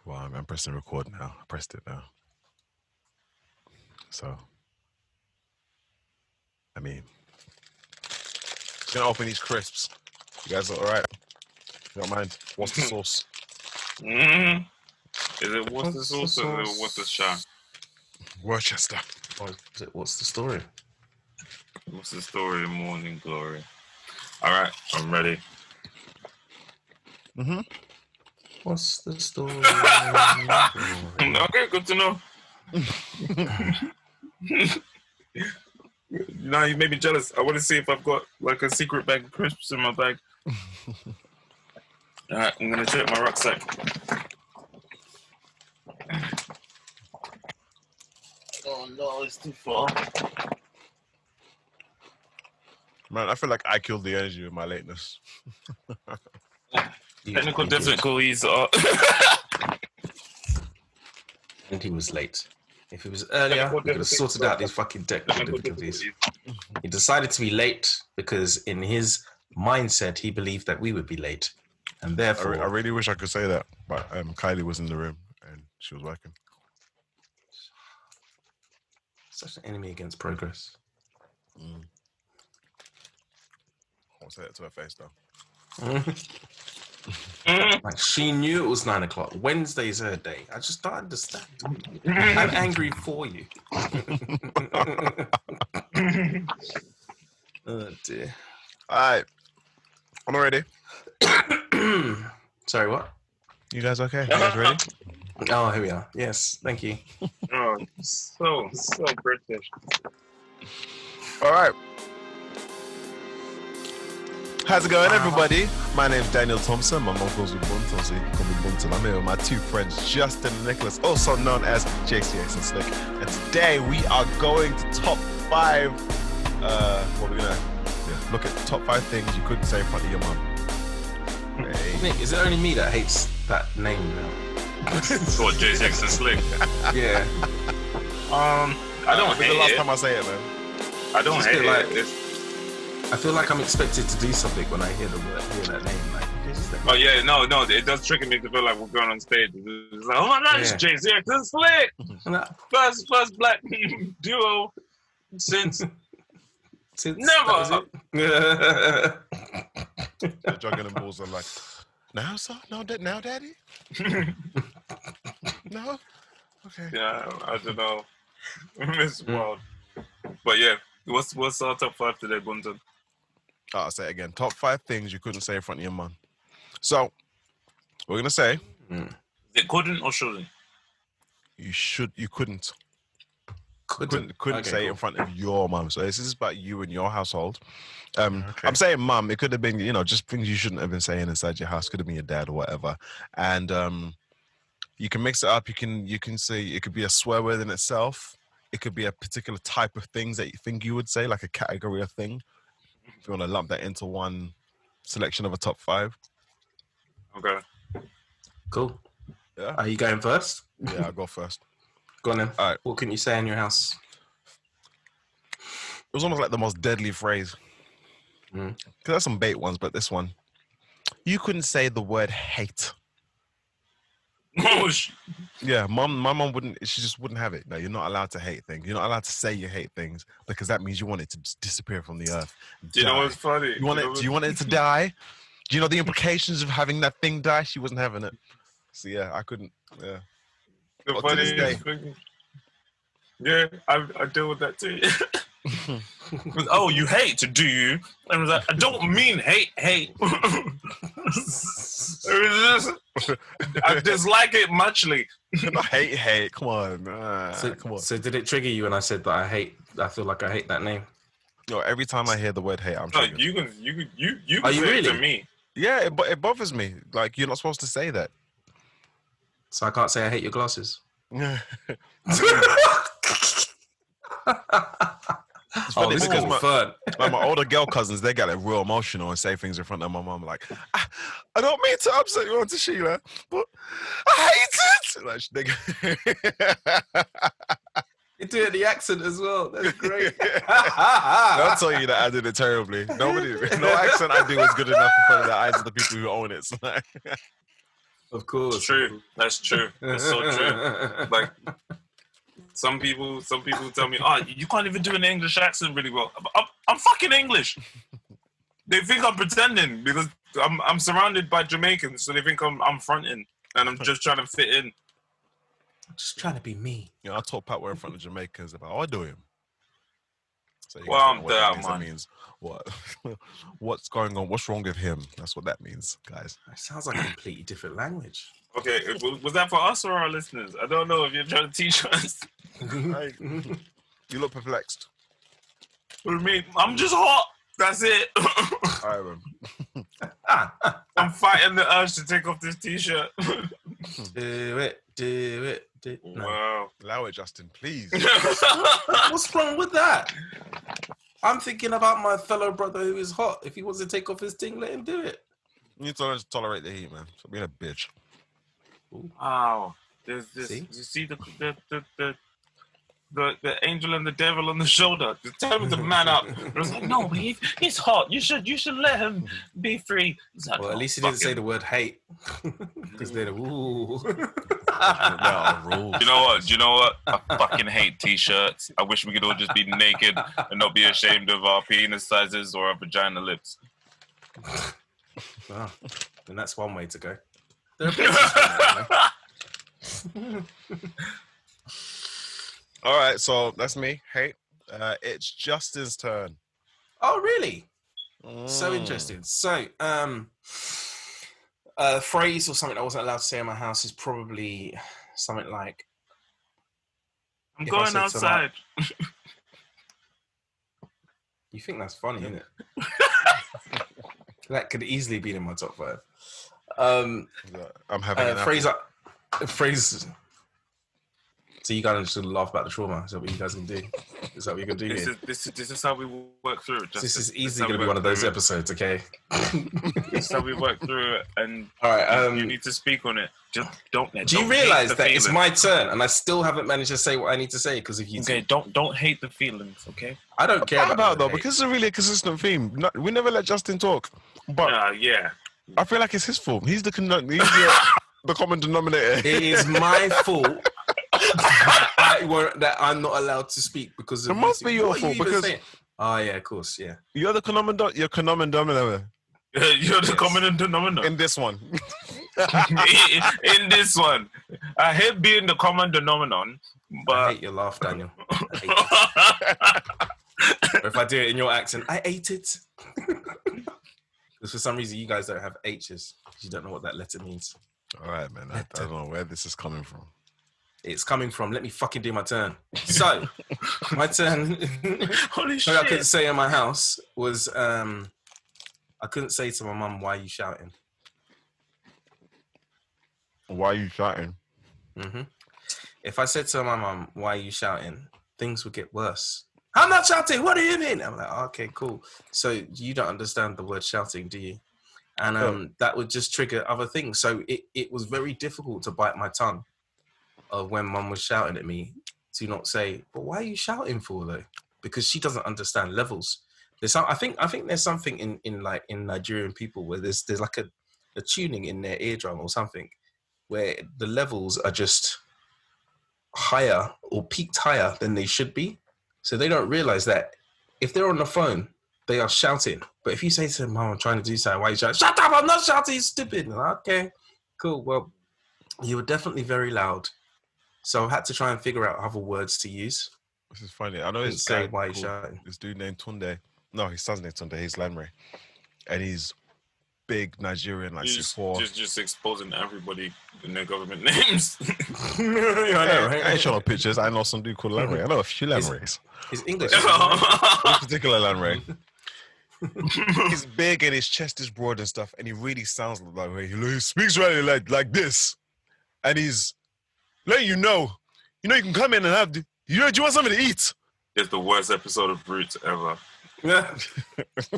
Well, I'm pressing record now. I pressed it now. So, I mean, just gonna open these crisps. You guys all right? You don't mind? What's the sauce? Is it what's the sauce or is it what's the shot? Worcester. Or is it what's the story? What's the story of Morning Glory? All right, I'm ready. What's the story? Okay, good to know. Now you made me jealous. I want to see if I've got like a secret bag of crisps in my bag. All right, I'm gonna check my rucksack. Oh no, it's too far. Man, I feel like I killed the energy with my lateness. Technical difficulties are. And he was late. If it was earlier, we could have sorted out these fucking technical difficulties. He decided to be late because in his mindset, he believed that we would be late. And therefore... I really wish I could say that, but Kylie was in the room and she was working. Such an enemy against progress. I won't say that to her face, though. Like, she knew it was 9 o'clock. Wednesday's her day. I just don't understand. I'm angry for you. Oh, dear. All right. I'm ready. Sorry, what? You guys okay? You guys ready? Oh, here we are. Yes, thank you. Oh, so British. All right. How's it going, everybody? My name's Daniel Thompson. My mom calls me Bunton, so you can call me Bunton. I'm here with my two friends, Justin and Nicholas, also known as JCX and Slick. And today we are going to top 5. What we're gonna look at top 5 things you couldn't say in front of your mum. Hey. Nick, is it only me that hates that name now? What, JCX and Slick? Yeah. I don't hate the last it. time I say it, man. I don't hate like, it. I feel like I'm expected to do something when I hear that name. Like, oh yeah, no, it does trigger me to feel like we're going on stage. It's like, oh my God, it's JCX and Slick, first black duo since never. The Jugger and Balls are like, now, son? No, now, daddy? No? Okay. Yeah, I don't know. It's wild. But yeah, what's our top 5 today, Bunton? I'll say it again. Top 5 things you couldn't say in front of your mum. So, we're going to say... Is it couldn't or shouldn't? You couldn't Okay, say it in front of your mum. So this is about you and your household. Okay. I'm saying mum. It could have been, just things you shouldn't have been saying inside your house. Could have been your dad or whatever. And you can mix it up. You can say it could be a swear word in itself. It could be a particular type of things that you think you would say, like a category of thing. If you want to lump that into one selection of a top 5. Okay. Cool. Yeah. Are you going first? Yeah, I'll go first. Go on then. All right. What can you say in your house? It was almost like the most deadly phrase. Because there's some bait ones, but this one. You couldn't say the word hate. Yeah, my mom wouldn't. She just wouldn't have it. No, you're not allowed to hate things. You're not allowed to say you hate things because that means you want it to just disappear from the earth. Do you know what's funny? Do you want it to die? Do you know the implications of having that thing die? She wasn't having it. So yeah, I couldn't. Yeah. The Well, funny to this is, yeah, I deal with that too. Oh, you hate, do you? I was like, I don't mean hate. I dislike it muchly. Not hate. Come on. Come on. So did it trigger you when I said that I feel like I hate that name? No, every time I hear the word hate, I'm No, triggered. you can Are you say it to really? me. Yeah, it bothers me. Like, you're not supposed to say that. So I can't say I hate your glasses? Yeah. It's Oh, funny this because is fun. my older girl cousins, they get like real emotional and say things in front of my mom like, I don't mean to upset you, Auntie Sheila, but I hate it. Like, You do the accent as well. That's great. I'll tell you that I did it terribly. No accent I do is good enough in front of the eyes of the people who own it. So like, Of course. It's true. That's true. That's so true. Like, some people tell me, "Oh, you can't even do an English accent really well." I'm fucking English. They think I'm pretending because I'm surrounded by Jamaicans, so they think I'm fronting, and I'm just trying to fit in. I'm just trying to be me. You know, I told Pat we're in front of Jamaicans about how I do him. So Well, I'm there, man. That means what? What's going on? What's wrong with him? That's what that means, guys. It sounds like a completely different language. Okay, was that for us or our listeners? I don't know if you're trying to teach us. You look perplexed. What do you mean? I'm just hot. That's it. All right, I'm fighting the urge to take off this t-shirt. Do it. No. Wow. Allow it, Justin, please. What's wrong with that? I'm thinking about my fellow brother who is hot. If he wants to take off his thing, let him do it. You need to learn to tolerate the heat, man. Stop being a bitch. Wow. There's this. See? You see the angel and the devil on the shoulder. Just tell me to man up. I was like, no, but he's hot. You should let him be free. Like, well, at least he didn't say the word hate. Because they're ooh. You know what? I fucking hate t-shirts. I wish we could all just be naked and not be ashamed of our penis sizes or our vagina lips. Well, and that's one way to go. There are places All right, so that's me. Hey, it's Justin's turn. Oh, really? So interesting. So, a phrase or something I wasn't allowed to say in my house is probably something like, I'm going outside. You think that's funny, isn't it? That could easily be in my top 5. I'm having a phrase. So you guys should laugh about the trauma. Is that what you guys can do? Is that what you can do here? This is how we work through it. This is easily going to be one of those episodes, okay? This is how we work through it, and all right, you need to speak on it. Just don't. Do you realise that it's my turn, and I still haven't managed to say what I need to say because of you? Okay, don't hate the feelings, okay? I don't care about though, because it's a really consistent theme. No, we never let Justin talk, but yeah, I feel like it's his fault. He's the common denominator. It is my fault. That I'm not allowed to speak because of it must be your fault because oh yeah, of course, yeah. You're the common denominator. You're the common denominator in this one. in this one, I hate being the common denominator, but I hate your laugh, Daniel. Or if I do it in your accent, I ate it. Because for some reason you guys don't have H's. You don't know what that letter means. All right, man. I don't know where this is coming from. It's coming from. Let me fucking do my turn. So, my turn. Holy shit! I couldn't say in my house was I couldn't say to my mum, "Why are you shouting?" Why are you shouting? Mm-hmm. If I said to my mum, "Why are you shouting?" things would get worse. I'm not shouting. What do you mean? I'm like, okay, cool. So you don't understand the word shouting, do you? And that would just trigger other things. So it was very difficult to bite my tongue of when mum was shouting at me to not say, but why are you shouting for though? Because she doesn't understand levels. I think there's something in Nigerian people where there's like a tuning in their eardrum or something where the levels are just higher or peaked higher than they should be. So they don't realize that if they're on the phone, they are shouting. But if you say to them, "Mom, I'm trying to do something," why are you shouting? "Shut up, I'm not shouting, you stupid." Like, okay, cool. Well, you were definitely very loud. So I've had to try and figure out other words to use. This is funny. I know this guy, why he's shouting. This dude named Tunde. No, his son's named Tunde. He's Lanre. And he's big Nigerian, like just exposing everybody in their government names. I ain't showing pictures. I know some dude called Lanre. I know a few Lanres. He's English. This particular Lanre. He's big and his chest is broad and stuff, and he really sounds like he speaks really like this, and he's letting you know you can come in and have do you want something to eat? It's the worst episode of Roots ever. Yeah.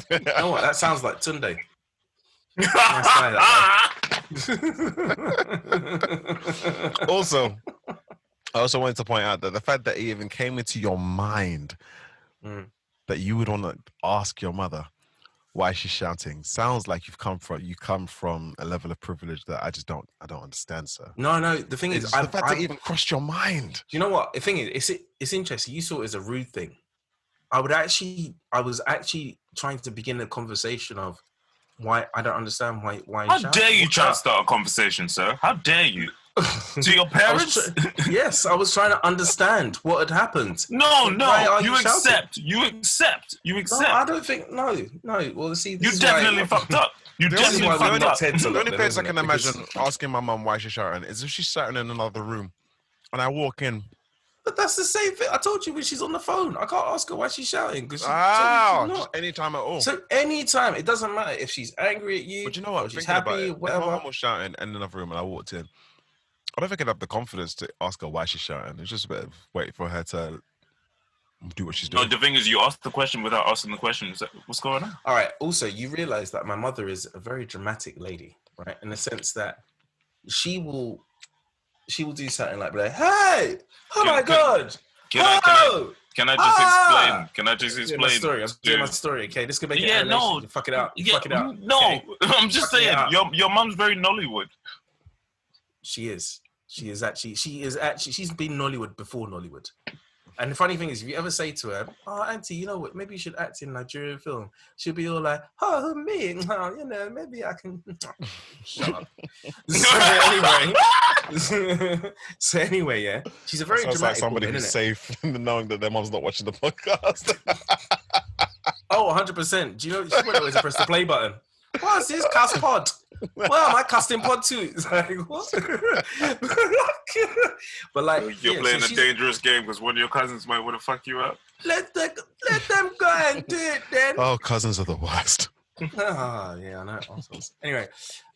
You know what? That sounds like Tunde. Also, I also wanted to point out that the fact that it even came into your mind that you would want to ask your mother, why is she shouting? Sounds like you come from a level of privilege that I don't understand, sir. No. The thing is, the fact that it even crossed your mind. You know what? The thing is, it's interesting. You saw it as a rude thing. I was actually trying to begin a conversation of why I don't understand why. How dare you try to start a conversation, sir? How dare you? To your parents? Yes, I was trying to understand what had happened. No, you accept. You accept. No, I don't think. No. Well, see, you definitely fucked up. You definitely fucked up. The only place I can imagine asking my mum why she's shouting is if she's shouting in another room, and I walk in. But that's the same thing. I told you when she's on the phone. I can't ask her why she's shouting. Just anytime at all. So anytime. It doesn't matter if she's angry at you. But you know what? She's happy, whatever. If my mum was shouting in another room and I walked in, I don't think I'd have the confidence to ask her why she's shouting. It's just a bit of wait for her to do what she's doing. No, the thing is, you asked the question without asking the question. What's going on? All right. Also, you realize that my mother is a very dramatic lady, right? In the sense that she will do something like, "Hey, my God! Can I just explain? My story. I'm doing my story. Okay, this could make it. No, you fuck it out. Fuck it out. No, okay? I'm just saying. Your mum's very Nollywood. She is. She's been Nollywood before Nollywood. And the funny thing is, if you ever say to her, "Oh, Auntie, you know what? Maybe you should act in Nigerian film," she'll be all like, "Oh, me? Oh, you know, maybe I can." Shut up. So anyway, yeah, she's a very dramatic like somebody woman, who's safe in knowing that their mom's not watching the podcast. Oh, 100%. Do you know she went always press the play button? What's this cast pod? Well, my casting pod too. It's like, what? But like, you're playing a dangerous game because one of your cousins might want to fuck you up. Let them go and do it then. Oh, cousins are the worst. Yeah, I know. Anyway,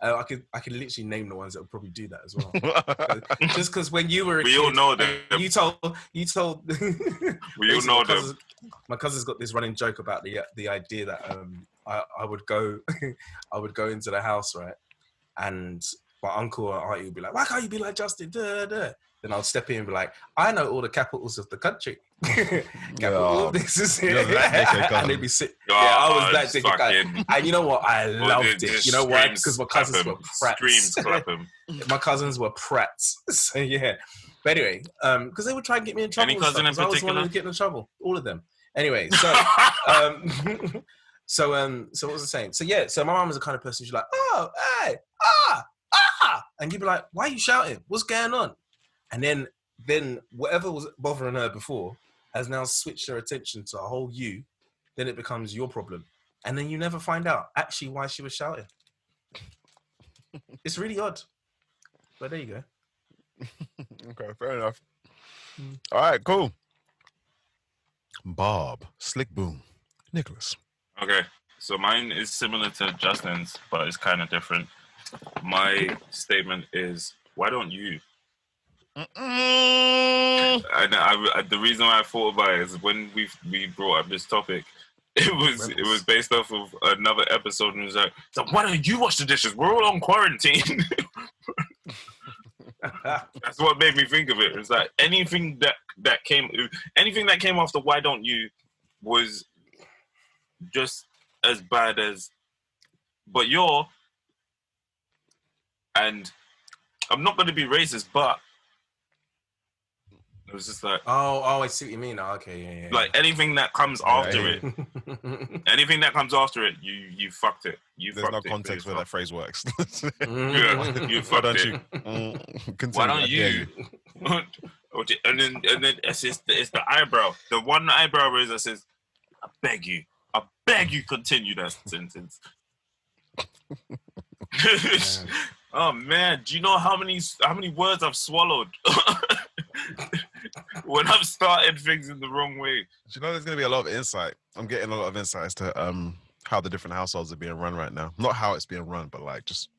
I could literally name the ones that would probably do that as well. Just because when you were a kid, all know them. You told. We all know them. My cousin's got this running joke about the idea that I would go into the house, right, and my uncle or auntie would be like, "Why can't you be like Justin?" Then I'll step in and be like, "I know all the capitals of the country." Capital, this is it. And they'd be sick. I was that dick guy. And you know what? I loved it. You know why? Because my cousins were prats. My cousins were prats. So yeah. But anyway, because they would try and get me in trouble. Any cousin in particular? I was wanting to get in trouble. All of them. Anyway, so so what was I saying? So yeah, so my mum was the kind of person she's like, "Oh, hey, and you'd be like, "Why are you shouting? What's going on?" And then whatever was bothering her before has now switched her attention to a whole you. Then it becomes your problem, and then you never find out actually why she was shouting. It's really odd, but there you go. Okay, fair enough. All right, cool. Bob, Slick Boom, Nicholas. Okay, so mine is similar to Justin's, but it's kind of different. My statement is, why don't you? And the reason why I thought about it is when we brought up this topic, it was based off of another episode, and it was like, "So why don't you wash the dishes? We're all on quarantine." That's what made me think of it. It's like anything that came after "why don't you" was just as bad as, but you're, and I'm not going to be racist, but it was just like, oh, I see what you mean. Oh, okay, yeah. Like anything that comes after it, anything that comes after it, you fucked it. There's no context where that phrase works. Yeah, you fucked it. Why don't you? And then it's the eyebrow. The one eyebrow raise that says, I beg you, continue that sentence. Oh man, do you know how many words I've swallowed when I've started things in the wrong way? Do you know there's going to be a lot of insight? I'm getting a lot of insight as to how the different households are being run right now. Not how it's being run, but like just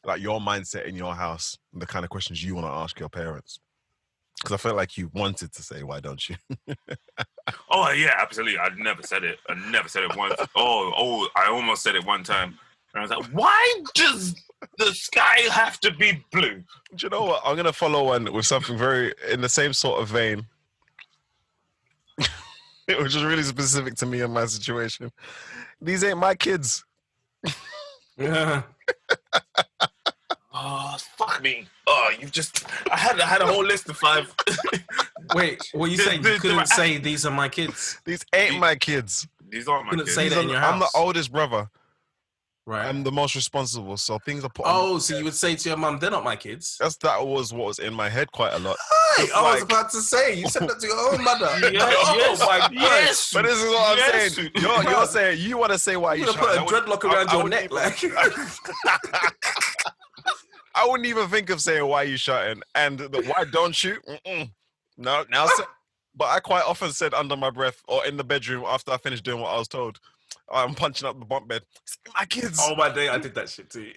like your mindset in your house and the kind of questions you want to ask your parents. Because I felt like you wanted to say, why don't you? Oh yeah, absolutely. I never said it once. Oh, I almost said it one time. And I was like, why does the sky have to be blue? Do you know what? I'm going to follow one with something very in the same sort of vein. which is really specific to me and my situation. These ain't my kids. Yeah. Oh, fuck me. Oh, you've just... I had a whole list of 5. Wait, what are you saying? You couldn't say these are my kids. These ain't my kids. These aren't my Couldn't kids. say that in your house. I'm the oldest brother. Right. I'm the most responsible, so things are put on. So you would say to your mum, they're not my kids? That was what was in my head quite a lot. Right. I was about to say, you said that to your own mother. Yes, my God. Yes. But this is what I'm saying. You're saying, you want to say why you put a dreadlock around your neck. Like. I wouldn't even think of saying why you shouting. And why don't you? No, now. But I quite often said under my breath or in the bedroom after I finished doing what I was told, I'm punching up the bunk bed. My kids. Oh my day, I did that shit too.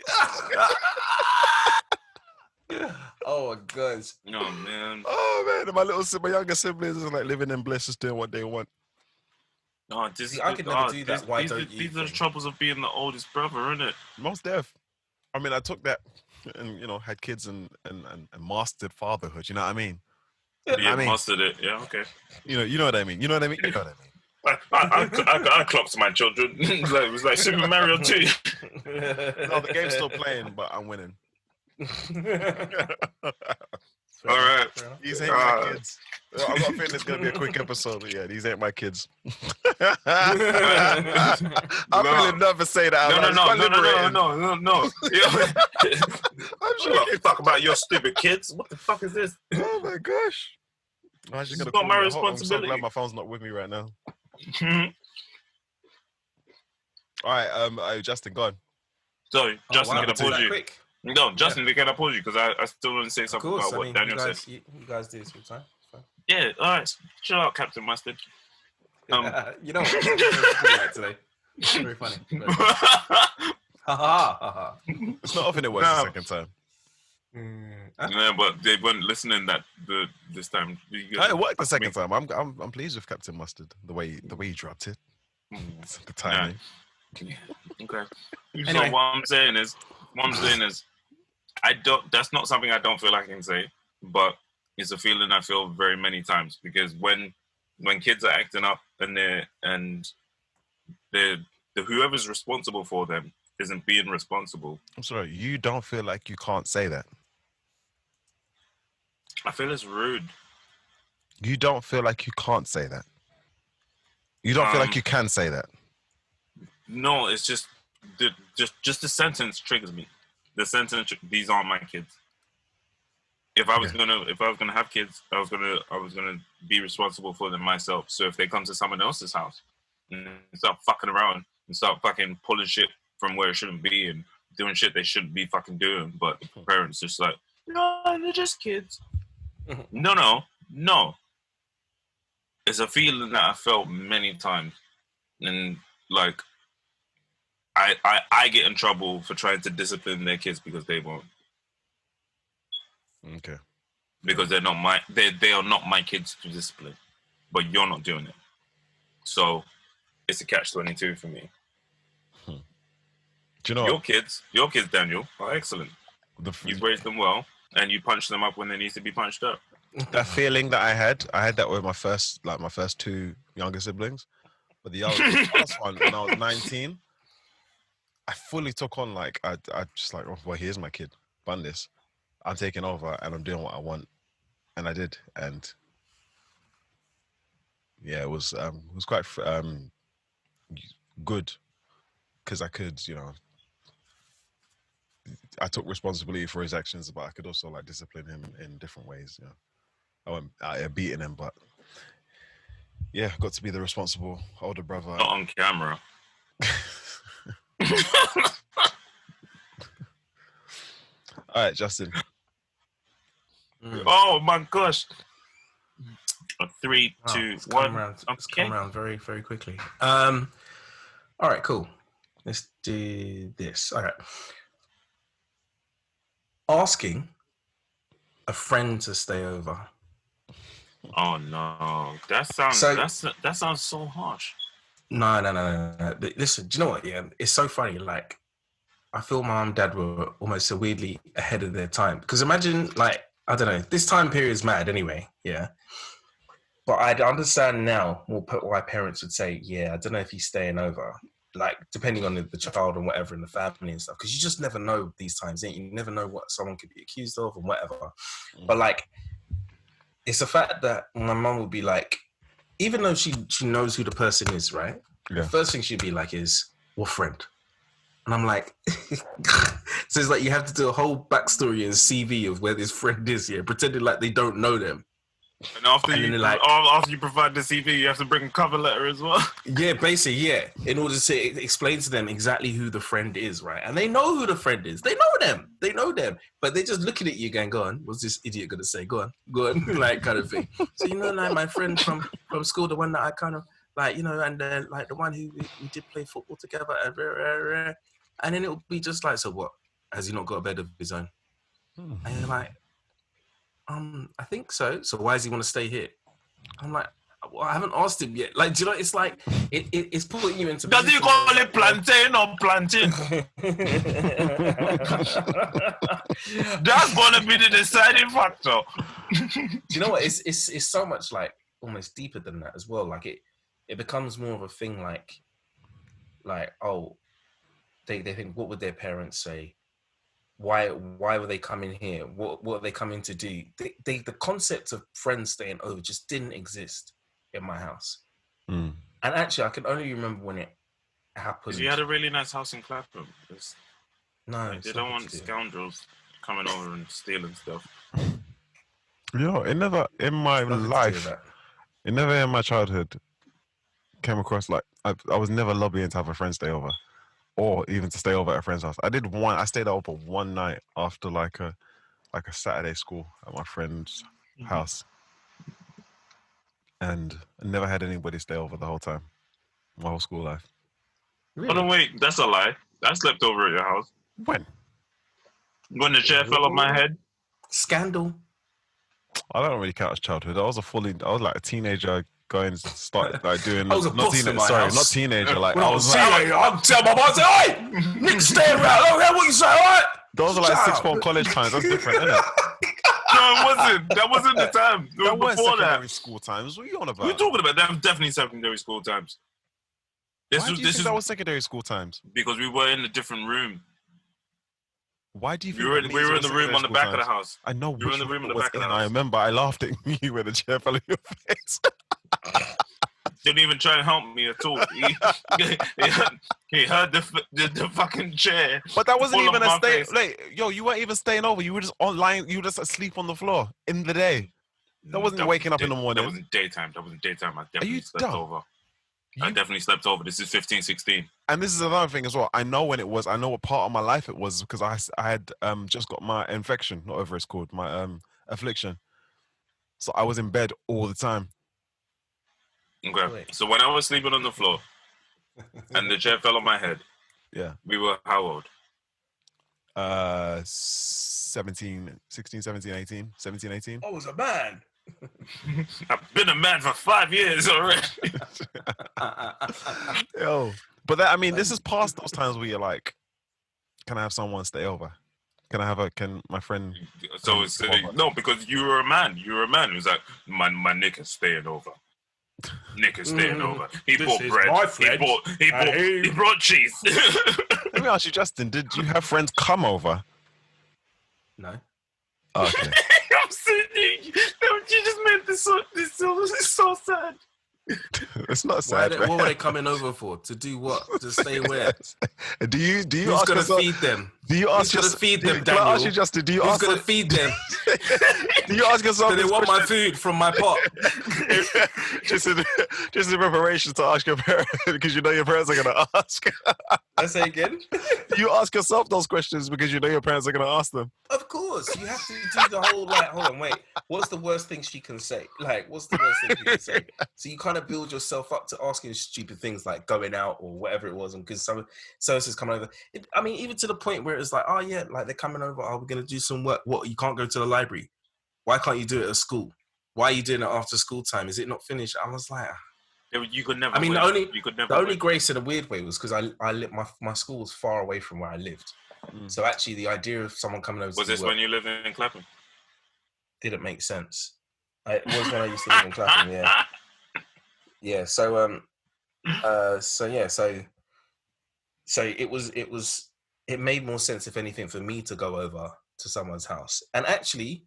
Oh my gosh. No man. Oh man, my younger siblings are like living in bliss, just doing what they want. No, I could never do that. Why don't you? These are the troubles of being the oldest brother, isn't it? Most def. I mean, I took that and had kids and mastered fatherhood. You know what I mean? Yeah, mastered it. Yeah, okay. You know what I mean. You know what I mean. You know what I mean. I clocked my children. It was like Super Mario 2. No, the game's still playing, but I'm winning. All right. These ain't my kids. I'm not feeling it's going to be a quick episode, but yeah, these ain't my kids. I'm feeling nervous to say that. No. I'm sure you talk about your stupid kids. What the fuck is this? Oh my gosh. It's not my responsibility. I'm so glad my phone's not with me right now. All right, Justin, go on. Sorry, Justin, can I pause you? Quick? No, Justin, can I pause you? Because I still want to say something about what Daniel said. You guys do this all the time. Yeah, all right. Chill out, Captain Mustard. You know what? Today. Very funny. It's not often it works the second time. Yeah, but they weren't listening this time. It worked the second time. I'm pleased with Captain Mustard. The way he dropped it. The timing. Yeah. Okay. Anyway. So what I'm saying is, that's not something I don't feel I can say, but it's a feeling I feel very many times because when kids are acting up and whoever's responsible for them isn't being responsible. I'm sorry, you don't feel like you can't say that? I feel it's rude. You don't feel like you can't say that? You don't feel like you can say that? No, it's just the sentence triggers me. The sentence, these aren't my kids. If I was gonna have kids, I was gonna be responsible for them myself. So if they come to someone else's house and start fucking around and start fucking pulling shit from where it shouldn't be and doing shit they shouldn't be fucking doing, but the parents just like, no, they're just kids. No. It's a feeling that I felt many times, and like I get in trouble for trying to discipline their kids because they won't. Okay. Because they are not my kids to discipline, but you're not doing it. So it's a catch-22 for me. Do you know your kids, Daniel, are excellent. You've raised them well, and you punch them up when they need to be punched up. That feeling that I had that with my first 2 younger siblings, but the last one when I was 19, I fully took on I just like, oh well, here's my kid, bun this. I'm taking over and I'm doing what I want, and I did, and yeah, it was quite good because I could, I took responsibility for his actions, but I could also discipline him in different ways. I went out here beating him, but yeah, got to be the responsible older brother. Not on camera. All right, Justin. Oh my gosh. 3, 2, 1. It's come around very, very quickly. All right, cool. Let's do this. All right. Asking a friend to stay over. Oh no, that sounds so harsh. No. Listen, do you know what? Yeah, it's so funny. Like, I feel my mum and dad were almost so weirdly ahead of their time. Because imagine, I don't know, this time period is mad anyway. Yeah. But I'd understand now why parents would say, yeah, I don't know if he's staying over. Like, depending on the child and whatever in the family and stuff. Because you just never know these times, ain't you? You never know what someone could be accused of and whatever. But, like, it's a fact that my mum would be like, even though she knows who the person is, right? Yeah. The first thing she'd be like is, what friend? And I'm like, so it's like you have to do a whole backstory and CV of where this friend is here, pretending like they don't know them. And after you provide the CV, you have to bring a cover letter as well. Yeah, basically, yeah. In order to explain to them exactly who the friend is, right? And they know who the friend is. They know them. But they're just looking at you going, go on, what's this idiot going to say? Go on, like kind of thing. So, like my friend from school, the one that I kind of, like, and like the one who we did play football together. And then it'll be just like, so what? Has he not got a bed of his own? And you're like, I think so. So why does he want to stay here? I'm like, well, I haven't asked him yet. Like, do you know? It's like it's putting you into. Does he call it plantain or plantain? That's gonna be the deciding factor. Do you know what? It's so much like almost deeper than that as well. Like it becomes more of a thing. Like oh, they think, what would their parents say? Why were they coming here? What are they coming to do? The concept of friends staying over just didn't exist in my house. And actually, I can only remember when it happened. You had a really nice house in Clapham. No, they don't want scoundrels coming over and stealing stuff. It never in my life, it never in my childhood came across like I was never lobbying to have a friend stay over. Or even to stay over at a friend's house. I stayed over one night after like a Saturday school at my friend's house. And I never had anybody stay over the whole time. My whole school life. Really? Oh no, wait, that's a lie. I slept over at your house. When the chair fell on my head. Scandal. I don't really count as childhood. I was like a teenager going to start like doing I was a boss in my house. Not teenager, like when I was teenager, I'd tell my mom, say, "Oi, Nick, stay around, I don't care what you say, all right?" Those are like sixth form college times. That's different, isn't it? No, it wasn't. That wasn't the time. That was secondary school times. What are you on about? We're talking about that. Definitely secondary school times. Why do you think that was secondary school times? Because we were in a different room. Why do you think we were in the room on the back of the house? I know. We were in the room on the back of the house. I remember I laughed at you when the chair fell on your face. Didn't even try to help me at all. He heard the fucking chair. But that wasn't even a stay. Like, you weren't even staying over. You were just online. You were just asleep on the floor in the day. That wasn't waking up in the morning. That wasn't daytime. I definitely slept over. I definitely slept over. This is 15, 16. And this is another thing as well. I know when it was. I know what part of my life it was because I had just got my infection, whatever it's called, my affliction. So I was in bed all the time. Okay. So when I was sleeping on the floor and the chair fell on my head, we were how old? 17, 16, 17, 18, 17, 18. I was a man. I've been a man for 5 years already. But this is past those times where you're like, can I have someone stay over? Can my friend? So no, because you were a man. You were a man who's like, my Nick is staying over. Nick is staying over. He bought bread. He brought cheese. Let me ask you, Justin. Did you have friends come over? No. Okay. I'm sitting. You just made this so sad. It's not sad. What were they coming over for? To do what? To stay where? Do you? Who's gonna feed them? Do you ask? Who's gonna feed them, Daniel? Can I ask you, Justin? Do you Who's ask? gonna feed them? Do you ask yourself? Do they want my food from my pot? just in preparation to ask your parents because you know your parents are gonna ask. I say again. You ask yourself those questions because you know your parents are gonna ask them. Of course, you have to do the whole hold on, wait. What's the worst thing she can say? Like, what's the worst thing she can say? So you kind of build yourself up to asking stupid things like going out or whatever it was, and because some services coming over. Even to the point where it's like, oh yeah, like they're coming over. Oh, we're gonna do some work. What? You can't go to the library. Why can't you do it at school? Why are you doing it after school time? Is it not finished? I was like, you could never. The only grace in a weird way was because I lived my school was far away from where I lived. So actually, the idea of someone coming over was this when you lived in Clapham? Didn't make sense. It was when I used to live in Clapham. Yeah, yeah. So it made more sense, if anything, for me to go over to someone's house. And actually,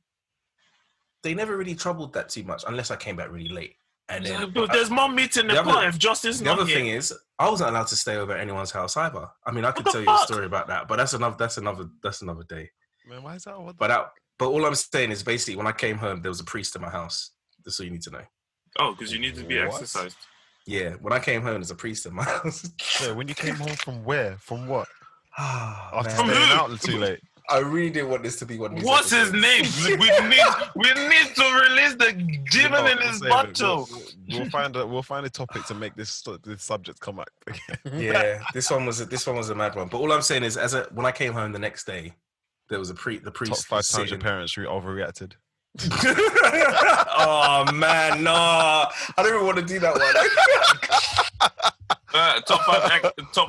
they never really troubled that too much, unless I came back really late. And then there's mom meat in the pot if Justin's not here. The other thing is, I wasn't allowed to stay over at anyone's house either. I mean, I could tell you a story about that, but that's another day. Man, why is that? But all I'm saying is, basically, when I came home, there was a priest in my house. That's all you need to know. Oh, because you need to be exercised. Yeah, when I came home, there's a priest in my house. Yeah, when you came home from where? From what? After Man. staying out too late. I really didn't want this to be one of these What's episodes. his name? we need to release the demon in his bottle. We'll find a topic to make this subject come back again. Yeah, this one was a mad one. But all I'm saying is, when I came home the next day, there was the priest. Top 5 times your parents overreacted. Oh man, no! I don't even want to do that one. Top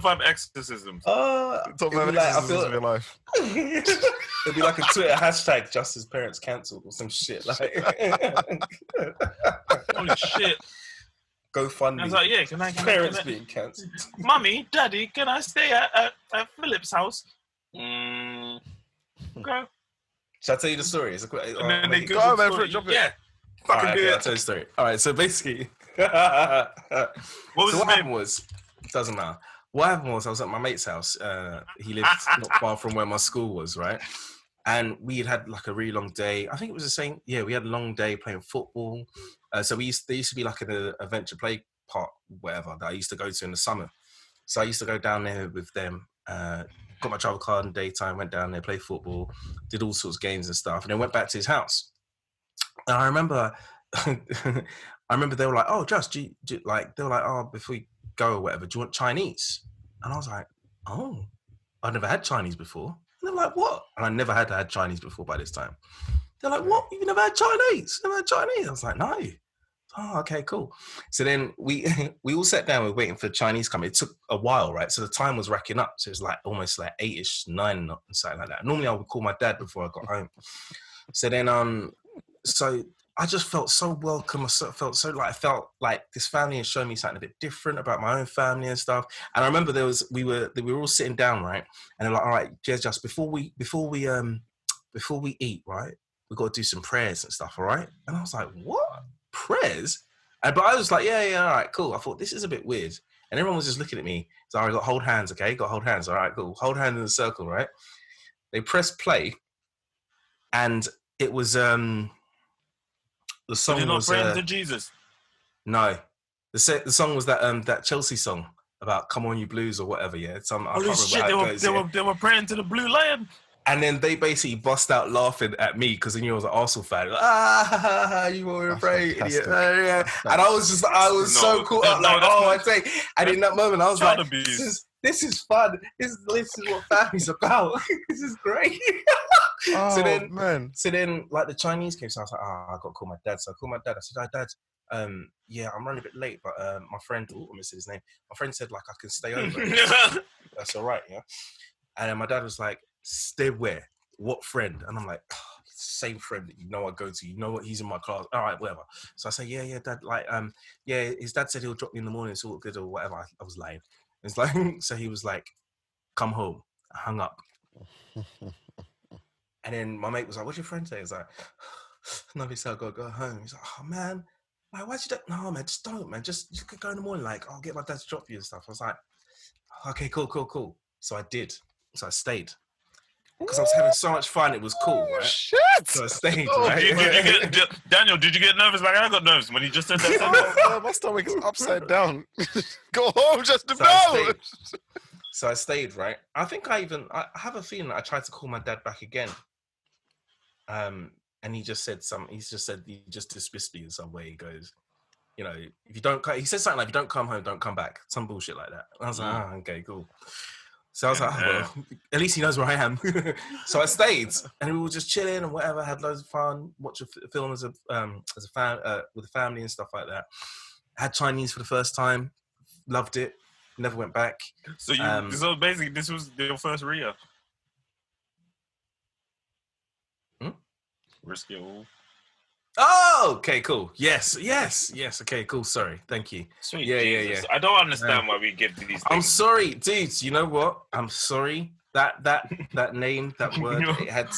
5 exorcisms. Top 5 exorcisms of your life. It'd be like a Twitter hashtag, Justin's parents cancelled or some shit. Like, holy shit! Go fund me. I was like, yeah, can I parents being cancelled? Mummy, Daddy, can I stay at Philip's house? Okay. Shall I tell you the story? And then they go man, for it, drop it. Yeah. Fucking do it. I'll tell you the story. All right, so basically, what happened was, it doesn't matter. What happened was, I was at my mate's house. He lived not far from where my school was, right? And we had like a really long day. I think it was the same. Yeah, we had a long day playing football. So there used to be like an adventure play park, whatever, that I used to go to in the summer. So I used to go down there with them. Got my travel card in daytime, went down there, played football, did all sorts of games and stuff, and then went back to his house. And I remember, they were like, "Oh, Just, they were like, oh, before we go or whatever, do you want Chinese?" And I was like, "Oh, I've never had Chinese before." And they're like, "What?" And I never had Chinese before by this time. They're like, "What? You've never had Chinese? Never had Chinese?" I was like, "No." Oh, okay, cool. So then we all sat down. We were waiting for Chinese coming. It took a while, right? So the time was racking up. So it was like almost like 8ish, 9, and something like that. Normally I would call my dad before I got home. So then, so I just felt so welcome. I felt like this family had shown me something a bit different about my own family and stuff. And I remember we were all sitting down, right? And they're like, "All right, just before we eat, right? We got to do some prayers and stuff, all right?" And I was like, "What? Prayers?" But I was like, yeah, all right, cool. I thought, this is a bit weird. And everyone was just looking at me. So I got hold hands, okay? Got hold hands. All right, cool. Hold hands in a circle, right? They pressed play. And it was, the song You're not was... praying to Jesus? No. The song was that Chelsea song about Come On You Blues or whatever, yeah? Holy shit, they were praying to the Blue Lion. And then they basically bust out laughing at me because they knew I was an Arsenal fan. You were afraid, idiot. And I was so caught up, I take. And in that moment, I was like, this is fun. This is what family's about. This is great. So then, like the Chinese came, so I was like, I got to call my dad. So I called my dad. I said, "Dad, yeah, I'm running a bit late, but my friend, I'm missing his name. My friend said like I can stay over. That's all right, yeah." And then my dad was like, "Stay where? What friend?" And I'm like, "Same friend that you know I go to. You know what? He's in my class. All right, whatever." So I say, "Yeah, Dad. Like, yeah, his dad said he'll drop me in the morning. It's all good or whatever." I was lying. It's like, so he was like, "Come home." I hung up. And then my mate was like, "What's your friend say?" He's like, "No, he said I gotta go home." He's like, "Oh man, like why'd you do?" "No, man, just don't, man. Just you could go in the morning. Like, I'll get my dad to drop you and stuff." I was like, "Okay, cool." So I did. So I stayed. Because I was having so much fun, it was cool, right? Shit! So I stayed, right? Daniel, did you get nervous like I got nervous when he just said that? My stomach is upside down. Go home just to know. So I stayed, right? I think I have a feeling that I tried to call my dad back again. And he just dismissed me in some way. He goes, "You know, if you don't," he said something like, "If you don't come home, don't come back." Some bullshit like that. And I was like, okay, cool. So I was like, well, at least he knows where I am. So I stayed, and we were just chilling and whatever. Had loads of fun. Watched a film as a fan with the family and stuff like that. Had Chinese for the first time. Loved it. Never went back. So so basically, this was your first Ria. Hmm? Risk it all. Oh, Oh, okay, cool. Yes. Okay, cool. Sorry, thank you. Sweet Yeah. Jesus. I don't understand why we give these things. I'm sorry, dudes. You know what? I'm sorry. That name, that word, it had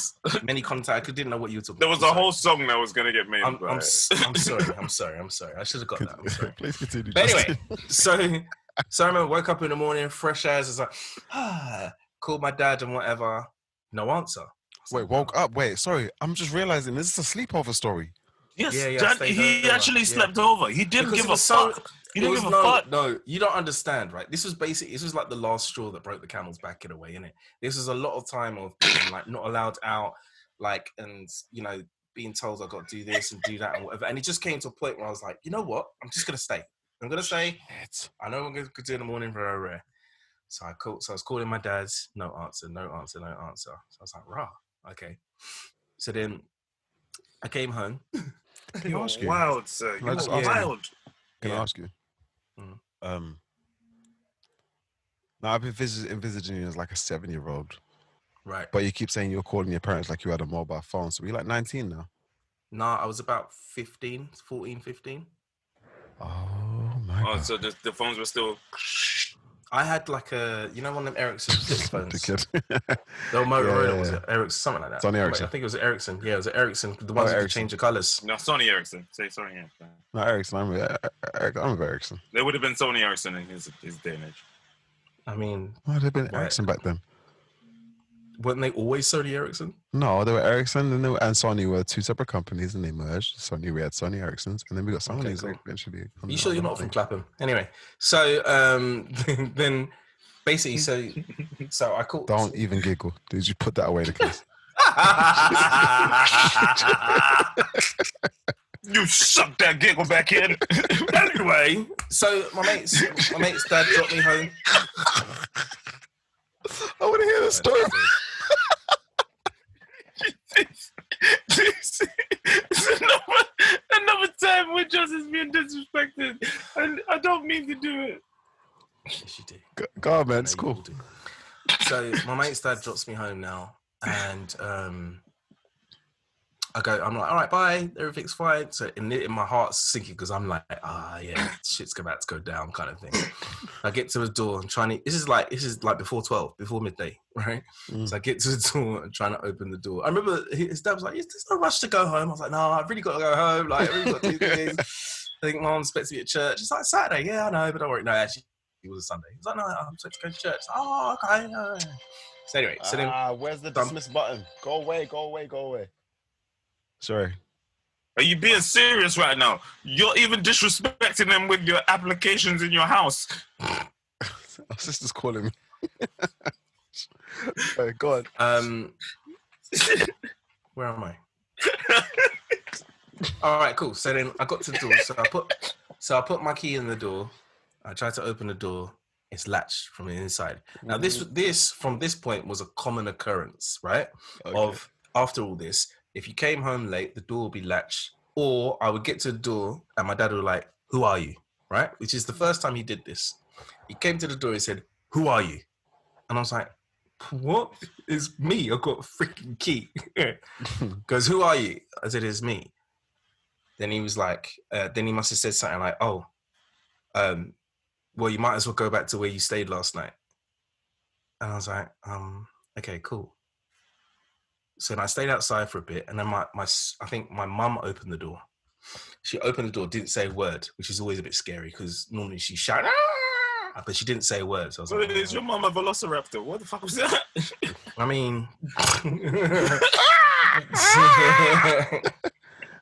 many contacts. I didn't know what you were talking There about. was a whole song that was gonna get made. I'm sorry. I should have got that. I'm sorry. Please continue. But anyway, so I remember woke up in the morning, fresh as, it's like, called my dad and whatever. No answer. Wait, woke up. Wait, sorry. I'm just realizing this is a sleepover story. Yes, Yeah, he actually slept over. He didn't give a fuck. He didn't give a fuck. No, you don't understand, right? This was like the last straw that broke the camel's back in a way, innit? This was a lot of time of being like not allowed out, like, and you know, being told I got to do this and do that and whatever. And it just came to a point where I was like, you know what? I'm just gonna stay. I'm gonna stay. I know I'm gonna do in the morning very rare. So I was calling my dad's, no answer. So I was like, rah, okay. So then I came home. Can I ask you? Wild, sir. You're wild. Can I ask you? Now I've been envisaging you as like a 7-year-old. Right. But you keep saying you're calling your parents like you had a mobile phone. So you're like 19 now? Nah, I was about 14, 15. Oh my God. So the phones were still... I had like a, you know, one of them Ericsson flip phones. The kid. No, Motorola was it? Ericsson, something like that. Sony Ericsson. I think it was Ericsson. Yeah, it was Ericsson. The ones that could change the colours. No, Sony Ericsson. Say Sony Ericsson. No, Ericsson. I'm with Ericsson. There would have been Sony Ericsson in his day and age. I mean... Why had been Ericsson back then? Weren't they always Sony Ericsson? No, they were Ericsson and Sony were two separate companies and they merged. We had Sony Ericssons and then we got Sony's eventually. Are you sure you're not from Clapham? Anyway, so then basically, so I called. Don't even giggle. Did you put that away, Nicholas? You suck that giggle back in. Anyway, so my mate's dad dropped me home. I want to hear the story. This is another time where Justice is being disrespected, and I don't mean to do it. Yes, you do. Go on, man. It's cool. So my mate's dad drops me home now, and I'm like, all right, bye, everything's fine. So in my heart's sinking because I'm like, yeah, shit's about to go down, kind of thing. I get to the door, I'm trying to. This is like before 12, before midday, right? So I get to the door, I'm trying to open the door. I remember his dad was like, "There's no rush to go home." I was like, "No, I've really got to go home. Like, I really got to do things." I think Mom expects me at church. It's like Saturday, yeah, I know, but don't worry. No, actually, it was a Sunday. He was like, "No, I'm supposed to go to church." Oh, okay. So anyway, where's the dismiss button? Go away. Sorry. Are you being serious right now? You're even disrespecting them with your applications in your house. Our sister's calling me. Right, go on. Where am I? All right, cool. So then I got to the door. So I put my key in the door. I tried to open the door. It's latched from the inside. Now this from this point was a common occurrence, right? Okay. Of after all this, if you came home late, the door would be latched, or I would get to the door and my dad would be like, "Who are you?" Right? Which is the first time he did this. He came to the door, he said, "Who are you?" And I was like, "What? It's me. I've got a freaking key." Goes, "Who are you?" I said, "It's me." Then he was like, then he must have said something like, "Oh, well, you might as well go back to where you stayed last night." And I was like, okay, cool. So then I stayed outside for a bit, and then I think my mum opened the door. She opened the door, didn't say a word, which is always a bit scary because normally she shouts, "Ah!" But she didn't say a word. So I was like, "Is your mum a velociraptor? What the fuck was that?" I mean,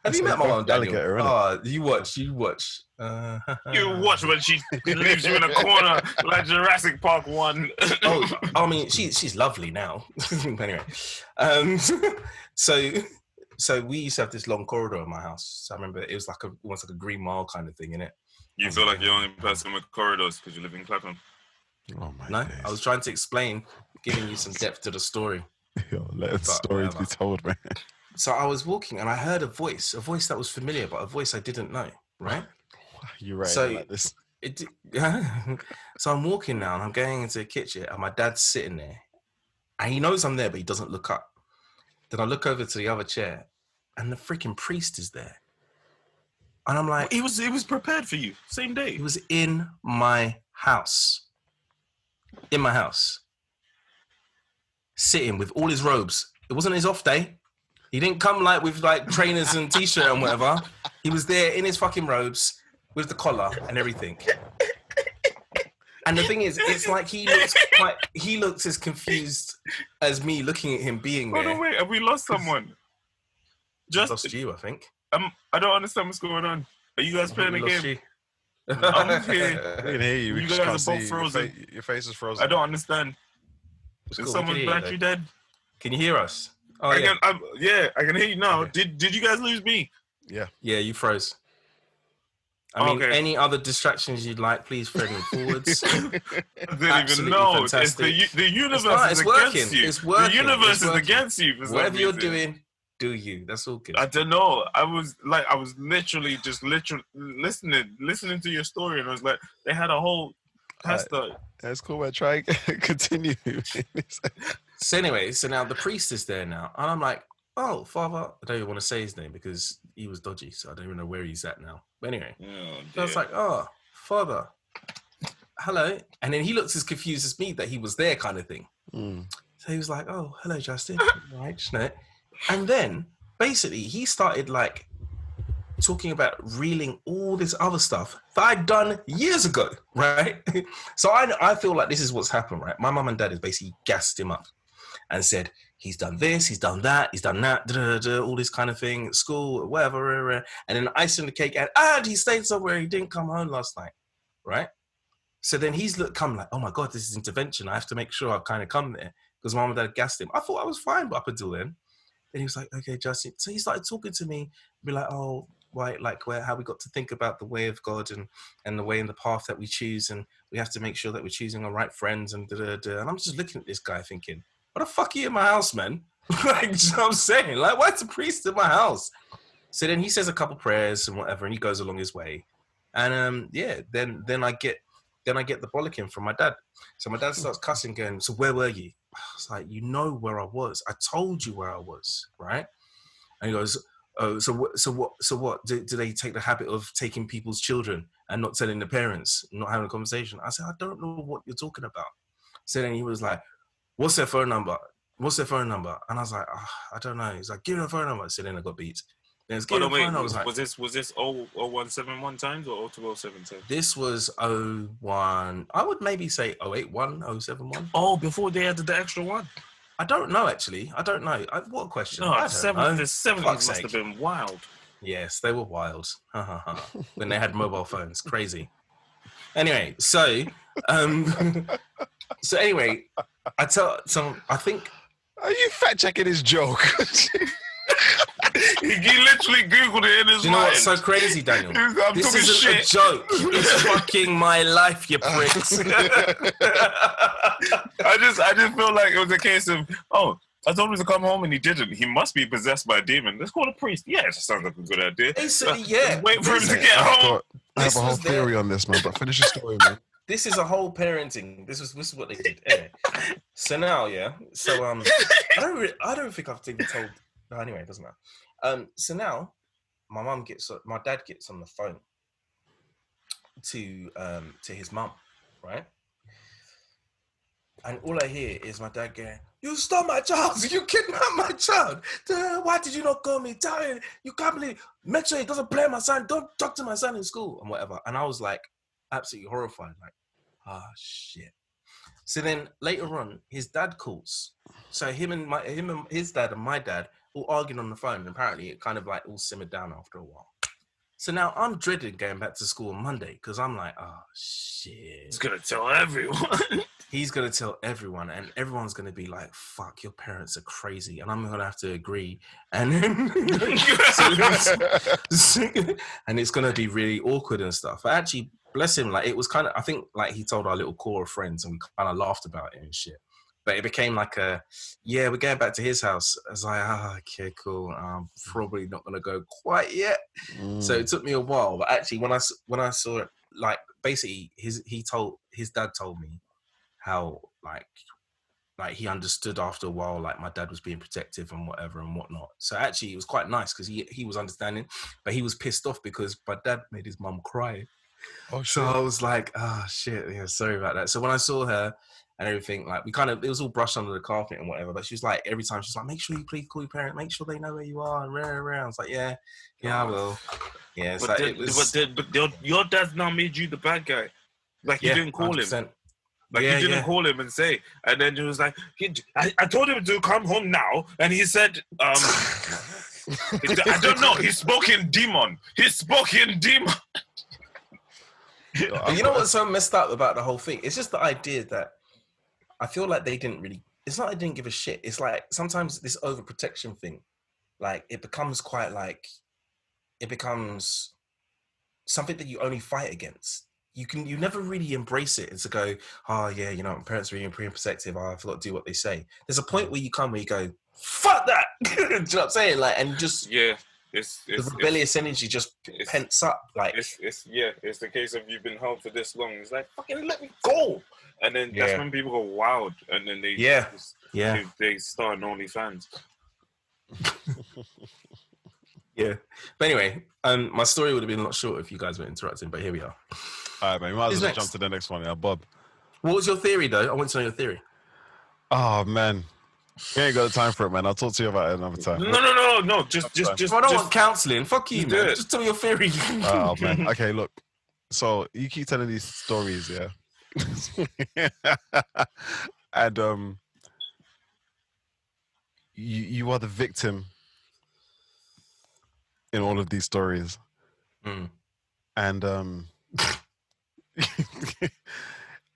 have you met my mum, Daniel? Oh, you watch. You watch when she leaves you in a corner like Jurassic Park 1. Oh, I mean, she's lovely now. Anyway, so we used to have this long corridor in my house. So I remember it was like almost like a Green Mile kind of thing, innit? You feel like you're the only person with corridors because you live in Clapham? Oh my No, days. I was trying to explain, giving you some depth to the story. Yo, let the story be told, man. So I was walking and I heard a voice that was familiar, but a voice I didn't know, right? You're right. So like this. So I'm walking now and I'm going into the kitchen and my dad's sitting there and he knows I'm there, but he doesn't look up. Then I look over to the other chair and the freaking priest is there. And I'm like, he was prepared for you same day. He was in my house. In my house. Sitting with all his robes. It wasn't his off day. He didn't come like with like trainers and t-shirt and whatever. He was there in his fucking robes with the collar and everything. And the thing is, it's like he looks as confused as me looking at him being there. Hold on, wait, have we lost someone? Just lost you, I think. I don't understand what's going on. Are you guys playing a game? I'm here. We can hear you. You guys are both frozen. Your face is frozen. I don't understand. Cool. Is someone's battery dead? Can you hear us? Oh, I can hear you now. Okay. Did you guys lose me? Yeah. Yeah, you froze. I mean, any other distractions you'd like, please throw them forwards. I didn't even know. It's the universe is against you. It's working. The universe is against you. Whatever you're doing, do you. That's all good. I don't know. I was literally listening to your story, and I was like, they had a whole pastor. That's cool. I try and continue. So anyway, now the priest is there now, and I'm like, oh, Father. I don't even want to say his name because he was dodgy, so I don't even know where he's at now. But anyway, so I was like, oh, Father, hello. And then he looks as confused as me that he was there kind of thing. So he was like, oh, hello, Justin. Right, just know. And then basically he started like talking about reeling all this other stuff that I'd done years ago, right? So I feel like this is what's happened, right? My mum and dad has basically gassed him up and said, he's done this, he's done that, all this kind of thing at school, whatever. And then icing on the cake, and he stayed somewhere, he didn't come home last night, right? So then he's come like, oh my God, this is intervention. I have to make sure I kind of come there because mum and dad gassed him. I thought I was fine, but up until then. Then he was like, okay, Justin. So he started talking to me, be like, oh, right, like how we got to think about the way of God and the way in the path that we choose. And we have to make sure that we're choosing the right friends and And I'm just looking at this guy thinking, what the fuck are you in my house, man? Like, you know what I'm saying? Like, why's the priest in my house? So then he says a couple prayers and whatever, and he goes along his way. And then I get the bollocking from my dad. So my dad starts cussing, going, so where were you? I was like, you know where I was. I told you where I was, right? And he goes, oh, so what? Do they take the habit of taking people's children and not telling the parents, not having a conversation? I said, I don't know what you're talking about. So then he was like, what's their phone number? And I was like, oh, I don't know. He's like, give me a phone number. So then I got beat. Then it's was this 0171 times or 0207 times? This was 01. I would maybe say 081, 071. Oh, before they added the extra one. I don't know actually. I don't know. What a question. No, the 70s must have been wild. Yes, they were wild. When they had mobile phones, crazy. Anyway, so anyway, I think. Are you fact checking his joke? He literally Googled it in his mind. Do you know what's so crazy, Daniel? This isn't shit. a joke. It's fucking my life, you pricks. I just feel like it was a case of, oh, I told him to come home and he didn't. He must be possessed by a demon. Let's call a priest. Yeah, it sounds like a good idea. Yeah. Wait for him to get home. I have a whole theory on this, man, but finish your story, man. This is a whole parenting. This is what they did. Anyway. So now, yeah. So I don't think I've even told. No, anyway, it doesn't matter. So now, my dad gets on the phone to his mum, right? And all I hear is my dad going, "You stole my child! You kidnapped my child! Why did you not call me? You can't believe. Make sure he doesn't play my son. Don't talk to my son in school and whatever." And I was like, absolutely horrified, like, shit. So then later on, his dad calls. So him and his dad and my dad all arguing on the phone. And apparently it kind of like all simmered down after a while. So now I'm dreading going back to school on Monday because I'm like, shit. He's going to tell everyone. He's going to tell everyone and everyone's going to be like, fuck, your parents are crazy. And I'm going to have to agree. And then, and it's going to be really awkward and stuff. But actually, bless him, like it was kind of, I think like he told our little core of friends and we kind of laughed about it and shit. But it became like we're going back to his house. I was like, okay, cool. I'm probably not going to go quite yet. So it took me a while. But actually, when I saw it, like basically his dad told me how like like he understood after a while, like my dad was being protective and whatever and whatnot. So actually it was quite nice because he was understanding, but he was pissed off because my dad made his mum cry. Oh So shit. I was like, oh shit, yeah, sorry about that. So when I saw her and everything, like it was all brushed under the carpet and whatever, but she was like, every time she's like, make sure you please call your parents, make sure they know where you are and rare. I was like, yeah, I will. Yeah, it's But like, it was. your dad's now made you the bad guy. Like you didn't call 100%. Him. Like you didn't call him and say, and then he was like, I told him to come home now, and he said, I don't know. He spoke in demon. You know what's so messed up about the whole thing? It's just the idea that I feel like they didn't really. It's not they didn't give a shit. It's like sometimes this overprotection thing, like it becomes quite like, it becomes something that you only fight against. You never really embrace it and to go, oh yeah, you know, my parents are really protective. Oh, I forgot to do what they say. There's a point where you go, fuck that. Do you know what I'm saying? Like, and just it's the rebellious energy just pents up. Like it's the case of you've been held for this long. It's like fucking let me go. And then that's when people go wild, and then they they start an OnlyFans. Yeah, but anyway, my story would have been a lot shorter if you guys weren't interrupting. But here we are. All right, man. You might as well jump to the next one. Yeah, Bob. What was your theory, though? I want to know your theory. Oh man, we ain't got the time for it, man. I'll talk to you about it another time. No. Just. I don't want counselling. Fuck you, man. Just tell me your theory. Oh man. Okay, look. So you keep telling these stories, yeah. And you are the victim in all of these stories, and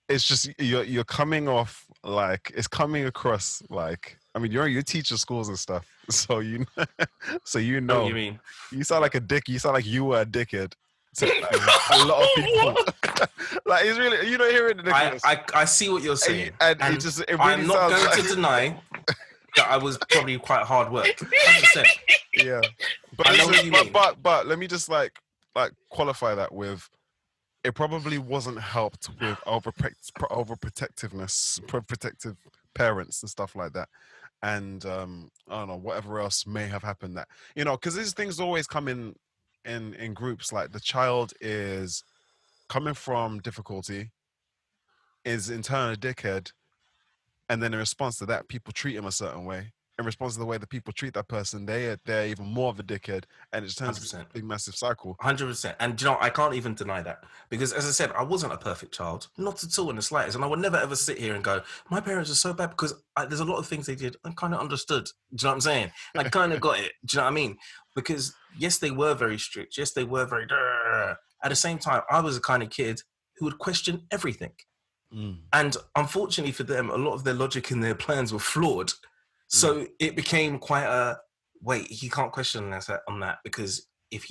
it's just you're coming off like it's coming across like, I mean, you teach schools and stuff, so you know what you mean. You sound like a dick. You sound like you were a dickhead to a lot of people. Like it's really, you don't hear it. I see what you're saying, and it really I'm not going to deny that I was probably quite hard work. 100%. Yeah, but let me just like qualify that with, it probably wasn't helped with overprotectiveness, protective parents and stuff like that, and I don't know, whatever else may have happened, that, you know, because these things always come in groups. Like the child is coming from difficulty, is in turn a dickhead, and then in response to that, people treat him a certain way. In response to the way that people treat that person, they're even more of a dickhead, and it just turns into a big, massive cycle. 100%. And you know, I can't even deny that, because as I said, I wasn't a perfect child, not at all in the slightest, and I would never ever sit here and go, my parents are so bad, because there's a lot of things they did I kind of understood. Do you know what I'm saying? I kind of got it. Do you know what I mean? Because yes, they were very strict. Yes, they were very. At the same time, I was the kind of kid who would question everything. And unfortunately for them, a lot of their logic and their plans were flawed. So it became quite a, wait, he can't question us on that, because if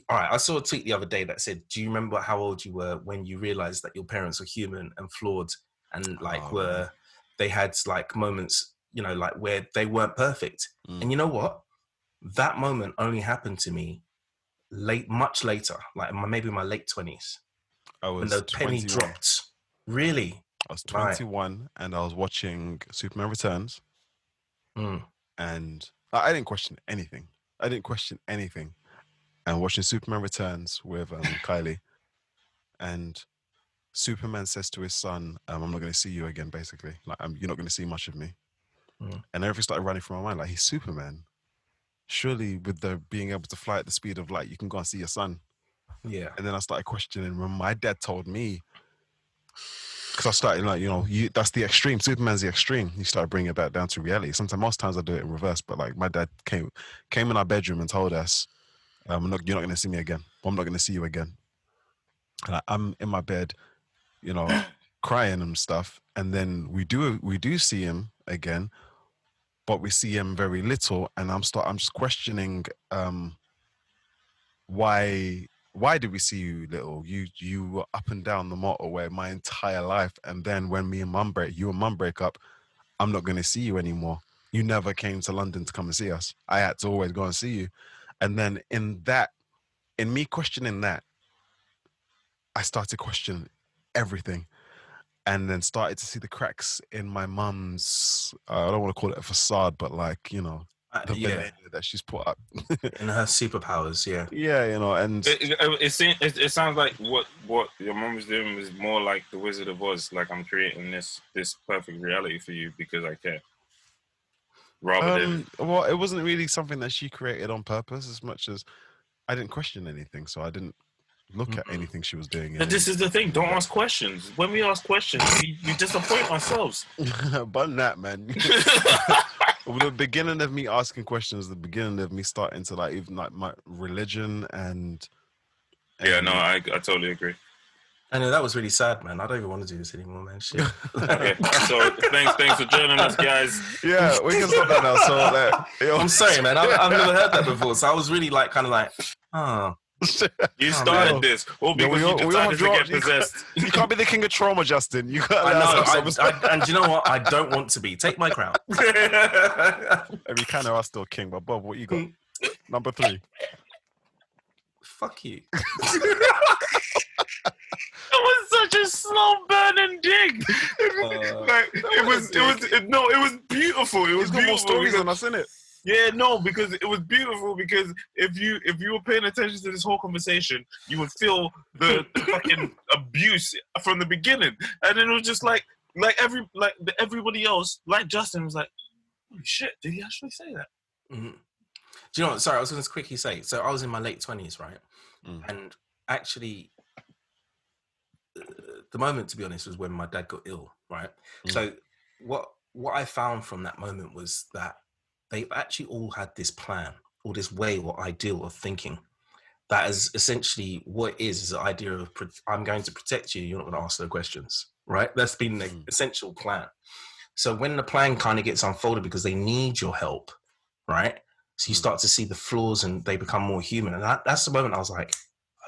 all right, I saw a tweet the other day that said, do you remember how old you were when you realized that your parents were human and flawed, and like they had like moments, you know, like where they weren't perfect. And you know what? That moment only happened to me much later, like maybe my late 20s. When the penny dropped. Really? I was 21 and I was watching Superman Returns. And I didn't question anything. And watching Superman Returns with Kylie. And Superman says to his son, I'm not going to see you again, basically. Like, you're not going to see much of me. And everything started running through my mind. Like, he's Superman. Surely with the being able to fly at the speed of light, you can go and see your son. Yeah. And then I started questioning when my dad told me, because I started like, you know, that's the extreme. Superman's the extreme. You started bringing it back down to reality. Most times I do it in reverse, but like my dad came in our bedroom and told us, you're not going to see me again. I'm not going to see you again. And I'm in my bed, you know, crying and stuff. And then we do see him again, but we see him very little. And I'm just questioning, why did we see you little? You were up and down the motorway my entire life, and then when you and mum break up, I'm not going to see you anymore. You never came to London to come and see us. I had to always go and see you. And then in me questioning that, I started questioning everything. and then started to see the cracks in my mum's. I don't want to call it a facade, but like, you know, the veneer that she's put up. In her superpowers, Yeah, you know, and it sounds like what your mum was doing was more like the Wizard of Oz. Like, I'm creating this perfect reality for you because I care. Rather than well, it wasn't really something that she created on purpose as much as I didn't question anything, so I didn't look at anything she was doing. But this is the thing: don't ask questions. When we ask questions, we disappoint ourselves. But that, man. The beginning of me asking questions, the beginning of me starting to like even like my religion and yeah, no, I totally agree. I know that was really sad, man. I don't even want to do this anymore, man. Shit. Okay, so thanks for joining us, guys. Yeah, we can stop that now. So I'm sorry, man. I've never heard that before, so I was really like kind of like, You started this, all because you decided to get possessed. You can't be the king of trauma, Justin. You can't. I know. And you know what? I don't want to be. Take my crown. We kind of are still king, but Bob, what you got? Number 3. Fuck you. It was such a slow burning dig. It was beautiful. It was got more stories than us, innit? Yeah, no, because it was beautiful. Because if you were paying attention to this whole conversation, you would feel the fucking abuse from the beginning, and then it was just like everybody else, like Justin, was like, "Holy shit, did he actually say that?" Mm-hmm. Do you know what? Sorry, I was going to quickly say. So I was in my late 20s, right? And actually, the moment, to be honest, was when my dad got ill, right? So what I found from that moment was that they've actually all had this plan or this way or ideal of thinking that is essentially what it is the idea of I'm going to protect you, you're not going to ask no questions, right? That's been the essential plan. So when the plan kind of gets unfolded because they need your help, right? So you start to see the flaws and they become more human. And that's the moment I was like,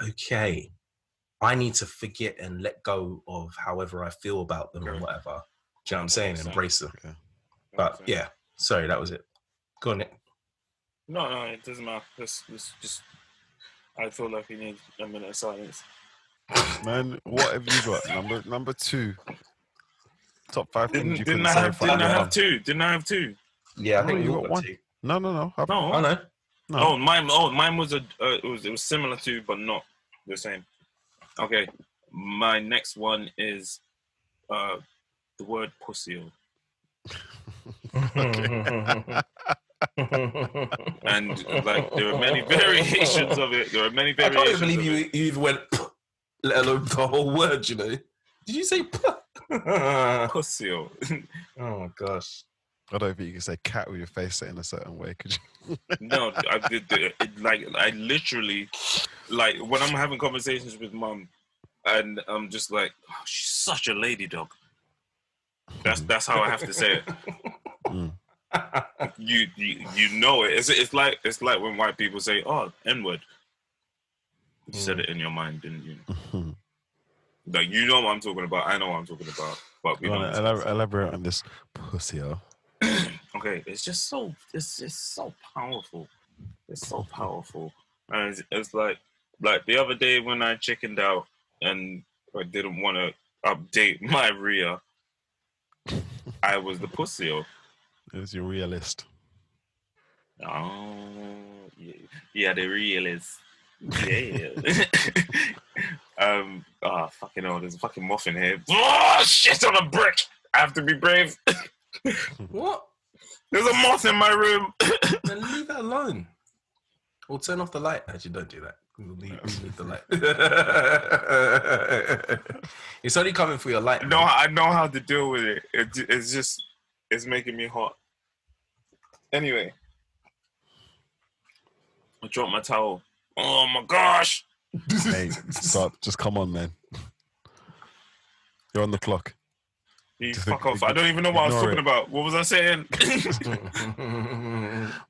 okay, I need to forget and let go of however I feel about them or whatever. Do you know what I'm saying? And embrace them. Yeah. But yeah, sorry, that was it. Go on, Nick. No, it doesn't matter. This just, I feel like we need a minute of silence. Man, what have you got? Number 2. Top 5 things you didn't I have two? Didn't I have 2? Yeah, I think you got 1. 2. No. No. Oh, mine was it was similar to, but not the same. Okay, my next one is the word pussy. And like there are many variations of it. I can't even believe you even went, let alone the whole word. You know? Did you say pussy? Oh my gosh. I don't think you can say cat with your face set in a certain way, could you? No, I did. I literally, like, when I'm having conversations with mum, and I'm just like, oh, she's such a lady dog. That's how I have to say it. You know it. It's like when white people say, "Oh, N-word." You said it in your mind, didn't you? Like, you know what I'm talking about. I know what I'm talking about. But we don't elaborate on this pussy. Okay, it's so powerful. It's so powerful, and it's like the other day when I chickened out and I didn't want to update my RIA, I was the pussy. It was your realist. Oh, yeah, the realist. Yeah. Fucking hell, there's a fucking muffin here. Oh, shit on a brick. I have to be brave. What? There's a moth in my room. Then leave it alone. Or turn off the light. Actually, don't do that. Leave the light. It's only coming for your light. No, I know how to deal with it. It's making me hot. Anyway, I dropped my towel. Oh my gosh! Hey, stop! Just come on, man. You're on the clock. You fuck off! I don't even know what I was talking about. What was I saying?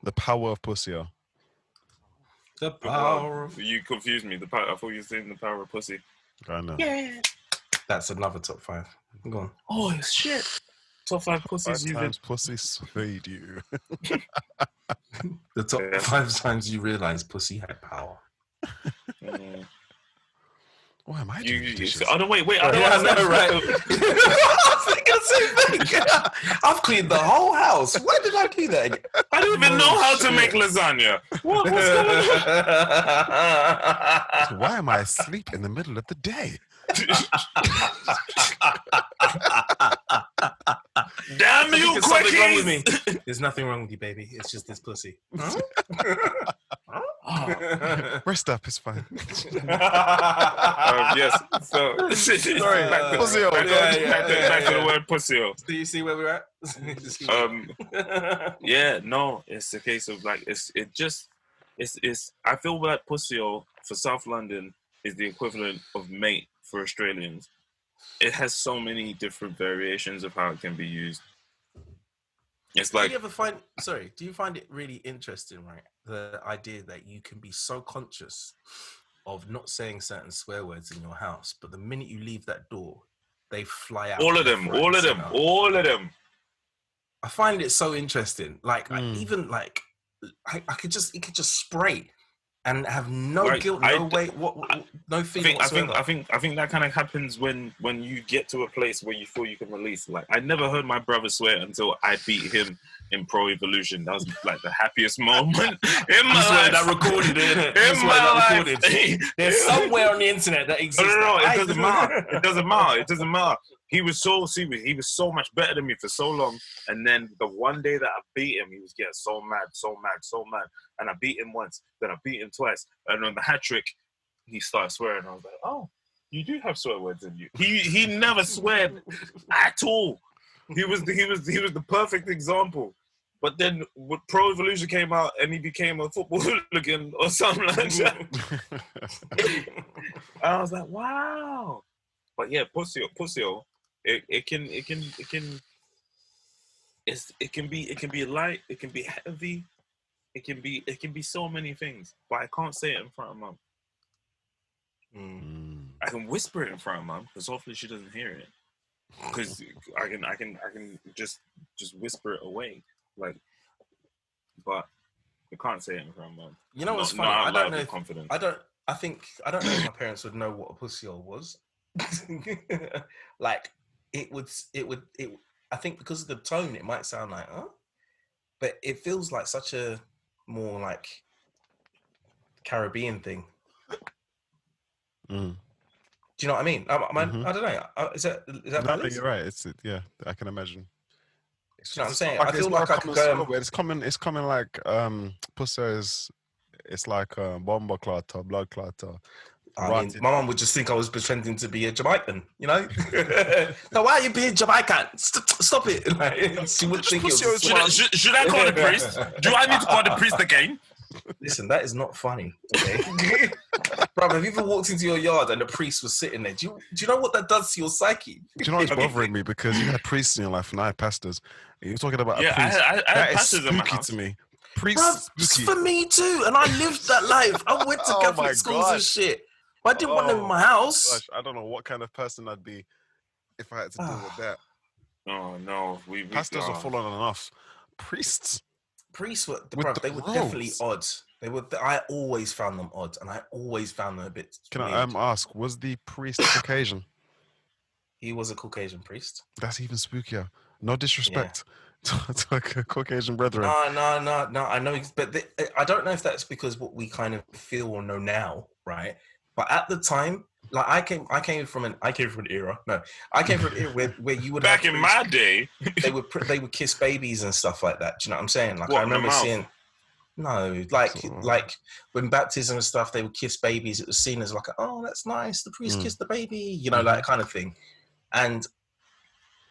The power of pussy. The power. You confused me. I thought you were saying the power of pussy. I know. Yeah. That's another top 5. Go on. Oh shit! Top 5 pussies you times pussy swayed you. The top 5 times you realised pussy had power. Why am I doing dishes? Oh no, wait. I Yeah, don't I know, right? I was thinking the same thing. I've cleaned the whole house. When did I do that again? I don't even know how to make lasagna. What's going So why am I asleep in the middle of the day? Damn you, There's something wrong with quickies! me. There's nothing wrong with you, baby. It's just this pussy. Rest up, it's fine. Yes. So Sorry, back to the word pussy. Do you see where we're at? Yeah, no, it's a case of like it's I feel like pussy for South London is the equivalent of mate for Australians. It has so many different variations of how it can be used. It's like, do you find it really interesting, right? The idea that you can be so conscious of not saying certain swear words in your house, but the minute you leave that door, they fly out. all of them. I find it so interesting. Like even like it could just spray and have no like, guilt, no weight, no feeling whatsoever. I think that kind of happens when you get to a place where you feel you can release. Like I never heard my brother swear until I beat him in Pro Evolution. That was like the happiest moment in my life. That recorded it. In my life. There's somewhere on the internet that exists. No, it doesn't matter. It doesn't matter. He was so serious. He was so much better than me for so long. And then the one day that I beat him, he was getting so mad. And I beat him once. Then I beat him twice. And on the hat trick, he started swearing. I was like, oh, you do have swear words in you. He never sweared at all. He was the perfect example. But then when Pro Evolution came out and he became a football hooligan or something like that. And I was like, wow. But yeah, pussy. It can be light, it can be heavy, it can be so many things. But I can't say it in front of mum. I can whisper it in front of mum because hopefully she doesn't hear it. Because I can just whisper it away, like. But I can't say it in front of mum. You know what's funny? I don't know if my parents would know what a pussy was. Like it would I think because of the tone it might sound like but it feels like such a more like Caribbean thing. Do you know what I mean? I don't know. Is that no, you're right. Yeah, I can imagine. You know what I'm saying? I feel like I could go. It's common like pussy is. It's like bomba clot, blood clot. I mean, my mum would just think I was pretending to be a Jamaican, you know? No, why are you being Jamaican? Stop it. Like, she would think it was should I call the priest? Do I need to call the priest again? Listen, that is not funny, okay? Bro, have you ever walked into your yard and the priest was sitting there? Do you know what that does to your psyche? Do you know what's bothering me? Because you had priests in your life and I had pastors. You're talking about a priest. I had pastors in my house. To me. Priests for me too, and I lived that life. I went to Catholic schools and shit. But I didn't want them in my house. Gosh, I don't know what kind of person I'd be if I had to deal with that. No. Pastors are full on enough. Priests were definitely odd. I always found them odd, and I always found them a bit. Can I ask? Was the priest Caucasian? He was a Caucasian priest. That's even spookier. No disrespect to like Caucasian brethren. No. I know, but I don't know if that's because what we kind of feel or know now, right? But at the time, like I came from an era. No, I came from an era where you would back in my day, they would kiss babies and stuff like that. Do you know what I'm saying? Like I remember seeing. No, like when baptism and stuff, they would kiss babies. It was seen as like, oh, that's nice. The priest kissed the baby, you know, like kind of thing. And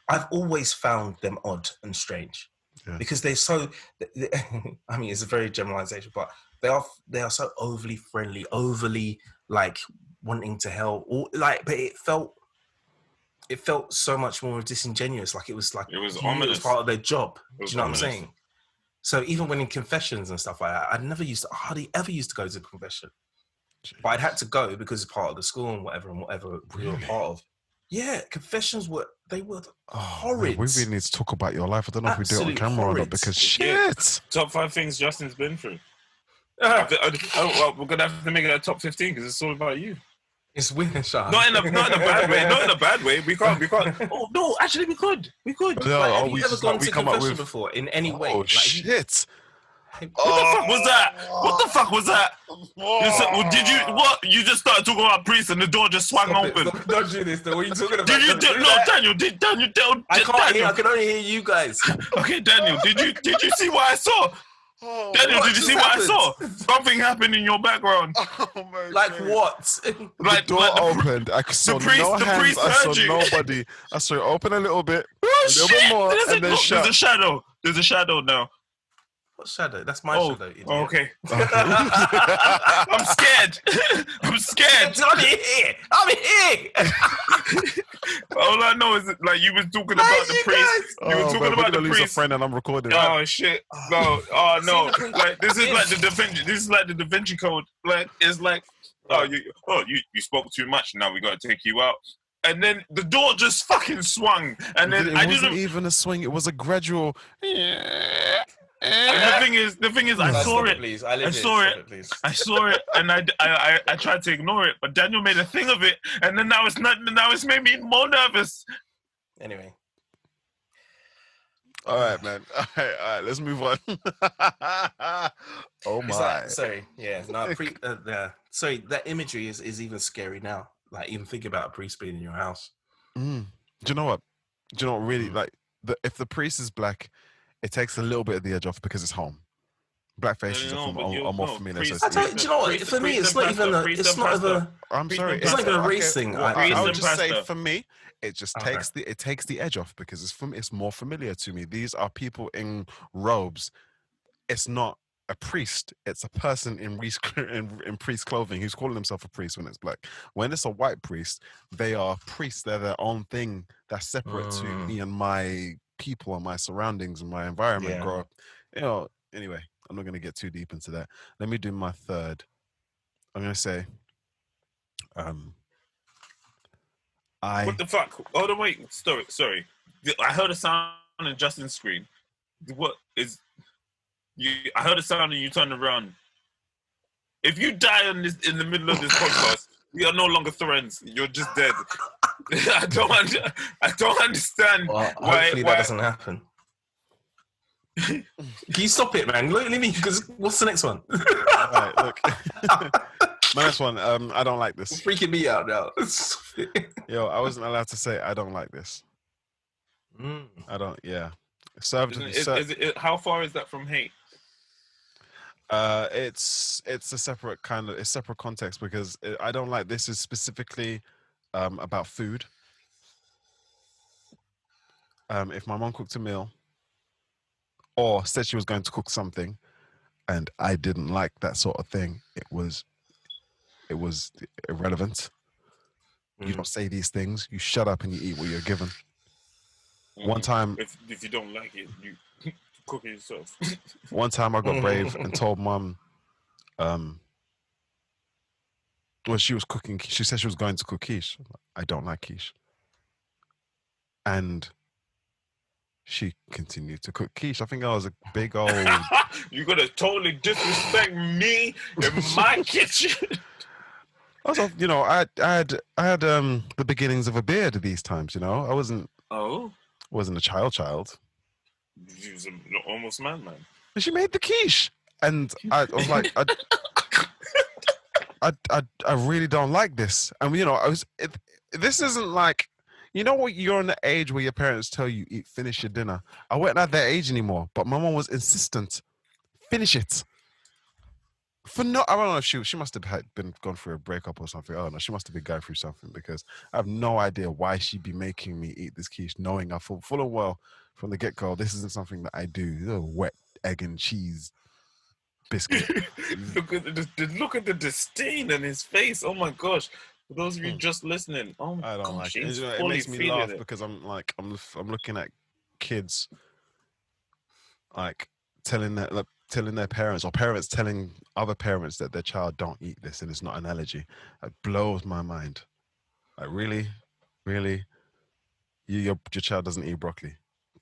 I've always found them odd and strange because they're so. I mean, it's a very generalization, but they are so overly friendly, overly like wanting to help, or like. But it felt so much more disingenuous. Like it was ominous. It was part of their job. Do you know what I'm saying? So even when in confessions and stuff like that, I hardly ever used to go to confession, but I'd had to go because it's part of the school and whatever we were part of. Yeah, confessions were horrid. Man, we really need to talk about your life. I don't know if we do it on camera or not because shit. Yeah. Top 5 things Justin's been through. Well, we're gonna have to make it a top 15 because it's all about you. It's weird, Sean. Not in a bad way. Not in a bad way. We can't. Oh no, actually, we could. No, Like, have you we ever just gone like, we to come up confession with. before in any way? Oh Like, shit! What the fuck was that? What the fuck was that? Did you what? You just started talking about priests and the door just swung open. Don't do this. Though. What are you talking about? Did you Don't do no, that. Daniel? I can't Daniel. hear. I can only hear you guys. Okay, Daniel. Did you see what I saw? Oh, Daniel, did you see what I saw? happened? Something happened in your background. oh my Like God. what? The door opened. I saw priest- no the hands. priest I saw heard you. nobody. I saw it open a little bit, Oh, a little bit more, and then shut. There's a shadow. There's a shadow now. What shadow? That's my shadow. Idiot. Okay. I'm scared. I'm scared. I'm here. I'm here. All I know is that, like you was talking about the priest. You were talking about the lose a priest. friend, and I'm recording. Oh shit! No! Oh no! See, Like this is like the Da Vinci. This is like the Da Vinci Code. Like it's like, you spoke too much. Now we got to take you out. And then the door just fucking swung. And then it wasn't even a swing. It was a gradual. And the thing is, I saw it. Please. I saw it. I saw it, and I tried to ignore it, but Daniel made a thing of it, and then now it's made me more nervous. Anyway. All right, man. All right. Let's move on. Oh my. Like, sorry. Yeah. No. Sorry. That imagery is even scary now. Like even think about a priest being in your house. Do you know what? Do you know what really like? If the priest is black, it takes a little bit of the edge off because it's home. Black faces are more familiar. Priest, So do you know what? For me, it's not even it's not even. I'm sorry. It's not even a race thing. I would just say for me, it just Okay. takes the edge off because it's more familiar to me. These are people in robes. It's not a priest. It's a person in priest clothing who's calling himself a priest when it's black. When it's a white priest, they are priests. They're their own thing. That's separate to me and my people and my surroundings and my environment. Yeah. Grow up. You know. Anyway, I'm not going to get too deep into that. Let me do my third. I'm going to say, What the fuck? Oh, no, wait. Sorry. I heard a sound on Justin's screen. What is... I heard a sound and you turned around. If you die in the middle of this podcast, we are no longer Thriends. You're just dead. I don't understand Well, why hopefully that doesn't happen. Can you stop it, man? Look at me, because what's the next one? all right, look. My next one, I don't like this. It's freaking me out now. Yo, I wasn't allowed to say I don't like this. I don't, yeah. How far is that from hate? It's a separate separate context because I don't like this is specifically about food. If my mom cooked a meal or said she was going to cook something and I didn't like that sort of thing, it was irrelevant. You don't say these things. You shut up and you eat what you're given. One time, if you don't like it, you cook it yourself. One time I got brave and told mum, when she was cooking, she said she was going to cook quiche. I don't like quiche. And she continued to cook quiche. I think I was a big old... You're going to totally disrespect me in my kitchen. Also, you know, I had the beginnings of a beard these times, you know. I wasn't a child. She was almost man. And she made the quiche. And I was like, I really don't like this. And, you know, this isn't like, you know what, you're in the age where your parents tell you, finish your dinner. I wasn't at that age anymore, but my mom was insistent. Finish it. I don't know if she must have gone through a breakup or something. I don't know. She must have been going through something because I have no idea why she'd be making me eat this quiche, knowing I full and well from the get-go, this isn't something that I do. This is a wet egg and cheese biscuit. Look at the disdain in his face. Oh my gosh. For those of you just listening, oh my I don't gosh, like it. It makes me laugh because I'm looking at kids like telling their parents or parents telling other parents that their child don't eat this and it's not an allergy. It blows my mind. Like really, your child doesn't eat broccoli.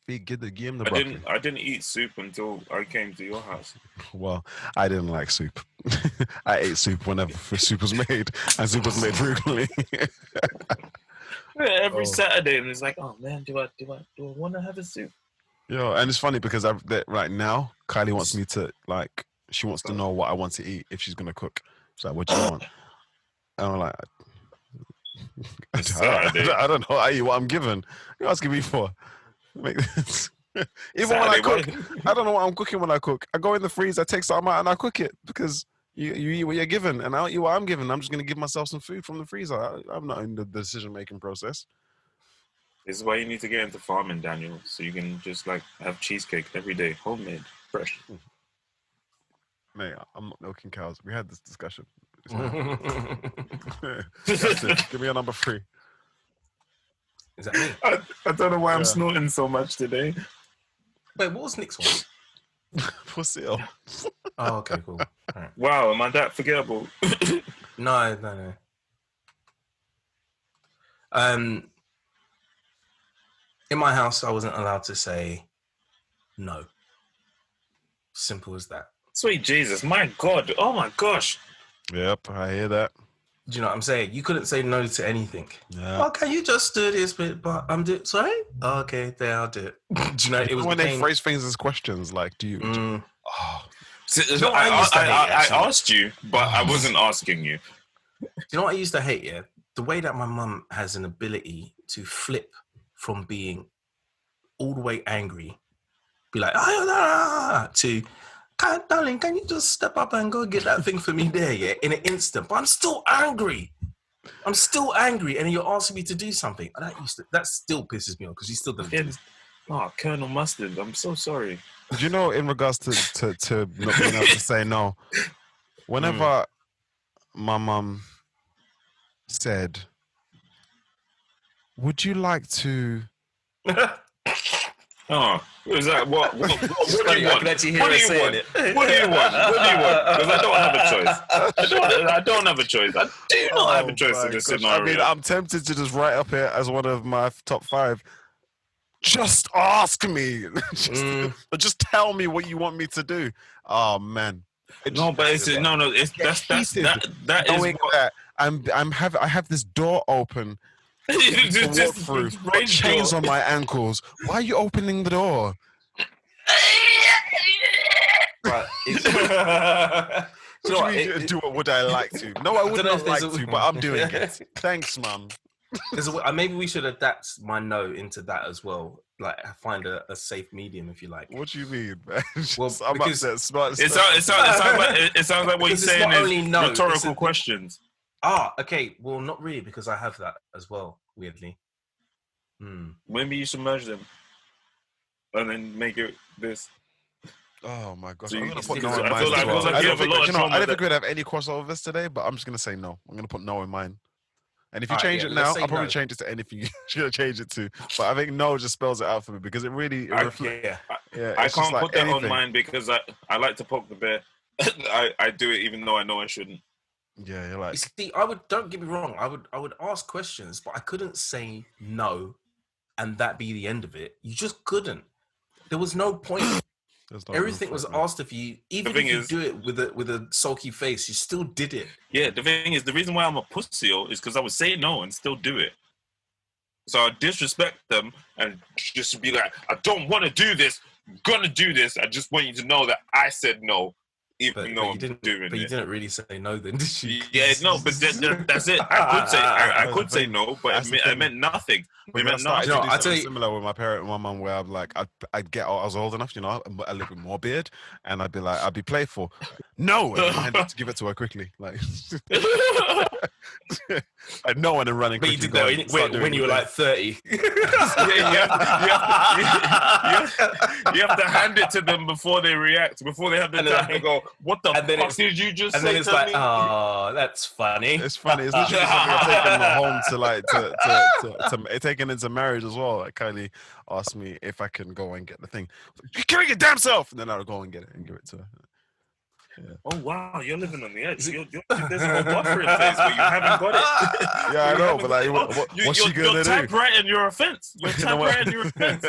Give him the broccoli. I didn't eat soup until I came to your house. Well, I didn't like soup. I ate soup whenever soup was made, and soup was made frequently. Every Saturday, and it's like, oh man, do I want to have a soup? Yo, and it's funny because right now Kylie wants me to she wants to know what I want to eat if she's gonna cook. She's like, what do you want? And I'm like, I don't know. I eat what I'm given. You're asking me for. Make this. Even when I cook, I don't know what I'm cooking when I cook. I go in the freezer, I take something out, and I cook it because you eat what you're given, and I'll eat what I'm given. I'm just gonna give myself some food from the freezer. I'm not in the decision-making process. This is why you need to get into farming, Daniel, so you can just have cheesecake every day, homemade, fresh. Mate, I'm not milking cows. We had this discussion. Give me a number 3. Is that me? I don't know why I'm snorting so much today. Wait, what was Nick's one? Pussy. Oh, okay, cool. All right. Wow, am I that forgettable? No. In my house, I wasn't allowed to say no. Simple as that. Sweet Jesus, my God. Oh my gosh. Yep, I hear that. Do you know what I'm saying? You couldn't say no to anything. Yeah. Oh, can you just do this bit? But I'm doing. Sorry. Oh, okay, there, I'll do it. Do you know? It was when they phrase things as questions, like, do you? So, I asked you, but I wasn't asking you. Do you know what I used to hate? Yeah, the way that my mum has an ability to flip from being all the way angry, be like, to, darling, can you just step up and go get that thing for me there, yeah, in an instant? But I'm still angry. And you're asking me to do something. And that still pisses me off because you still don't. Oh, Colonel Mustard, I'm so sorry. Do you know, in regards to not being able to say no, whenever my mum said, would you like to... Oh, is that what do you want? What do you want? What do you want? Because I don't have a choice. I don't have a choice. I do not have a choice in this scenario. I mean, I'm tempted to just write up here as one of my top 5. Just ask me. Just tell me what you want me to do. Oh man. That is what I have this door open. To walk through, got chains on my ankles. Why are you opening the door? Would I like to? No, I would not like to, but I'm doing it. Thanks, Mum. Maybe we should adapt my no into that as well. Like, find a safe medium, if you like. What do you mean, man? Well, I'm upset. It sounds like what you're saying is rhetorical questions. Okay. Well, not really, because I have that as well, weirdly. Maybe you should merge them and then make it this. Oh my gosh! So I'm gonna put no no in I mine. feel like, Well. I don't think we'd have any crossovers today, but I'm just gonna say no. I'm gonna put no in mine. And if you change it now, I'll probably change it to anything you should change it to. But I think no just spells it out for me because it really. I can't put that on mine because I like to poke the bear. I do it even though I know I shouldn't. Yeah, you're like. You see, don't get me wrong. I would ask questions, but I couldn't say no, and that be the end of it. You just couldn't. There was no point. Everything was asked of you. Even if you do it with a sulky face, you still did it. Yeah, the thing is, the reason why I'm a pussy is because I would say no and still do it. So I disrespect them and just be like, I don't want to do this. I'm gonna do this. I just want you to know that I said no. Even though I'm doing it. But you didn't really say no then, did you? Yeah, no, but that's it. I could say no, but it meant nothing. It meant nothing. I tell you, similar with my mum, where I'm like, I was old enough, a little bit more beard, and I'd be like, I'd be playful. No, and I had to give it to her quickly, like. And no one running. But you did that when you were like 30. You have to hand it to them before they react, before they have the time to go, what the fuck did you just say to me? And then it's like, oh, that's funny. It's funny. It's literally something I'm taking home to taking into marriage as well. Like, Kylie asked me if I can go and get the thing. You carry your damn self! And then I'll go and get it and give it to her. Yeah. Oh wow, you're living on the edge. There's a whole buffering phase where you haven't got it. Yeah, I know, but like, what's she gonna do? You're typewriting your offense. You're typewriting your offense.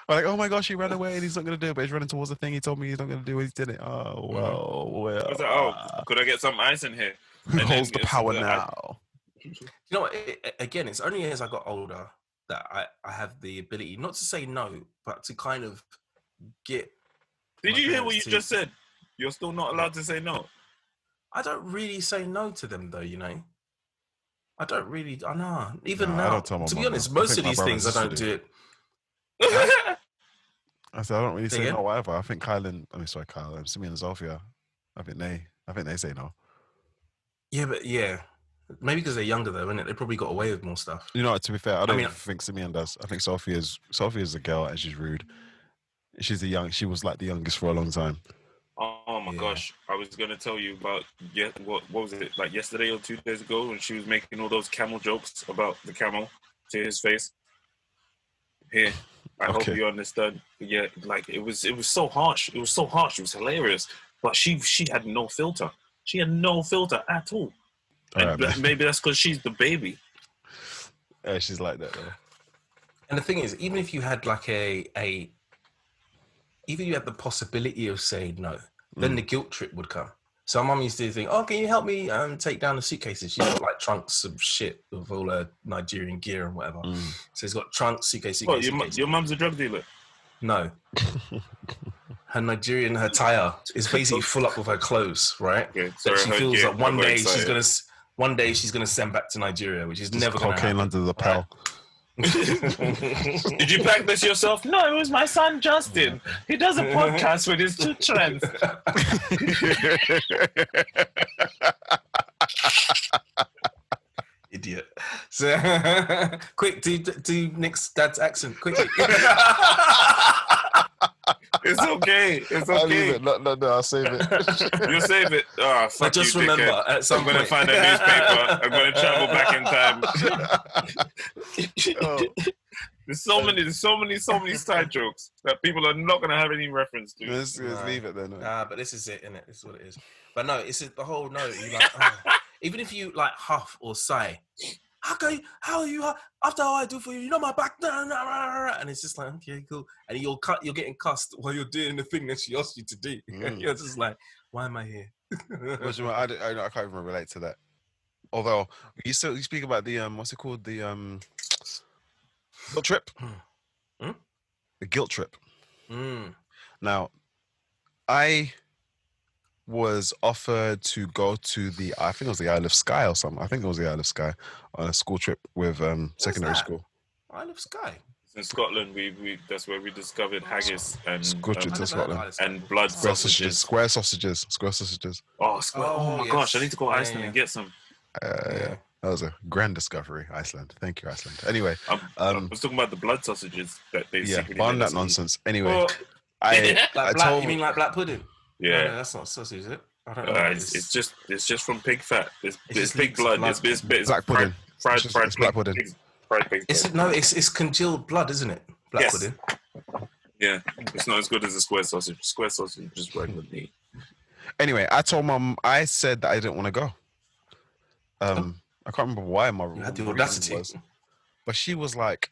Like, oh my gosh, he ran away and he's not gonna do it, but he's running towards the thing. He told me he's not gonna do it. He's did it. Oh well. I was like, could I get some ice in here? Who holds the power now? You know what? Again, it's only as I got older that I have the ability not to say no, but to kind of get. Did you hear what you just said? You're still not allowed to say no. I don't really say no to them, though. You know, I don't really. I know. Even now, to be honest, most of these things I don't do it. I said I don't really say no. Whatever. I think Kyle, Simeon and Zofia. I think they say no. Yeah, but maybe because they're younger though, isn't it? They probably got away with more stuff. You know, to be fair, I don't think Simeon does. I think Sophia's a girl and she's rude. She was like the youngest for a long time. Oh my gosh! I was gonna tell you about what was it like yesterday or 2 days ago when she was making all those camel jokes about the camel to his face. Here, I hope you understood. Yeah, like it was so harsh. It was so harsh. It was hilarious, but she had no filter. She had no filter at all. And maybe that's because she's the baby. Yeah, she's like that though. And the thing is, even if you had like even you had the possibility of saying no, then the guilt trip would come. So mum used to think, oh, can you help me take down the suitcases? She's got like trunks of shit with all her Nigerian gear and whatever. So he's got trunks, suitcases. Your mum's a drug dealer? No. Her tire is basically full up with her clothes, right? Okay, so she feels that one day she's gonna send back to Nigeria, which is never gonna happen. Cocaine under the pal. Did you pack this yourself? No, it was my son Justin. He does a podcast with his 2 Thriends. Idiot. So quick, do Nick's dad's accent quickly. It's okay. I'll leave it. No, I'll save it. You'll save it. Oh, fuck just you, remember, dickhead. at some I'm going to find a newspaper. I'm going to travel back in time. There's so many side jokes that people are not going to have any reference to. Let's leave it then. But this is it, innit? This is what it is. But no, it's the whole no. You like, even if you like huff or sigh, how are you after all I do for you? You know my back, and it's just like, okay, cool. And you're getting cussed while you're doing the thing that she asked you to do. You're just like, why am I here? I can't even relate to that. Although you speak about the what's it called, the guilt trip. The guilt trip. Now, I was offered to go to I think it was the Isle of Skye or something. I think it was the Isle of Skye on a school trip with secondary school. Isle of Skye? In Scotland, we that's where we discovered haggis and school trip to Scotland and blood sausages. Square sausages. Oh my gosh! I need to go to Iceland and get some. That was a grand discovery, Iceland. Thank you, Iceland. Anyway, I was talking about the blood sausages that they burn that nonsense. Anyway, you mean like black pudding? Yeah, no, that's not sausage, is it? I don't know. It's just from pig fat. It's pig blood. It's black pudding. Fried black pudding. Fried pig. It's congealed blood, isn't it? Black pudding. Yeah, it's not as good as a square sausage. Square sausage is just regular meat. Anyway, I told Mum. I said that I didn't want to go. I can't remember why my you had the audacity was, but she was like,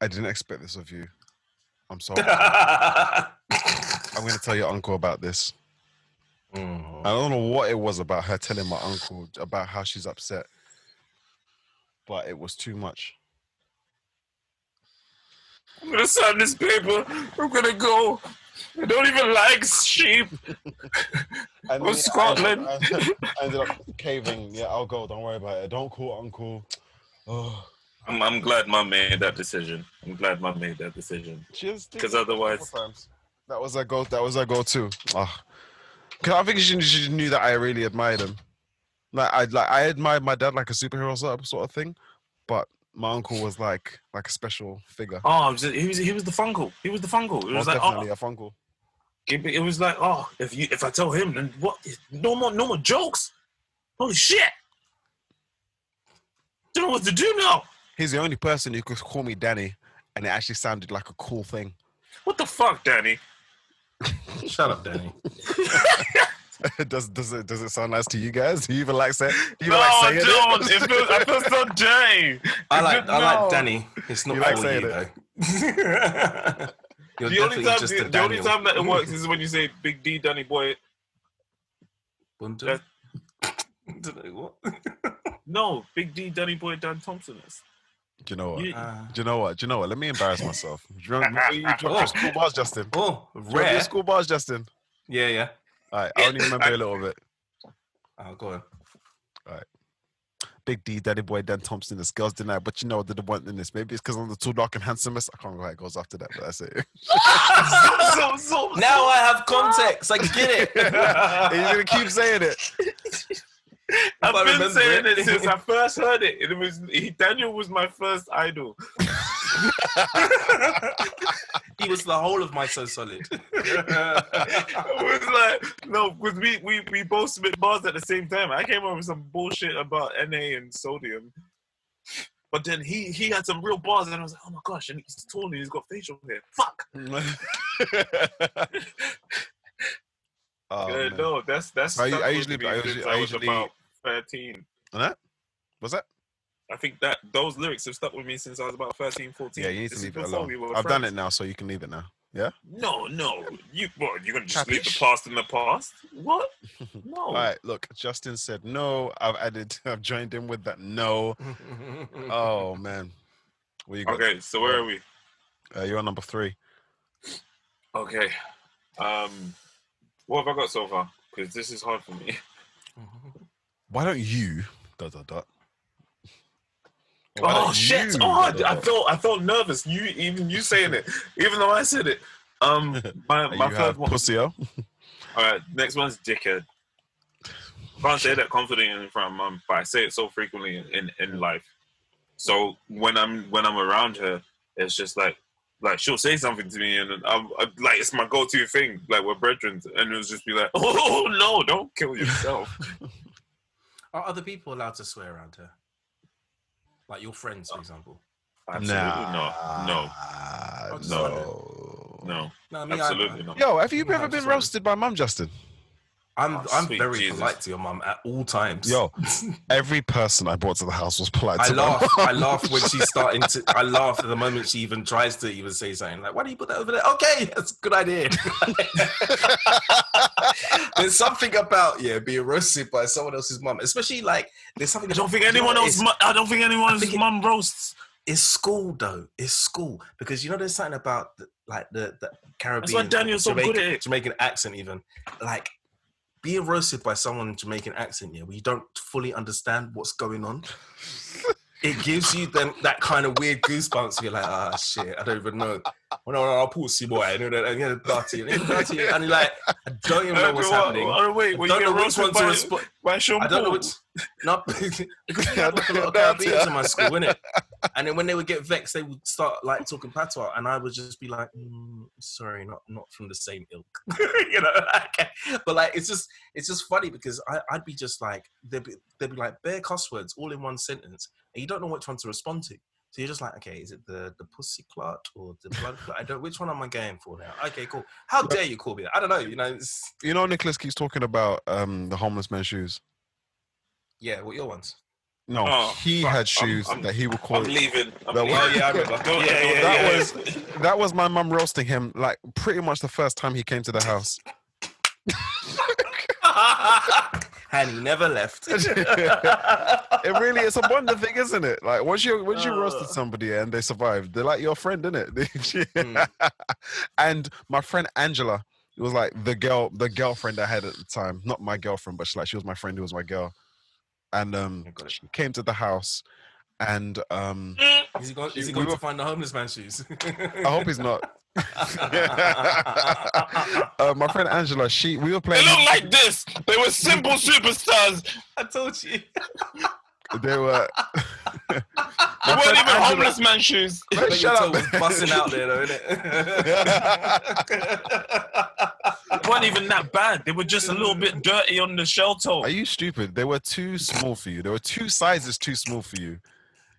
"I didn't expect this of you. I'm sorry. I'm going to tell your uncle about this." I don't know what it was about her telling my uncle about how she's upset, but it was too much. I'm going to sign this paper. I'm going to go. I don't even like sheep. Or Scotland. I ended up caving. Yeah, I'll go. Don't worry about it. Don't call uncle. Oh. I'm glad Mum made that decision. Because otherwise, that was her go-to. Because I think she knew that I really admired him. I admired my dad like a superhero sort of thing, but my uncle was like a special figure. Oh, he was the Funkle. He was the Funkle. It was like definitely a Funkle. It was like, if I tell him, then what? No more jokes. Holy shit! Don't know what to do now. He's the only person who could call me Danny, and it actually sounded like a cool thing. What the fuck, Danny? Shut up, Danny. Does it sound nice to you guys? Do you even like saying? I don't. I feel so dirty. I like Danny. It's not you like saying it. You're The only definitely just a the only Daniel. time that it works is when you say Big D, Danny Boy. Bunton? What? No, Big D, Danny Boy, Dan Thompson is. Do you know what? You- Do you know what? Do you know what? Let me embarrass myself. Do you remember you dropped your school bars, Justin? Oh, Do you remember your rare. school bars, Justin? Yeah. All right, I only remember a little bit. Oh, go on. Big D, Danny Boy, Dan Thompson, this girls denied, but you know what they want in this. Maybe it's because I'm the too dark and handsomest. I can't remember how it goes after that, but that's it. Now I have context. I get it. You're gonna keep saying it. I've been saying it since I first heard it. Daniel was my first idol. He was the whole of my So Solid. It was like, no, because we both spit bars at the same time. I came up with some bullshit about Na and sodium. But then he had some real bars, and I was like, oh my gosh, and he's tall and he's got facial hair. Fuck. No, that's I usually was about 13. Huh? What's that? I think that those lyrics have stuck with me since I was about 13, 14. Yeah, you need to This leave is it before alone. we were I've done friends. it now, so you can leave it now. Yeah? No. You're gonna just leave the Capiche? past in the past? What? No. All right, look, Justin said no. I've joined in with that no. Oh, man. What you got? Okay, so where are we? You're on number 3. Okay. What have I got so far? Because this is hard for me. Why don't you... ... Oh shit! I felt nervous. You saying it, even though I said it. My third one. Pussy-o? All right, next one's dickhead. Can't say that confidently in front of mum, but I say it so frequently in life. So when I'm around her, it's just like she'll say something to me, and I'm like, it's my go-to thing. Like we're brethren, and it'll just be like, oh no, don't kill yourself. Are other people allowed to swear around her? Like your friends, for example? Absolutely not. No. No, me Absolutely either. not. Yo, have you ever been roasted by mum, Justin? I'm sweet very Jesus. polite to your mum at all times. Yo, every person I brought to the house was polite to I laugh when she's starting to. I laugh at the moment she even tries to even say something like, "Why do you put that over there?" Okay, that's a good idea. There's something about being roasted by someone else's mum, especially like there's something. I don't think anyone else's mum roasts. It's school though. It's school because there's something about the Caribbean. That's why Daniel's so good at it. Jamaican accent, even like. Being roasted by someone in Jamaican accent, where you don't fully understand what's going on, it gives you that kind of weird goosebumps. You're like, shit, I don't even know. Oh, no, I'll pussy boy. And you're dirty, and you're like, I don't even know what's happening. Wait, when you get roasted by Sean I don't know which. No, because we had like a lot of Caribbeans in my school, innit? And then when they would get vexed, they would start like talking patois, and I would just be like, "Sorry, not from the same ilk," But like, it's just funny because I'd be just like, they'd be like bare cuss words all in one sentence, and you don't know which one to respond to. So you're just like, okay, is it the pussy clot or the blood clot? Which one am I going for now? Okay, cool. How dare you call me that? I don't know. Nicholas keeps talking about the homeless man's shoes. Yeah, what your ones? No, he had shoes that he would call. I'm leaving. I remember. That was my mum roasting him like pretty much the first time he came to the house. And he never left. It really is a wonder thing, isn't it? Like once you roasted somebody and they survived, they're like your friend, isn't it? And my friend Angela, it was like the girlfriend I had at the time, not my girlfriend, but she was my friend who was my girl. And she came to the house, and is he going to find the homeless man's shoes? I hope he's not. My friend Angela, we were playing. They look like this. They were simple superstars. I told you. They were. They weren't even homeless man shoes. Shut up, busting out there, though, innit? They weren't even that bad. They were just a little bit dirty on the shell toe. Are you stupid? They were too small for you. There were 2 sizes too small for you.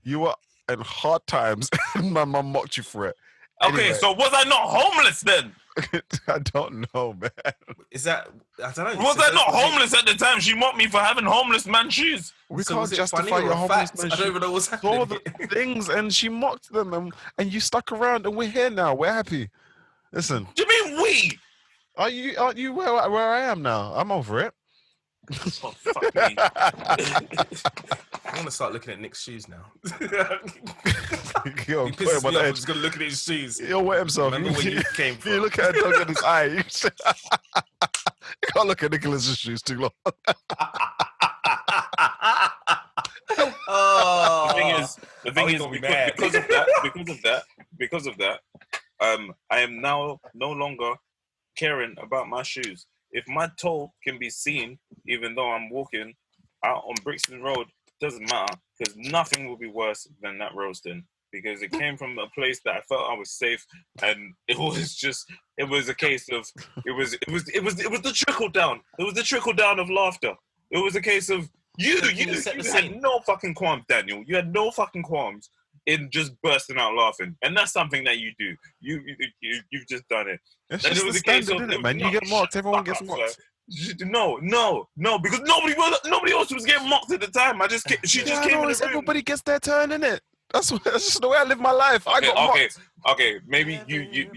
You were in hard times, and my mum mocked you for it. Okay, so was I not homeless then? I don't know, man. Is that, I don't know. Was I not homeless at the time? She mocked me for having homeless man shoes. We So can't was it justify funny or your a homeless fact? man. I don't even know what's Saw happening. the things, and she mocked them, and you stuck around, and we're here now. We're happy. Listen, Do you mean we? aren't you where I am now? I'm over it. Oh, fuck me. I want to start looking at Nick's shoes now. Yo, He put him pisses on me the off. I'm edge. just gonna look at his shoes. He'll wet himself. Remember where you came If from. you look at a dog in his eye, you can't look at Nicholas's shoes too long. Oh, The thing is, because of that, I am now no longer caring about my shoes. If my toe can be seen, even though I'm walking out on Brixton Road, doesn't matter, because nothing will be worse than that roasting. Because it came from a place that I felt I was safe, and it was a case of it was the trickle down. It was the trickle down of laughter. It was a case of you had no fucking qualms, Daniel. You had no fucking qualms in just bursting out laughing, and that's something that you do. You've just done it. It's And just it was the a case standard, of isn't it, man? You get mocked, everyone gets mocked. No, because nobody else was getting mocked at the time. She just came in the room. Everybody gets their turn, innit? That's just the way I live my life. I got mocked. Okay. Maybe you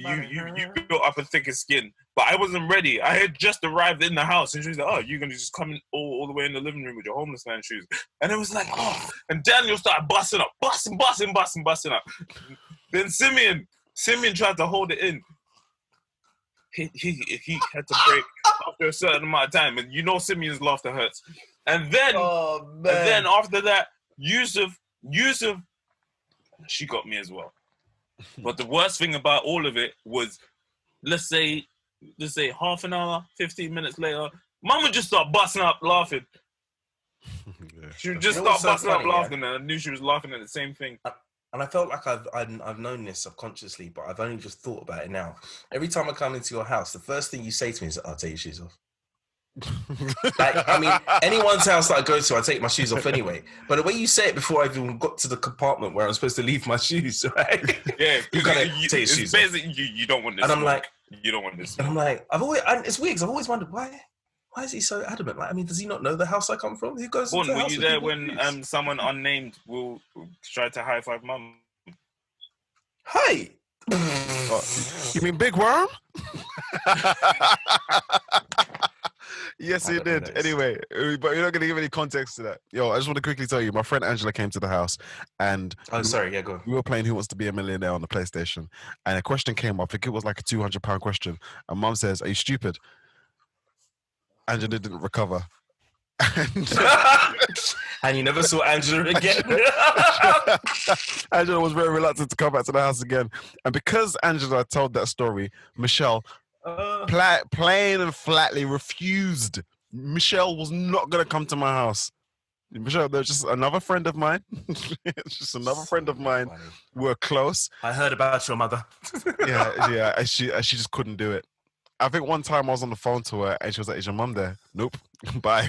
built up a thicker skin, but I wasn't ready. I had just arrived in the house, and she was like, "Oh, you're gonna just come in all the way in the living room with your homeless man shoes?" And it was like, "Oh!" And Daniel started busting up. Then Simeon tried to hold it in. He had to break after a certain amount of time, and you know Simeon's laughter hurts. And then, after that, Yusuf, she got me as well. But the worst thing about all of it was, let's say half an hour, 15 minutes later, Mum would just start busting up laughing. Yeah. She would just start busting up laughing, and I knew she was laughing at the same thing. And I felt like I've known this subconsciously, but I've only just thought about it now. Every time I come into your house, the first thing you say to me is, "I'll take your shoes off." Like, I mean, anyone's house that I go to, I take my shoes off anyway. But the way you say it before I even got to the compartment where I'm supposed to leave my shoes, right? Yeah, you gotta take your shoes off. You don't want this. And I'm like, you don't want this. And I'm like, it's weird, 'cause I've always wondered why is he so adamant? Like, I mean, does he not know the house I come from? He goes. Were you there when someone unnamed will try to high five Mum? Hi. You mean Big Worm? Yes, he did. Anyway, but you're not going to give any context to that. Yo, I just want to quickly tell you, my friend Angela came to the house, and go on. We were playing Who Wants to Be a Millionaire on the PlayStation, and a question came up. I think it was like a £200 question, and Mum says, "Are you stupid?" Angela didn't recover. And you never saw Angela again. Angela was very reluctant to come back to the house again, and because Angela told that story, Michelle plain and flatly refused. Michelle was not going to come to my house. Michelle, there's just another friend of mine. It's just another friend of mine. We're close. I heard about your mother. yeah. And she just couldn't do it. I think one time I was on the phone to her and she was like, "Is your mum there?" "Nope." Bye.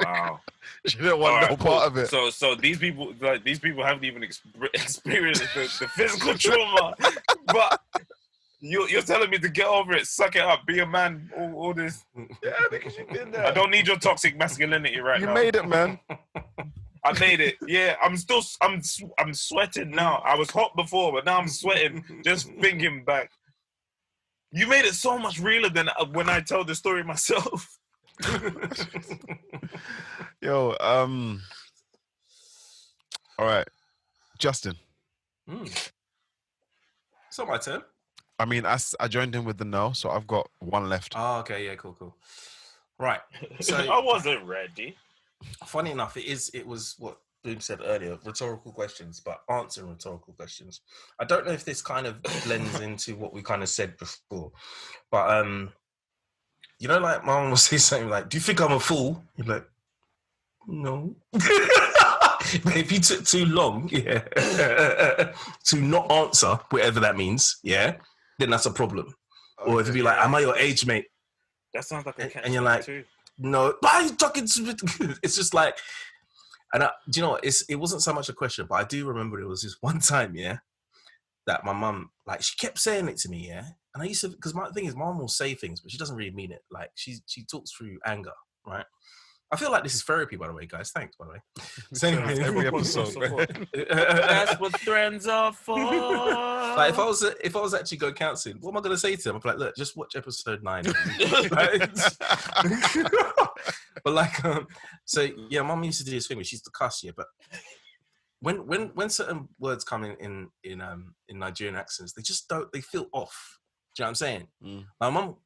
Wow. She didn't want no part of it. So these people haven't even experienced the physical trauma, but you're telling me to get over it, suck it up, be a man, all this. Yeah, because you've been there. I don't need your toxic masculinity now. You made it, man. I made it. Yeah, I'm sweating now. I was hot before, but now I'm sweating just thinking back. You made it so much realer than when I tell the story myself. Yo, all right, Justin. It's not my turn. I mean, I joined in with the no, so I've got one left. Oh, okay, yeah, cool. Right. So I wasn't ready. Funny enough, it was what Boom said earlier, rhetorical questions, but answering rhetorical questions. I don't know if this kind of blends into what we kind of said before, but you know, like my mom will say something like, "Do you think I'm a fool?" You're like, "No." But if you took too long, to not answer, whatever that means, then that's a problem. Okay, or if you be like, "Am I your age mate?" That sounds like a catch. And you're like, too. "No." Why are you talking to me? It's just like, and do you know what? It wasn't so much a question, but I do remember it was this one time, that my mum, Like, she kept saying it to me, yeah? And I used to, because my thing is, Mom will say things, but she doesn't really mean it. Like, she talks through anger, right? I feel like this is therapy, by the way, guys. Thanks, by the way. So anyway, every episode. That's what Thriends are for. Like, if I was actually going counselling, what am I going to say to them? I'm like, look, just watch episode 9. But like, so yeah, Mum used to do this thing where she used to cuss you, but when certain words come in Nigerian accents, they just don't. They feel off. Do you know what I'm saying? My mum.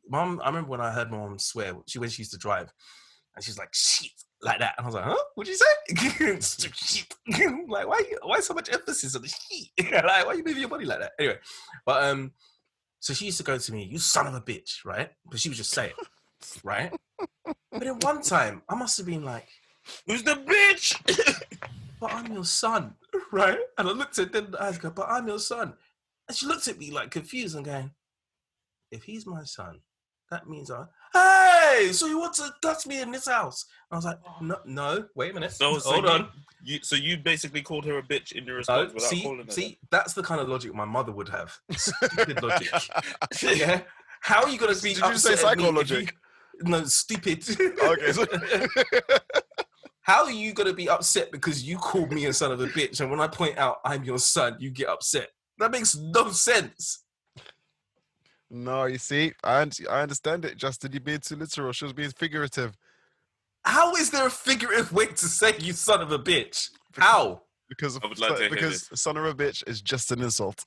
I remember when I heard my mum swear when she used to drive, and she's like shit like that, and I was like, huh? What'd you say? Shit. Like, why so much emphasis on the shit? Like, why you moving your body like that? Anyway, but so she used to go to me, you son of a bitch, right? But she would just say it, right? But then one time, I must have been like, who's the bitch? but I'm your son, right? And I looked at her in the eyes, go, but I'm your son. And she looked at me like confused and going, if he's my son, that means hey, so you want to touch me in this house? And I was like, no, wait a minute. Hold on. So you basically called her a bitch in your response without calling her. See, that's the kind of logic my mother would have. Stupid logic. Yeah. How are you going to be upset? Did you say psychologic? No, stupid. Okay. So how are you going to be upset because you called me a son of a bitch, and when I point out I'm your son, you get upset? That makes no sense. no, you see, I understand it, Justin. You're being too literal. She was being figurative. How is there a figurative way to say you son of a bitch? How? Because I would like to hear because son of a bitch is just an insult.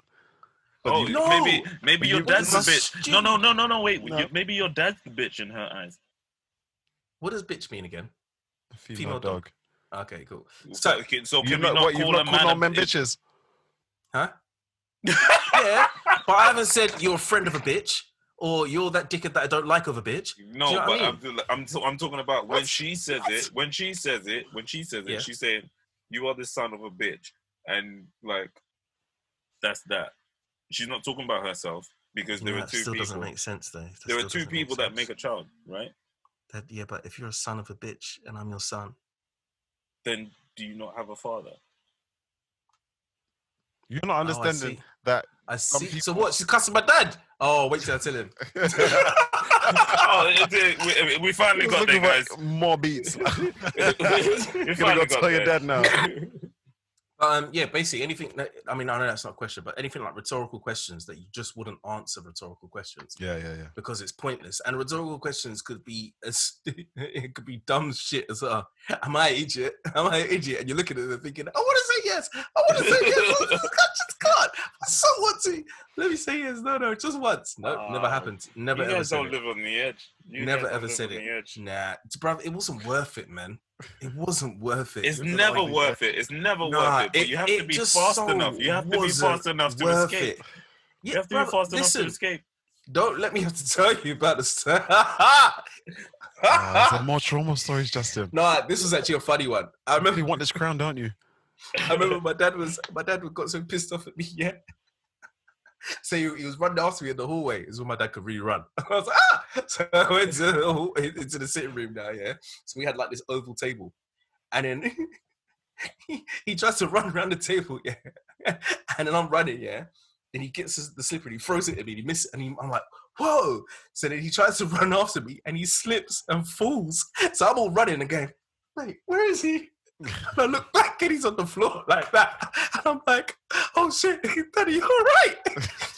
Oh, no. maybe your dad's a bitch. No, wait. No. Maybe your dad's the bitch in her eyes. What does bitch mean again? Female dog. Okay, cool. So can You've we not not call a man no men bitches? Huh? Yeah, but I haven't said you're a friend of a bitch or you're that dickhead that I don't like of a bitch. No, Do you know but what I mean? I'm talking about when she says it. When she says it, Yeah. she's saying, "You are the son of a bitch," and like, that's that. She's not talking about herself because there are two still people. Doesn't make sense though. There are two people that make a child, right? Yeah, but if you're a son of a bitch and I'm your son, then do you not have a father? You're not understanding that. I see. people- So what? She's cussing my dad. Oh, wait till I tell him. We finally He's got there, looking for, guys. more beats. We You're gonna finally go tell your dad now. Yeah, basically anything. I mean, I know that's not a question, but anything like rhetorical questions that you just wouldn't answer rhetorical questions. Yeah. Because it's pointless. And rhetorical questions could be it could be dumb shit as well. Am I an idiot? Am I an idiot? And you're looking at it and thinking, I want to say yes. I want to say yes. I just can't. I so want to. Let me say yes. No, just once. No, never happened. Never You ever guys said don't it. live on the edge. You Never guys don't ever live said on the it. edge. Nah, bruv, it wasn't worth it, man. It wasn't worth it. It's never worth it. It's never worth it. But you have to be just fast so enough. You have to be fast enough to worth escape. it. You have to be fast enough to escape. Don't let me have to tell you about the story. Is there more trauma stories, Justin? No, this was actually a funny one. I remember You want this crown, don't you? I remember my dad got so pissed off at me, yeah. So he was running after me in the hallway. Is when my dad could really run. I was like, ah! So I went into the sitting room now, yeah. So we had like this oval table. And then he tries to run around the table, yeah. And then I'm running, yeah. And he gets the slipper and he throws it at me. And he misses, and I'm like, whoa. So then he tries to run after me and he slips and falls. So I'm all running and going, wait, where is he? And I look back and he's on the floor like that. And I'm like, oh shit, Daddy, you all right?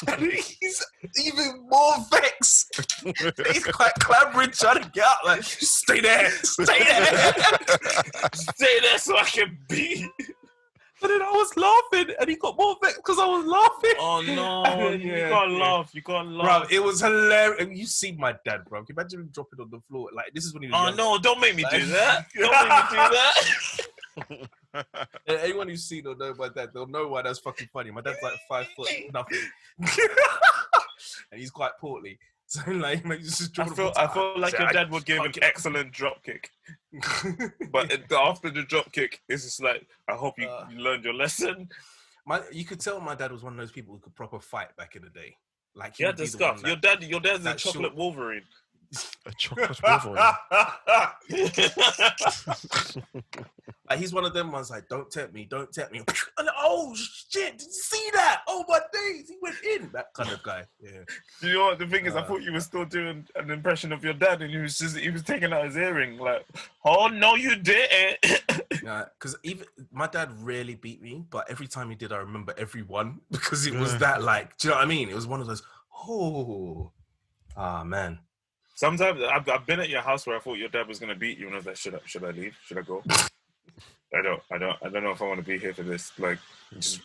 And he's even more vexed. He's quite clambering, trying to get out. Like, stay there. Stay there so I can be. But then I was laughing and he got more vexed because I was laughing. Oh no, you can't laugh. You can't laugh. Bro, it was hilarious. You see my dad, bro. Can you imagine him dropping on the floor? Like, this is when he was young. No, don't make me do that. Don't make me do that. Anyone who's seen or know my dad, they'll know why that's fucking funny. My dad's like 5 foot nothing, and he's quite portly. So like, just I feel like your dad would give an excellent drop kick, but after the drop kick, it's just like, I hope you learned your lesson. You could tell my dad was one of those people who could proper fight back in the day. Like, he had the scuff. Your dad's a chocolate Wolverine. A chocolate Wolverine. Like, he's one of them ones like, don't tempt me. And, oh shit, did you see that? Oh my days, he went in. That kind of guy. Yeah. You know what the thing is? I thought you were still doing an impression of your dad, and he was taking out his earring. Like, oh no, you didn't. Yeah, because even my dad rarely beat me, but every time he did, I remember every one because it was that like, do you know what I mean? It was one of those. Man. Sometimes I've been at your house where I thought your dad was gonna beat you, and I was like, should I leave? Should I go? I don't know if I want to be here for this. Like, just,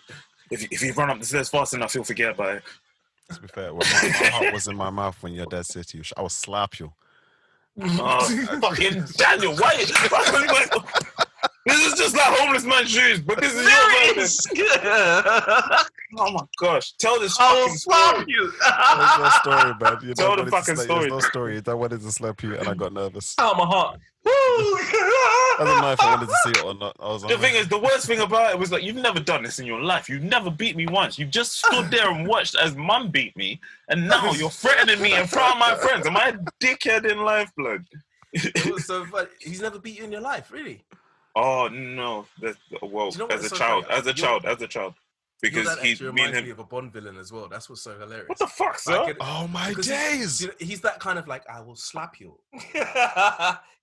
if you run up the stairs fast enough, you'll forget about it. To be fair, my heart was in my mouth when your dad said to you, "I will slap you." Oh, fucking Daniel, why? This is just like homeless man's shoes, but this is your version. Oh my gosh! Tell this fucking story. You. There's no story, man. You Tell the fucking story. There's no story. I wanted to slap you, and I got nervous. Oh, my heart. I didn't know if I wanted to see it or not. I was The thing is, the worst thing about it was like, you've never done this in your life. You've never beat me once. You've just stood there and watched as mum beat me, and now you're threatening me in front of my friends. Am I a dickhead in life, blood? It was so funny. He's never beat you in your life, really? Oh no! Well, you know as a child. Because he reminds me of a Bond villain as well. That's what's so hilarious. What the fuck, sir? Like, oh my days! He's that kind of like, I will slap you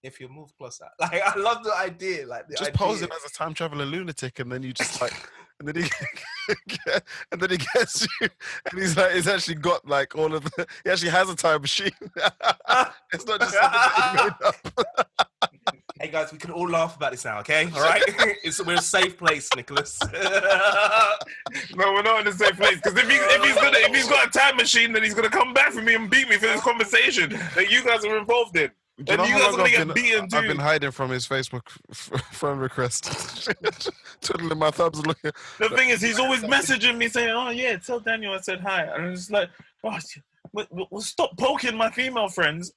if you move closer. Like, I love the idea. Like, just posing as a time traveling lunatic, and then you just like, and then he gets you, and he's actually got like all of the. He actually has a time machine. It's not just something that he made up. Hey guys, we can all laugh about this now, okay? All right, we're a safe place, Nicholas. No, we're not in a safe place. Because if he's got a time machine, then he's gonna come back for me and beat me for this conversation that you guys are involved in. And you guys are gonna get beaten too. I've been hiding from his Facebook friend request, twiddling my thumbs and looking. The thing is, he's always messaging me saying, "Oh yeah, tell Daniel I said hi," and I'm just like, "Oh, well, stop poking my female friends,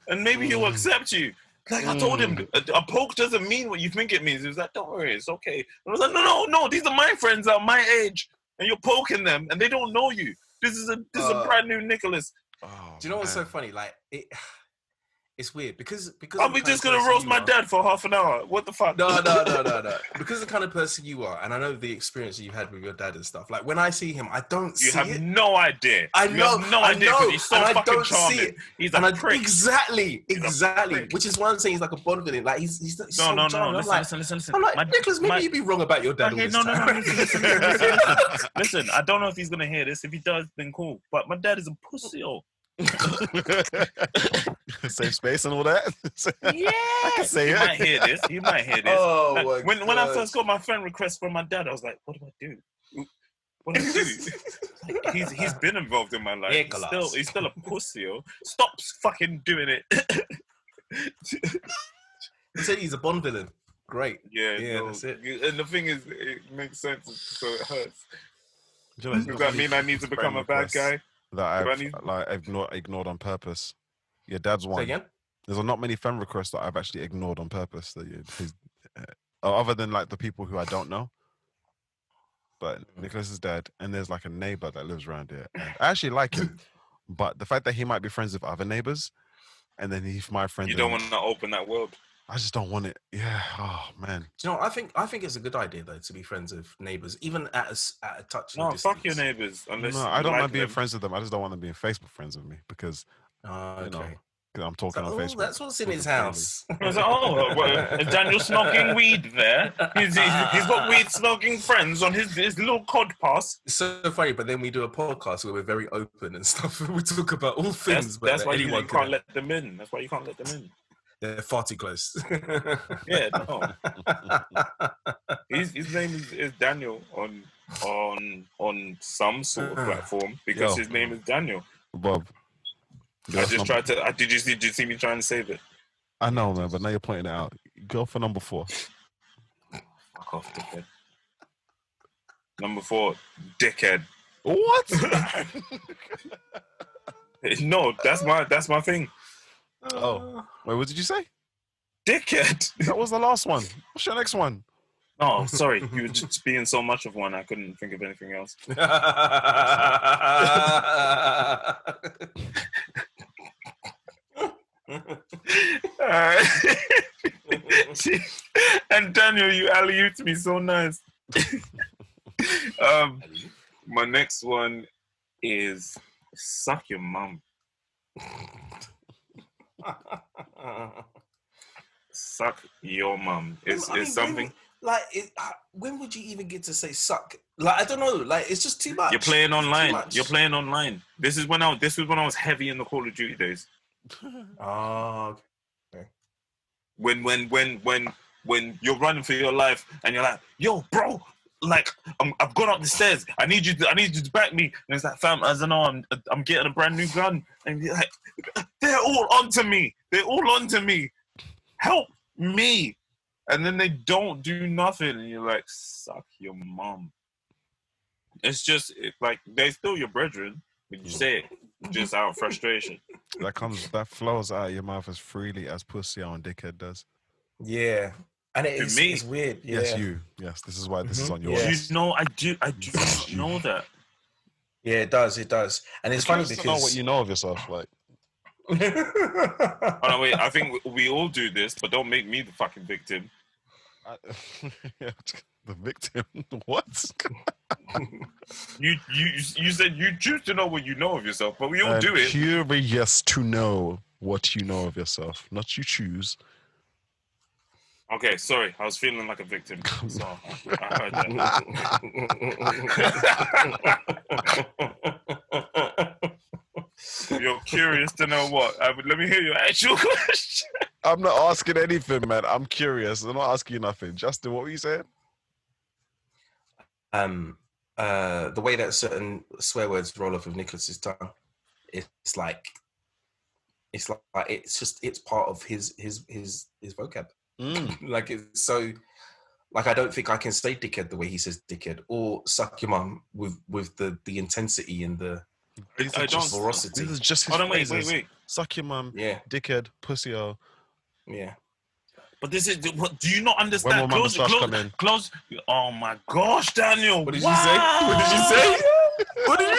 and maybe he'll accept you." Like, I told him, a poke doesn't mean what you think it means. He was like, don't worry, it's okay. And I was like, no, these are my friends that are my age, and you're poking them, and they don't know you. This is a brand new Nicholas. Oh, do you know what's so funny? Like, it's weird because are we just gonna roast my dad for half an hour? What the fuck? No. Because the kind of person you are, and I know the experience you had with your dad and stuff. Like, when I see him, I don't see it. You have no idea. I know. Because he's so fucking charming. He's a prick. Exactly. Which is why I'm saying he's like a Bond villain. Like, he's so no. charming. Listen. I'm like, Nicholas, maybe you'd be wrong about your dad. Okay, no. Listen, I don't know if he's gonna hear this. If he does, then cool. But my dad is a pussy. Safe space and all that. Yeah, I can say he it. might hear this. Oh, like, when I first got my friend request from my dad, I was like, what do I do? Like, he's been involved in my life. He's still a pussy. Stop fucking doing it. He said he's a Bond villain. Great. Yeah, that's it. And the thing is, it makes sense, so it hurts. Does that mean I need to become a bad guy? That I've ignored on purpose. Your dad's one. Say again? There's not many friend requests that I've actually ignored on purpose. Other than like the people who I don't know. But Nicholas is dead, and there's like a neighbor that lives around here. And I actually like him, but the fact that he might be friends with other neighbors, and then he's my friend. You don't want to open that world. I just don't want it. Yeah. Oh man. Do you know? I think it's a good idea though to be friends with neighbors, even at a touch. No, fuck your neighbors. No, I don't mind being friends with them. I just don't want them being Facebook friends with me because okay. Because I'm talking on Facebook. That's what's in his house. I was like, is Daniel smoking weed there? He's got weed smoking friends on his little cod pass. It's so funny, but then we do a podcast where we're very open and stuff. We talk about all things. That's why you can't let them in. That's why you can't let them in. They're far too close. Yeah, no. His name is Daniel on some sort of platform because his name is Daniel. Bob. I just tried to. Did you see me trying to save it? I know, man, but now you're pointing it out. Go for number 4. Fuck off, dickhead. Number 4, dickhead. What? No, that's my thing. Oh, wait, what did you say? Dickhead. That was the last one. What's your next one? Oh, sorry. You were just being so much of one, I couldn't think of anything else. And Daniel, you alley-ooped me so nice. My next one is suck your mum. Suck your mum. It's something. When would you even get to say suck? Like, I don't know. Like, it's just too much. You're playing online. You're playing online. This is when I was heavy in the Call of Duty days. Oh. Okay. When you're running for your life and you're like, yo, bro, like I've gone up the stairs. I need you to back me. And it's like, fam, I don't know, I'm getting a brand new gun. And you're like, they're all onto me. Help me. And then they don't do nothing, and you're like, suck your mum. It's just like they're still your brethren, but you say it just out of frustration. That flows out of your mouth as freely as pussy on dickhead does. Yeah, and it's weird. Yeah. Yes, you. Yes, this is why this is on your list. You know, I do know that. Yeah, it does, and it's funny because know what you know of yourself, like. Oh no, wait! I think we all do this, but don't make me the fucking victim. The victim? What? You said you choose to know what you know of yourself, but we all do it. Curious to know what you know of yourself, not you choose. Okay, sorry, I was feeling like a victim, so I heard that. You're curious to know what? Let me hear your actual question. I'm not asking anything, man. I'm curious. I'm not asking you nothing. Justin, what were you saying? The way that certain swear words roll off of Nicholas's tongue, it's part of his vocab. Like, it's so, like, I don't think I can say dickhead the way he says dickhead, or suck your mum with the intensity and the ferocity. This is just his phrases. Wait. Suck your mum, dickhead, pussy-o. Yeah. But this is what? Do you not understand? Close. Oh my gosh, Daniel! What did you say? What did you say?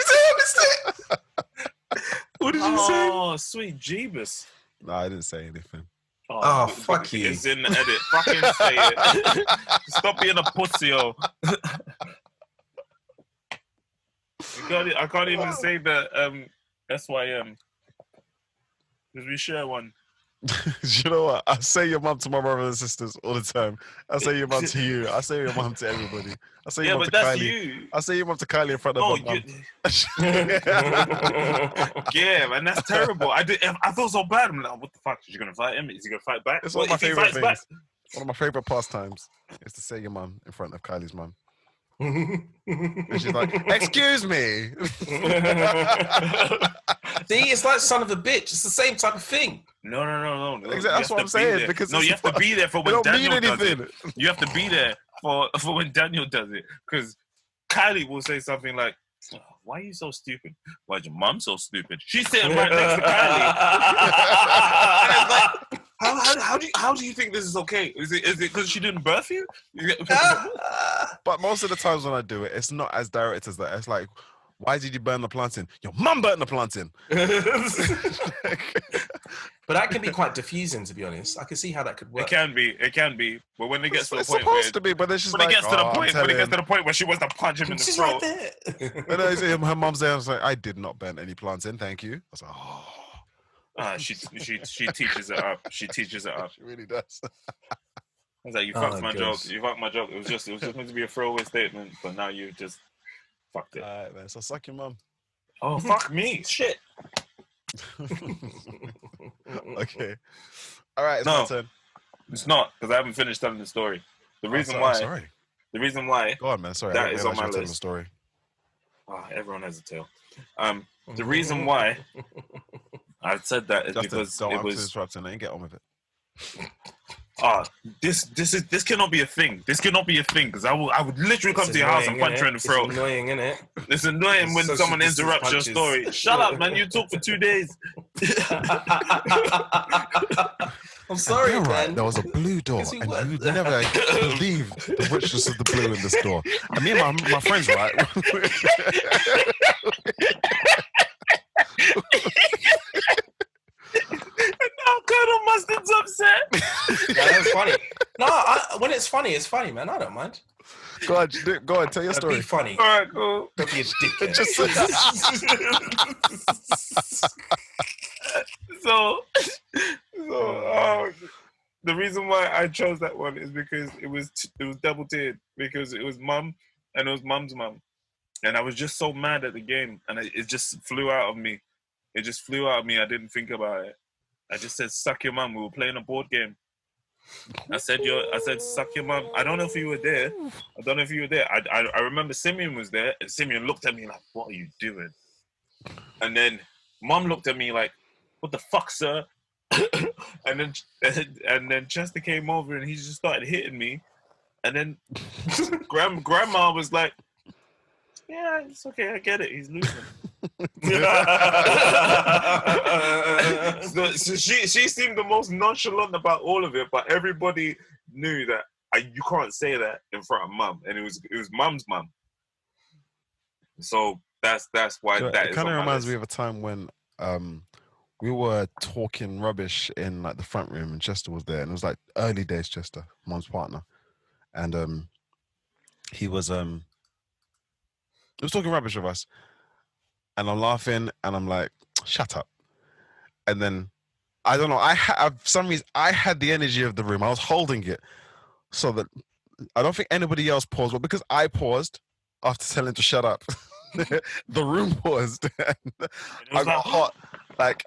What did you say? Oh, sweet Jeebus! No, I didn't say anything. Oh, fuck you! It's in the edit. Fucking say it. Stop being a pussy-o. I can't even say the SYM because we share one. You know what? I say your mum to my brothers and sisters all the time. I say your mum to you. I say your mum to everybody. I say your mum to Kylie. You. I say your mum to Kylie in front of my mum. Yeah, man, that's terrible. I feel so bad. I'm like, what the fuck? Is he gonna fight him? Is he gonna fight back? It's one of my favorite things. One of my favorite pastimes is to say your mum in front of Kylie's mum. And she's like, excuse me. See, it's like son of a bitch. It's the same type of thing. No. Exactly, that's what I'm saying. Because you have to be there for when Daniel does it. You have to be there for when Daniel does it. Because Kylie will say something like, why are you so stupid? Why is your mom so stupid? She's sitting right next to Kylie. How do you think this is okay? Is it because she didn't birth you? But most of the times when I do it, it's not as direct as that. It's like, why did you burn the plantain? Your mum burnt the plantain. But that can be quite diffusing, to be honest. I can see how that could work. It can be. But when it gets to the point where... It's supposed to be, but then she's like, when it gets to the point where she wants to punch him in the throat. Right there. And her mum's there, I was like, I did not burn any plantain, thank you. I was like, she teaches it up. She teaches it up. She really does. I was like, you fucked my joke. You fucked my joke. It was just meant to be a throwaway statement, but now you just fucked it. All right, man. So suck your mum. Oh, fuck me. Shit. Okay. All right, it's my turn. It's not, because I haven't finished telling the story. The reason why. Go on, man. Sorry. That is on my list. The story. Everyone has a tale. The reason why I said that is because it was disrupting. I didn't get on with it. This cannot be a thing. This cannot be a thing because I would literally come to your house and punch you in the throat. It's annoying, isn't it? It's annoying when someone interrupts your story. Shut up, man! You talk for 2 days. I'm sorry, man. Right. There was a blue door, and you never believe the richness of the blue in this door. And me and my friends, right? Now Colonel Mustard's upset. Yeah, that was funny. No, when it's funny, man. I don't mind. Go on, tell your story. Be funny. All right, cool. Don't be a dickhead. So, the reason why I chose that one is because it was double tiered, because it was mum and it was mum's mum, and I was just so mad at the game, and it just flew out of me. I didn't think about it. I just said, "Suck your mum." We were playing a board game. I said, "Suck your mum." I don't know if you were there. I remember Simeon was there, and Simeon looked at me like, "What are you doing?" And then mum looked at me like, "What the fuck, sir?" and then Chester came over and he just started hitting me. And then grandma was like, "Yeah, it's okay, I get it. He's losing." so she seemed the most nonchalant about all of it, but everybody knew that you can't say that in front of mum, and it was mum's mum. So that's why that it kind of reminds me of a time when we were talking rubbish in like the front room, and Chester was there, and it was like early days Chester, mum's partner, and he was talking rubbish with us, and I'm laughing, and I'm like, "Shut up!" And then I don't know, for some reason I had the energy of the room. I was holding it so that I don't think anybody else paused, but because I paused after telling him to shut up, the room paused. I got hot, like.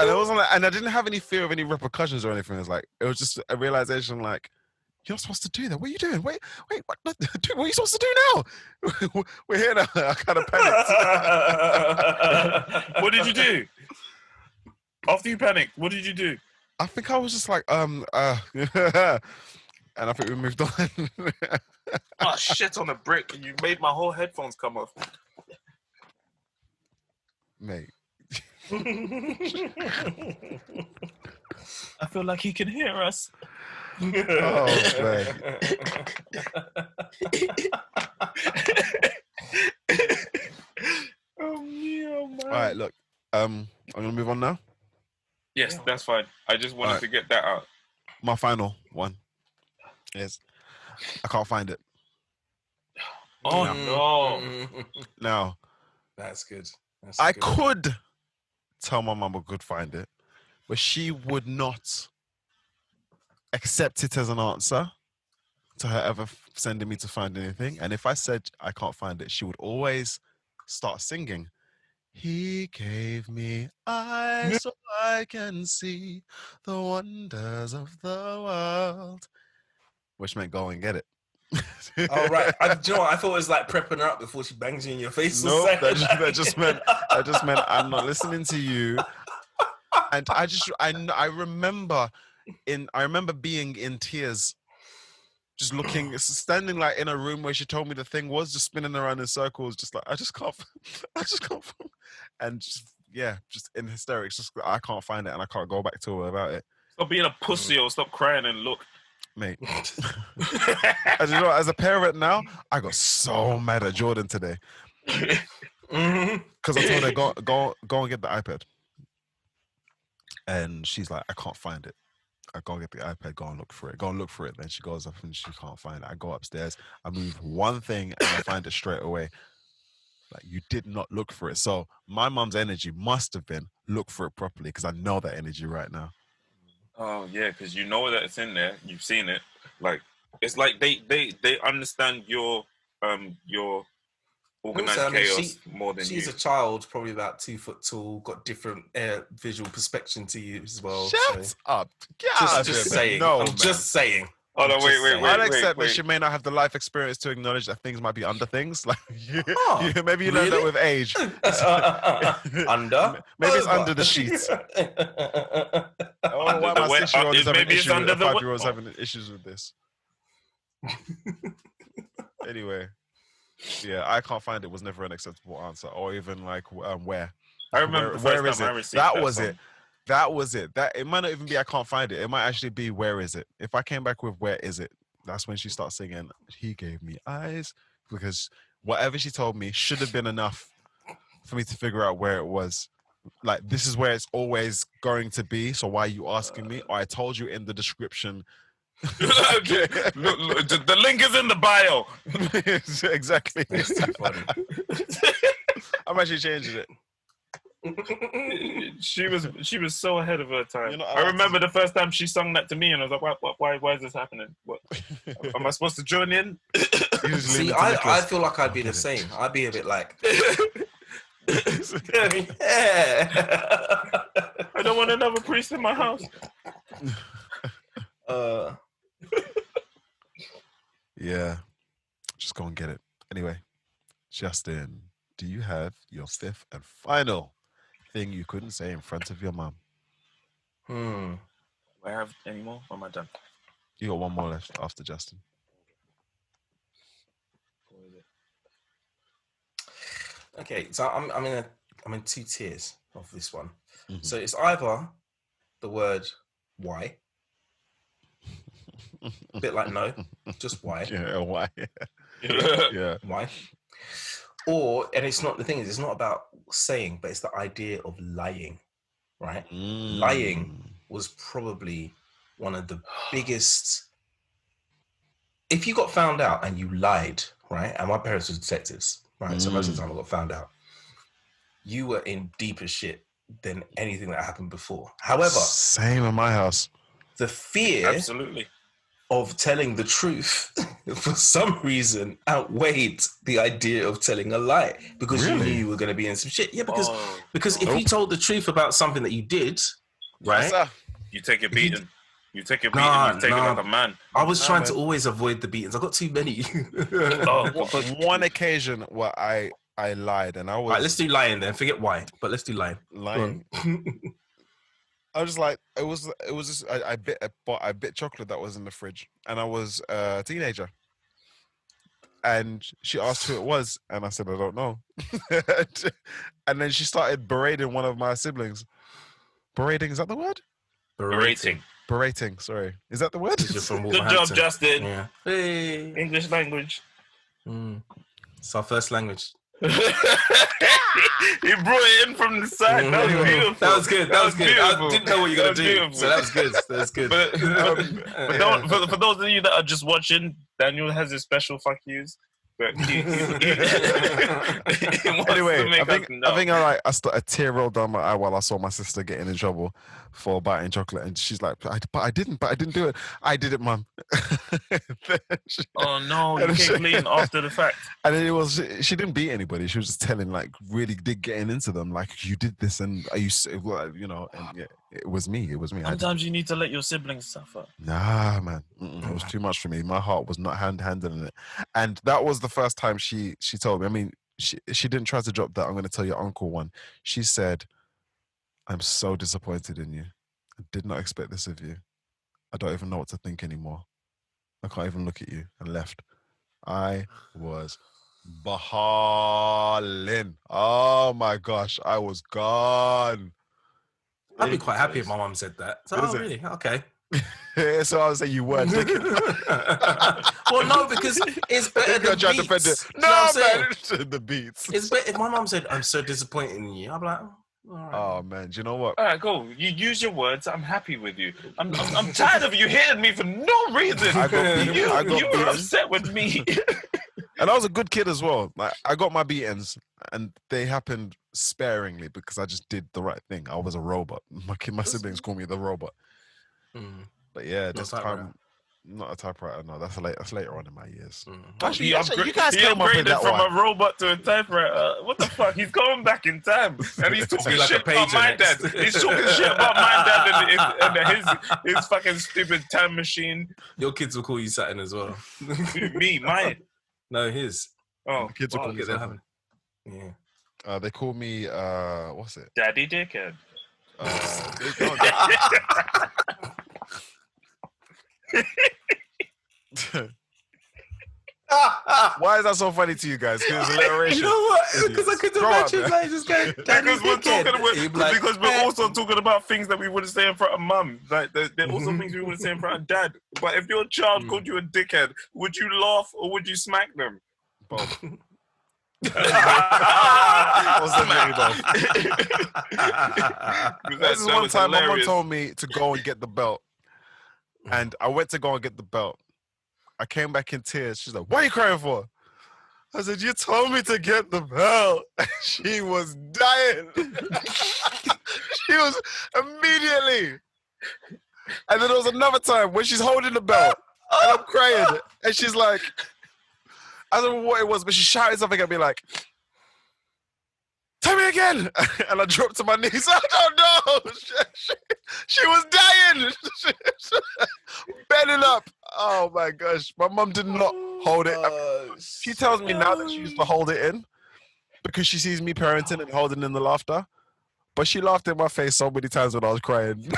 And it wasn't like, and I didn't have any fear of any repercussions or anything. It was just a realization, like, you're not supposed to do that. What are you doing? Wait, what? What are you supposed to do now? We're here now. I kind of panicked. What did you do? After you panicked, what did you do? I think I was just like, and I think we moved on. Oh, shit on a brick. You made my whole headphones come off. Mate. I feel like he can hear us. Oh, man. Oh, man. All right, look. I'm going to move on now. Yes, that's fine. I just wanted to get that out. My final one is I can't find it. Oh, no. Now, that's good. I could tell my mum I could find it, but she would not accept it as an answer to her ever sending me to find anything. And if I said I can't find it, she would always start singing. He gave me eyes so I can see the wonders of the world, which meant go and get it. Oh, right. Do you know what? I thought it was like prepping her up before she bangs you in your face. No, that just meant I'm not listening to you. And I remember being in tears, just looking, standing like in a room where she told me the thing was, just spinning around in circles, just like I just can't, and just in hysterics, just I can't find it and I can't go back to her about it. Stop being a pussy or stop crying and look. Mate. As you know, as a parent now, I got so mad at Jordan today. Because I told her, go and get the iPad. And she's like, I can't find it. I go get the iPad, go and look for it. Then she goes up and she can't find it. I go upstairs, I move one thing and I find it straight away. Like, you did not look for it. So my mum's energy must have been look for it properly, because I know that energy right now. Oh yeah, because you know that it's in there. You've seen it. Like, it's like they understand your organized chaos more than she's you. A child, probably about 2 foot tall, got different visual perspection to you as well. Shut up. Just saying. No, I'm just saying. Oh no, wait. I'd accept that she may not have the life experience to acknowledge that things might be under things. Like, maybe you learn that with age. Under? Maybe it's under the sheets. Why my 6-year-old is having issues with 5-year-olds having issues with this. Anyway, yeah, I can't find it was never an acceptable answer, or even like where. I remember where is it? That was it. That was it. That it might not even be I can't find it. It might actually be where is it? If I came back with where is it, that's when she starts singing. He gave me eyes, because whatever she told me should have been enough for me to figure out where it was. Like, this is where it's always going to be. So why are you asking me? Or I told you in the description Okay. Look, the link is in the bio. Exactly. That's too funny. I'm actually changing it. She was so ahead of her time. You know, I remember the first time she sung that to me, and I was like, why is this happening? What am I supposed to join in? See, I feel like I'd be the same. I'd be a bit like, I don't want another priest in my house. Yeah, just go and get it. Anyway, Justin, do you have your fifth and final thing you couldn't say in front of your mum? Do I have any more? Or am I done? You got one more left after Justin. okay, so I'm in two tiers of this one. Mm-hmm. So it's either the word why, a bit like no, just why. Yeah, why? Yeah, why? Or, and it's not, the thing is, it's not about saying, but it's the idea of lying, right? Lying was probably one of the biggest. If you got found out and you lied, right? And my parents were detectives, right? So most of the time I got found out. You were in deeper shit than anything that happened before. However, same in my house. The fear of telling the truth for some reason outweighed the idea of telling a lie because you knew you were going to be in some shit. Yeah, because if you told the truth about something that you did, right? Yes, you take a beating. You take a beating. You take it like a man. I was trying to always avoid the beatings. I got too many. One occasion where I lied and I was. Right, let's do lying then. Forget why, but let's do lying. Lying. I was just like, it was just I bit chocolate that was in the fridge, and I was a teenager, and she asked who it was, and I said I don't know, and then she started berating one of my siblings. Berating, is that the word? Berating. Sorry, is that the word? Good job, Justin. Yeah. Hey. English language. It's our first language. He brought it in from the side. That was beautiful. That was good. That was good. Beautiful. I didn't know what you were going to do. Beautiful. So that was good. That was good. But for those of you that are just watching, Daniel has his special fuck yous. Anyway, I think a tear rolled down my eye while I saw my sister getting in trouble for biting chocolate, and she's like, but I didn't do it. I did it, Mum. Oh no, you came clean after the fact. And then she didn't beat anybody. She was just telling, like, really getting into them, like, you did this, and I used to, you know, and yeah, it was me. Sometimes you need to let your siblings suffer. Nah, man, it was too much for me. My heart was not handling it, and that was the first time she told me. I mean, she didn't try to drop that I'm going to tell your uncle one. She said, I'm so disappointed in you. I did not expect this of you. I don't even know what to think anymore. I can't even look at you, and left. I was bahaling. Oh my gosh, I was gone. I'd be quite happy if my mum said that. So, really? Okay. So I was saying you weren't. Well, no, because it's better than beats. No, man, the beats. It's better if my mum said, I'm so disappointed in you. I'm like, all right. Oh man, do you know what? All right, go. You use your words. I'm happy with you. I'm tired of you hitting me for no reason. You were upset with me. And I was a good kid as well. Like, I got my beatings, and they happened sparingly because I just did the right thing. I was a robot. My siblings call me the robot. But yeah, this time, not a typewriter. No, that's later on in my years. Actually, you guys came up with that from a robot to a typewriter. What the fuck? He's going back in time, and he's talking shit about my dad. He's talking shit about my dad and his fucking stupid time machine. Your kids will call you Saturn as well. Me, mine. No, his. Oh, the kids will call me Saturn. Yeah. They call me what's it? Daddy Dickhead. Why is that so funny to you guys? Because alliteration. You know what? Because I couldn't imagine like just going. Because we're also talking about things that we wouldn't say in front of mum. Like there are also things we wouldn't say in front of dad. But if your child called you a dickhead, would you laugh or would you smack them? Both. This is one time my mum told me to go and get the belt. And I went to go and get the belt. I came back in tears. She's like, "What are you crying for?" I said, "You told me to get the belt." She was dying. She was immediately. And then there was another time when she's holding the belt and I'm crying. And she's like, I don't know what it was, but she shouted something at me like, "Tell me again." And I dropped to my knees. I don't know. She was dying. Belling up. Oh my gosh. My mum did not hold it. She tells me now that she used to hold it in because she sees me parenting and holding in the laughter. But she laughed in my face so many times when I was crying.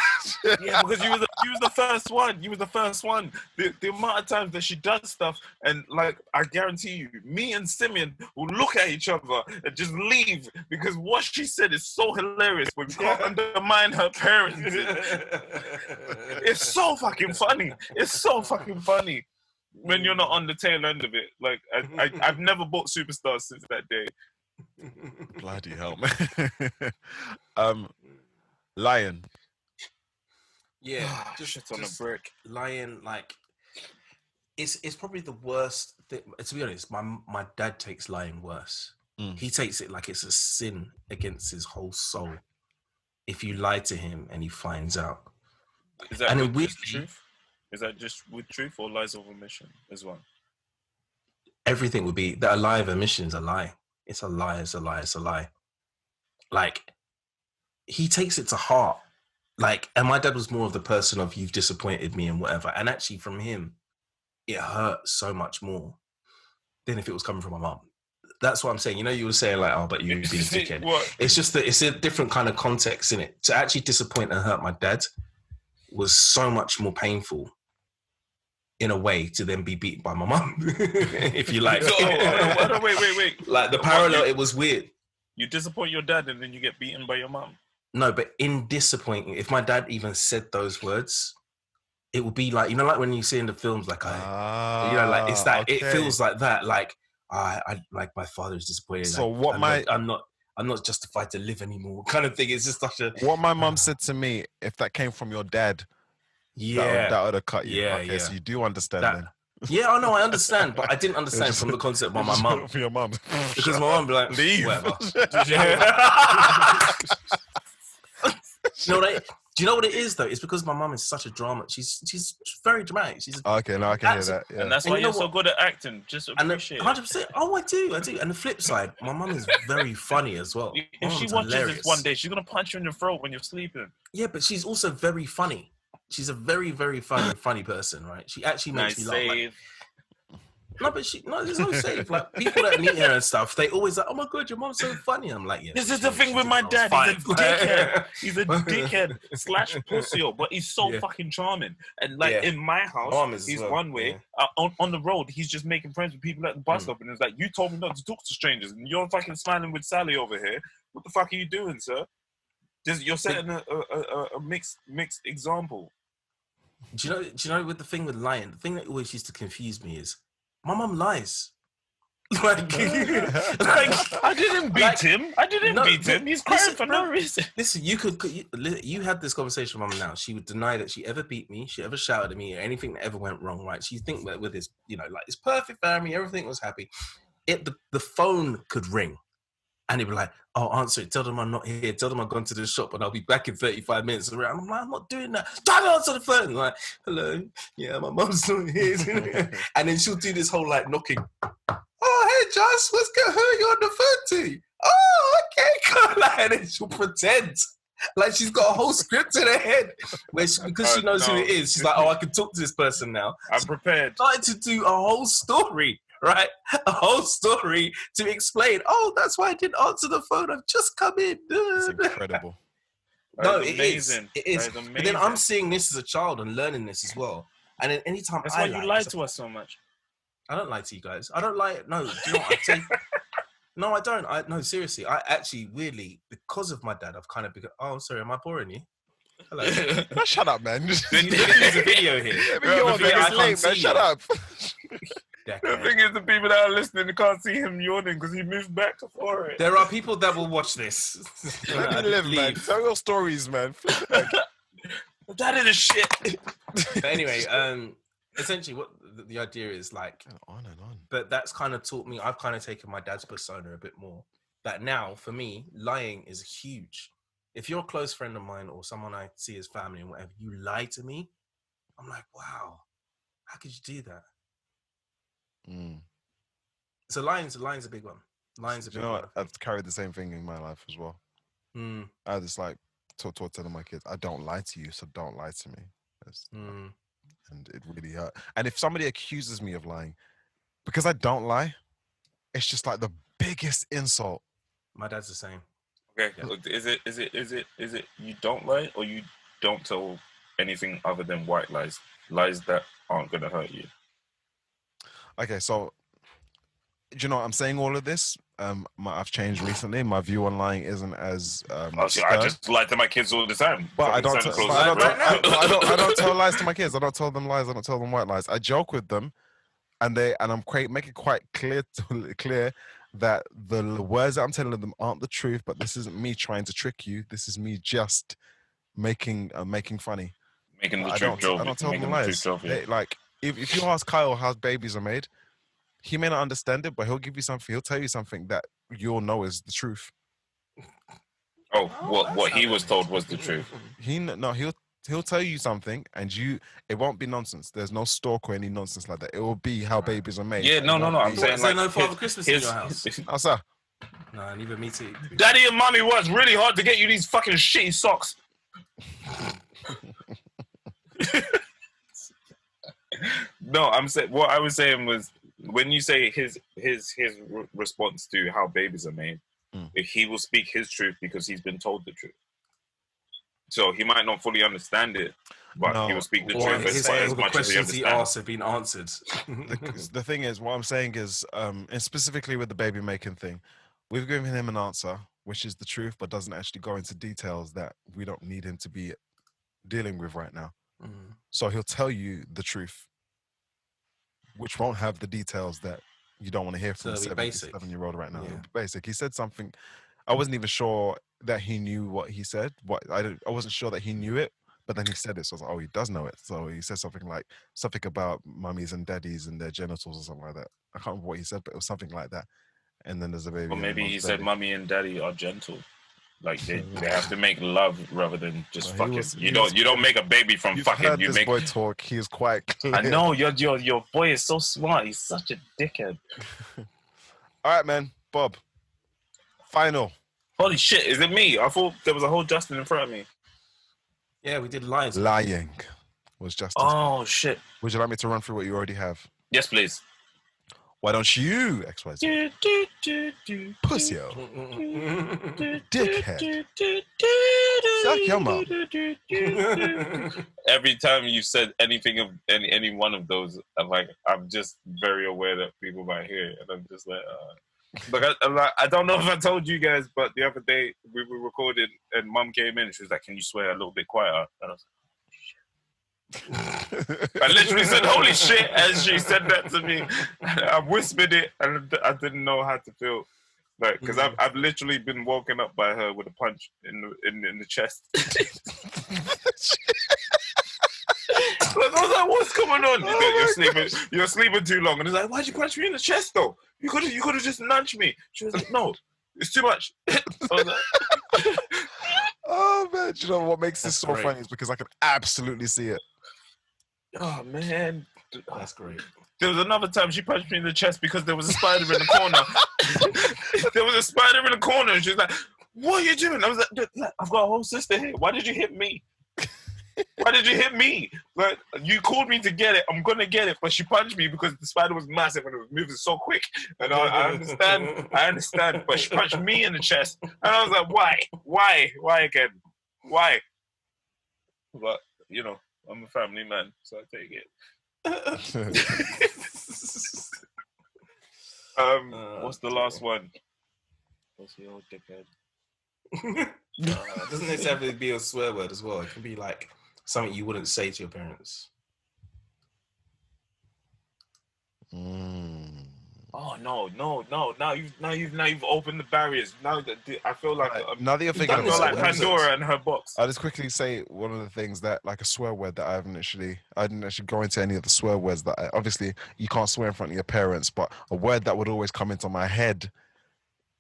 Yeah, because you was the first one. You was the first one. The amount of times that she does stuff, and like I guarantee you, me and Simeon will look at each other and just leave because what she said is so hilarious. But we can't undermine her parents. It's so fucking funny. It's so fucking funny when you're not on the tail end of it. Like I've never bought Superstars since that day. Bloody hell, man. Lion. Yeah, just on a brick. Lion, like it's probably the worst thing. To be honest, my dad takes lying worse. He takes it like it's a sin against his whole soul. If you lie to him and he finds out, is that with truth? Is that just with truth or lies of omission as well? Everything would be that a lie of omission is a lie. It's a lie, it's a lie, it's a lie. Like, he takes it to heart. Like, and my dad was more of the person of, "You've disappointed me," and whatever. And actually from him, it hurt so much more than if it was coming from my mum. That's what I'm saying. You know, you were saying like, "Oh, but you being a dickhead." It's just that it's a different kind of context in it. To actually disappoint and hurt my dad was so much more painful in a way to then be beaten by my mum, if you like. Wait. Like the parallel, it was weird. You disappoint your dad and then you get beaten by your mum? No, but in disappointing, if my dad even said those words, it would be like, you know, like when you see in the films, like, you know, like it's that, It feels like that, like, I like my father is disappointed. So like, I'm not justified to live anymore kind of thing. It's just such a... What my mum said to me, if that came from your dad, that would have cut you. Yeah, okay, so you do understand that, then. Yeah, I know, I understand, but I didn't understand from the concept by my mum. For your mum. Because my mum be like, "Leave." Whatever. Do you know what it is though? It's because my mum is such a drama. She's very dramatic. Okay, now I can hear that. Yeah. And that's why you're so good at acting. Just appreciate it. 100%. Oh, I do. And the flip side, my mum is very funny as well. If she watches this one day, she's gonna punch you in the throat when you're sleeping. Yeah, but she's also very funny. She's a very, very funny person, right? She actually makes me laugh. Like, no, there's no save. Like people that meet her and stuff, they always like, "Oh my god, your mom's so funny." I'm like, yeah. This is the thing with my dad. He's a dickhead. He's a dickhead / pussy, but he's so fucking charming. And like in my house, he's one way. On the road, he's just making friends with people at the bus stop, and it's like, "You told me not to talk to strangers, and you're fucking smiling with Sally over here. What the fuck are you doing, sir? You're setting a mixed example." Do you know with the thing with lying, the thing that always used to confuse me is my mum lies. Like I didn't beat him. I didn't beat him. He's crying for no reason. Listen, you had this conversation with mum now. She would deny that she ever beat me, she ever shouted at me, or anything that ever went wrong, right? She think that with this, you know, like this perfect family, everything was happy. The phone could ring. And he'd be like, "Oh, answer it. Tell them I'm not here. Tell them I've gone to the shop and I'll be back in 35 minutes." And I'm like, "I'm not doing that. Don't answer the phone." I'm like, "Hello. Yeah, my mom's not here." And then she'll do this whole like knocking. "Oh, hey, Josh, who are you on the phone to?" "Oh, okay." And then she'll pretend like she's got a whole script in her head. Because she knows who it is. She's like, "Oh, I can talk to this person now." I'm prepared. Started to do a whole story. Right, a whole story to explain. "Oh, that's why I didn't answer the phone. I've just come in." It's incredible. No, it is. It is. But then I'm seeing this as a child and learning this as well. And then anytime that's why you lie to us so much. I don't lie to you guys. I don't lie. No, do you know what? No, I don't. No, seriously. I actually, weirdly, because of my dad, I've kind of become. Oh, sorry, am I boring you? Hello. No, shut up, man. There's a video here. It's late, man. Shut up. The thing is, the people that are listening can't see him yawning because he moved back for it. There are people that will watch this. Let me live, man. Tell your stories, man. That is shit. But anyway, essentially what the idea is like, on and on. but that's kind of taught me, I've kind of taken my dad's persona a bit more. That now, for me, lying is huge. If you're a close friend of mine or someone I see as family and whatever, you lie to me, I'm like, wow, how could you do that? So lying's a big one. Lying's a big one. I've carried the same thing in my life as well. I just like telling my kids, I don't lie to you, so don't lie to me. And it really hurt. And if somebody accuses me of lying, because I don't lie, it's just like the biggest insult. My dad's the same. Okay, is it you don't lie or you don't tell anything other than white lies that aren't gonna hurt you? Okay, so do you know what I'm saying? All of this, I've changed recently. My view on lying isn't as. I just lie to my kids all the time. But I don't tell lies to my kids. I don't tell them lies. I don't tell them white lies. I joke with them, and I'm make it quite clear that the words that I'm telling them aren't the truth. But this isn't me trying to trick you. This is me just making funny. Making the truth joke. I don't tell them lies. Like if you ask Kyle how babies are made, he may not understand it, but he'll give you something. He'll tell you something that you'll know is the truth. Oh, what he was told was the truth. He'll tell you something, and it won't be nonsense. There's no stalk or any nonsense like that. It will be how babies are made. Yeah, no. I'm saying like no Father Christmas in your house. Oh, sir. No, neither me too. Daddy and Mommy worked really hard to get you these fucking shitty socks. No, I'm saying what I was saying was when you say his response to how babies are made, he will speak his truth because he's been told the truth. So he might not fully understand it, but he will speak the truth as much as he understands. He asked have been answered. The thing is, what I'm saying is, and specifically with the baby making thing, we've given him an answer which is the truth, but doesn't actually go into details that we don't need him to be dealing with right now. So he'll tell you the truth, which won't have the details that you don't want to hear from a 7-year-old right now. Yeah. Basic. He said something. I wasn't even sure that he knew what he said. I wasn't sure that he knew it, but then he said it. So I was like, oh, he does know it. So he said something about mummies and daddies and their genitals or something like that. I can't remember what he said, but it was something like that. And then there's a baby. Well, maybe he said mummy and daddy are gentle. Like they have to make love rather than just fucking. You don't make a baby from fucking. You make boy talk. He is quite clear. I know your boy is so smart. He's such a dickhead. All right, man. Bob. Final. Holy shit! Is it me? I thought there was a whole Justin in front of me. Yeah, we did lying. Lying was Justin. Oh shit! Would you like me to run through what you already have? Yes, please. Why don't you, XYZ? Pussy-o. Dickhead. Suck your mom. Every time you said anything of any one of those, I'm just very aware that people might hear it, and I'm just like, I don't know if I told you guys, but the other day we were recording, and Mum came in, and she was like, "Can you swear a little bit quieter?" And I was like, I literally said holy shit as she said that to me. I whispered it and I didn't know how to feel, like, because I've literally been woken up by her with a punch in the chest. I was like, what's going on? You're sleeping too long. And it's like, why'd you punch me in the chest though? You could have just nudged me. She was like, no, it's too much. I was like, oh man, you know what makes this so funny is because I can absolutely see it. Oh man, that's great. There was another time she punched me in the chest because there was a spider in the corner. There was a spider in the corner, and she was like, "What are you doing?" I was like, "I've got a whole sister here. Why did you hit me? Why did you hit me? Like, you called me to get it. I'm gonna get it, but she punched me because the spider was massive and it was moving so quick. And I understand, but she punched me in the chest, and I was like, why again? Why? But you know, I'm a family man, so I take it. What's the last one? What's the old dickhead? Doesn't necessarily be a swear word as well. It can be like something you wouldn't say to your parents. Oh no! Now you've opened the barriers. Now that I feel like now that you're thinking I feel about like it, Pandora and her box. I'll just quickly say one of the things that, like, a swear word that I didn't actually go into any of the swear words that obviously you can't swear in front of your parents, but a word that would always come into my head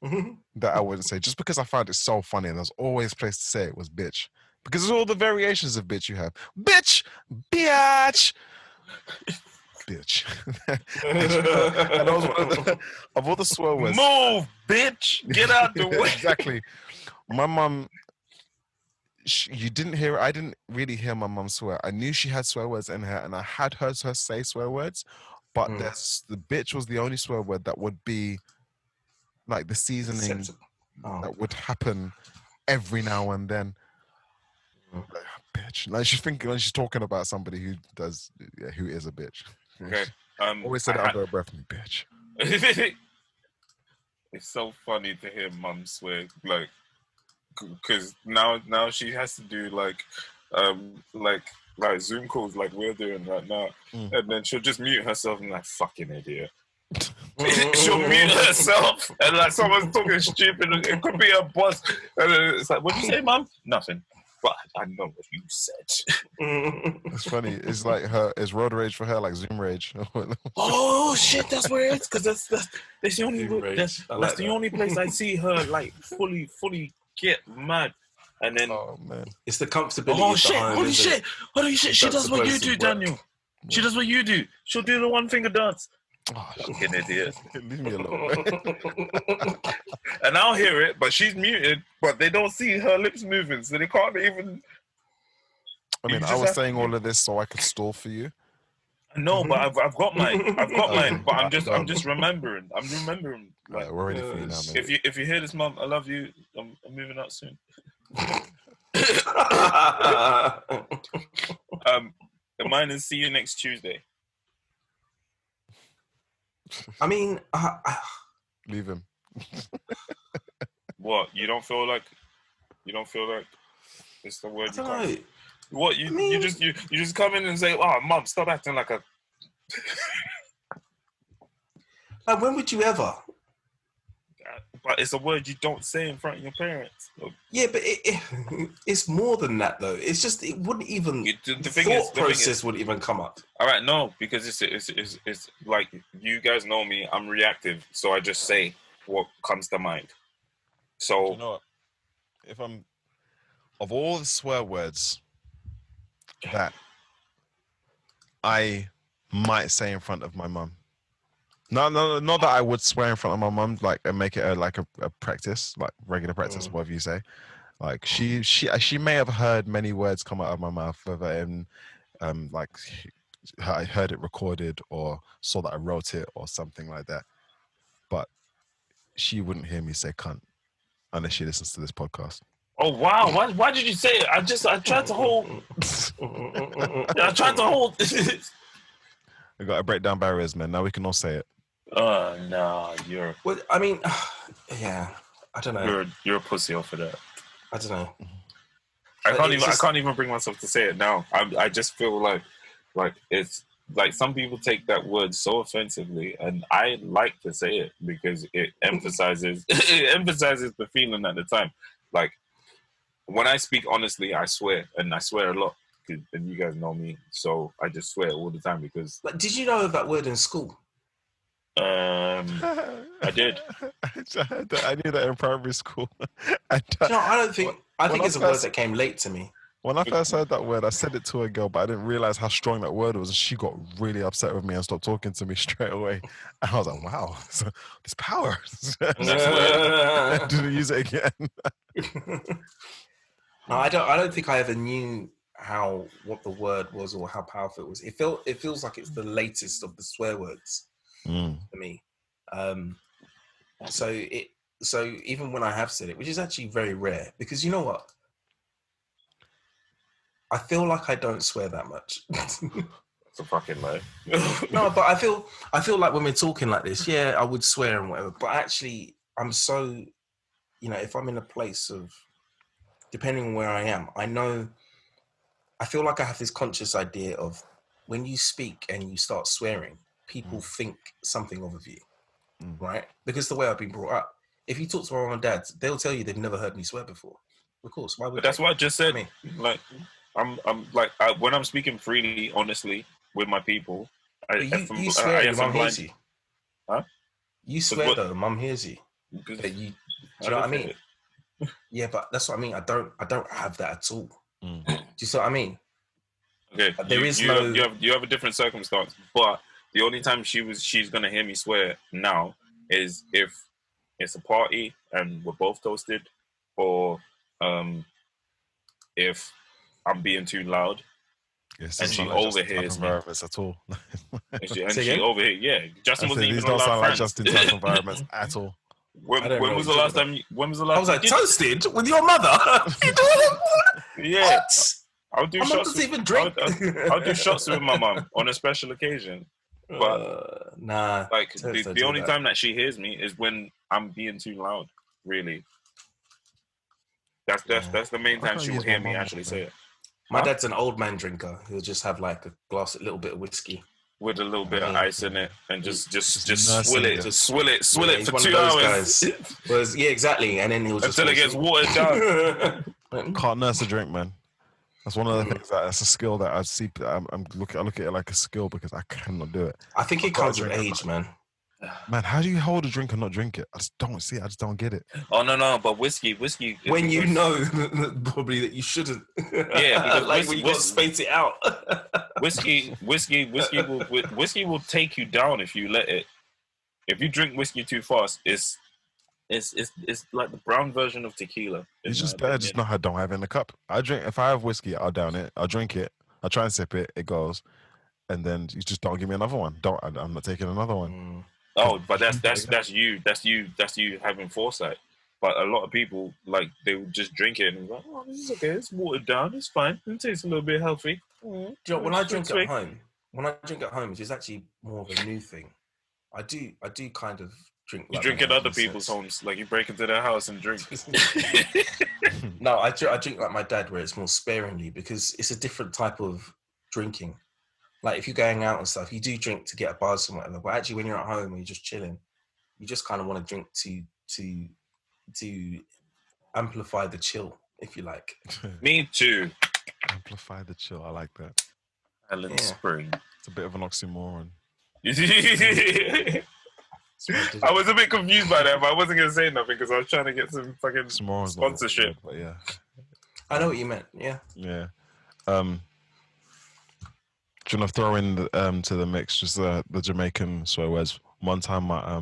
that I wouldn't say just because I found it so funny and there's always a place to say it was bitch, because there's all the variations of bitch you have. Bitch, biatch. Bitch. And that was one of all the swear words. Move, bitch! Get out the way. Exactly. My mum, you didn't hear. I didn't really hear my mum swear. I knew she had swear words in her, and I had heard her say swear words. But the bitch was the only swear word that would be like the seasoning that would happen every now and then. Like, bitch. Like she's talking about somebody who is a bitch. Okay. Always said it under her breath, bitch. It's so funny to hear mum swear, like, because now she has to do like Zoom calls like we're doing right now, and then she'll just mute herself and like, fucking idiot. She'll mute herself and like someone's talking stupid. It could be a boss, and then it's like, "What'd you say, mum?" Nothing. But I know what you said. It's funny. It's like it's road rage for her, like Zoom rage. Oh shit, that's where it's because that's the only that's the only place I see her like fully get mad. And then man, it's the comfortability. Oh of shit! the home, Holy shit! Holy shit! She does what you do, Daniel. She does what you do. She'll do the one finger dance. Oh, fucking idiot! Leave me alone. And I'll hear it, but she's muted. But they don't see her lips moving, so they can't even. I mean, I was saying all of this so I could stall for you. No, but I've got mine. I've got mine. But I'm just remembering. I'm remembering. Like, we're ready for you now, man. If you hear this, Mum, I love you. I'm moving out soon. Mine is see you next Tuesday. I mean, leave him. What? You don't feel like it's the word you can't. Know. What you just come in and say, "Oh, Mum, stop acting like a." Like, when would you ever? But it's a word you don't say in front of your parents. Yeah, but it's more than that, though. It's just it wouldn't even. The process wouldn't even come up. All right, no, because it's like, you guys know me. I'm reactive, so I just say what comes to mind. So you know what? If I'm of all the swear words that I might say in front of my mum. No, not that I would swear in front of my mum, like, and make it a practice, like regular practice, whatever you say. Like she may have heard many words come out of my mouth, whether in like I heard it recorded or saw that I wrote it or something like that. But she wouldn't hear me say cunt unless she listens to this podcast. Oh wow! Why did you say it? I tried to hold. I tried to hold. We got to break down barriers, man. Now we can all say it. No, you're. Well, I mean, yeah, I don't know. You're a pussy off of that. I don't know. I can't even bring myself to say it now. I just feel like it's like some people take that word so offensively, and I like to say it because it emphasizes the feeling at the time. Like, when I speak honestly, I swear, and I swear a lot. And you guys know me, so I just swear all the time because. Like, did you know that word in school? I did. I knew that in primary school. I don't think. I think it's a word that came late to me. When I first heard that word, I said it to a girl, but I didn't realize how strong that word was. And she got really upset with me and stopped talking to me straight away. And I was like, wow, there's power. I didn't use it again. No, I don't think I ever knew what the word was or how powerful it was. It feels like it's the latest of the swear words to me. So even when I have said it, which is actually very rare, because you know what? I feel like I don't swear that much. It's a fucking lie. No, but I feel like when we're talking like this, yeah, I would swear and whatever. But actually, I'm so, if I'm in a place of, depending on where I am, I feel like I have this conscious idea of when you speak and you start swearing, people think something of you. right? Because the way I've been brought up. If you talk to my mom and dad, they'll tell you they've never heard me swear before. Of course, why would? But that's what I just said. Like, I'm like, when I'm speaking freely, honestly, with my people, you swear your mum hears you. Huh? You swear though, mum hears you. Do you know what I mean? Yeah, but that's what I mean. I don't have that at all. Do you see what I mean? Okay, you have a different circumstance, but the only time she's gonna hear me swear now is if it's a party and we're both toasted, or if I'm being too loud. Yes, and she overhears me. At all. and she overhears. Yeah, Justin wasn't even these don't sound like Justin type of environments at all. When was the last time? When was the last? I was like toasted with your mother. Yeah. What? I'll do shots. Even drink. I'll do shots with my mum on a special occasion. But nah. Like the only time that she hears me is when I'm being too loud. Really. That's the main time she will hear me actually say it. My dad's an old man drinker. He'll just have like a little bit of whiskey with a little bit of ice in it, and just swill it for 2 hours. Yeah, exactly. And then he'll just until it gets watered down. Can't nurse a drink, man. That's one of the things that's a skill that I see. I look at it like a skill because I cannot do it. I think it comes with age, man. Man, how do you hold a drink and not drink it? I just don't see it. I just don't get it. Oh no, but whiskey. When you know probably that you shouldn't. Yeah, because like when you got to space it out. whiskey will take you down if you let it. If you drink whiskey too fast, it's like the brown version of tequila. It's just better just not don't have it in the cup. If I have whiskey, I'll down it. I'll drink it. I'll try and sip it. It goes, and then you just don't give me another one. I'm not taking another one. Oh, but that's you having foresight. But a lot of people, like, they would just drink it and be like, oh, this is okay, it's watered down, it's fine, it tastes a little bit healthy. You know, when I drink at home, it's actually more of a new thing. I do kind of drink. You drink at other people's homes, like you break into their house and drink. No, I drink like my dad, where it's more sparingly because it's a different type of drinking. Like if you're going out and stuff, you do drink to get a buzz and whatever. But actually, when you're at home and you're just chilling, you just kind of want to drink to amplify the chill, if you like. Me too. Amplify the chill. I like that. Ellen Spring. It's a bit of an oxymoron. I was a bit confused by that, but I wasn't gonna say nothing because I was trying to get some fucking sponsorship. But yeah, I know what you meant. Yeah. Yeah. Do you want to throw in to the mix just the Jamaican swear words? One time, I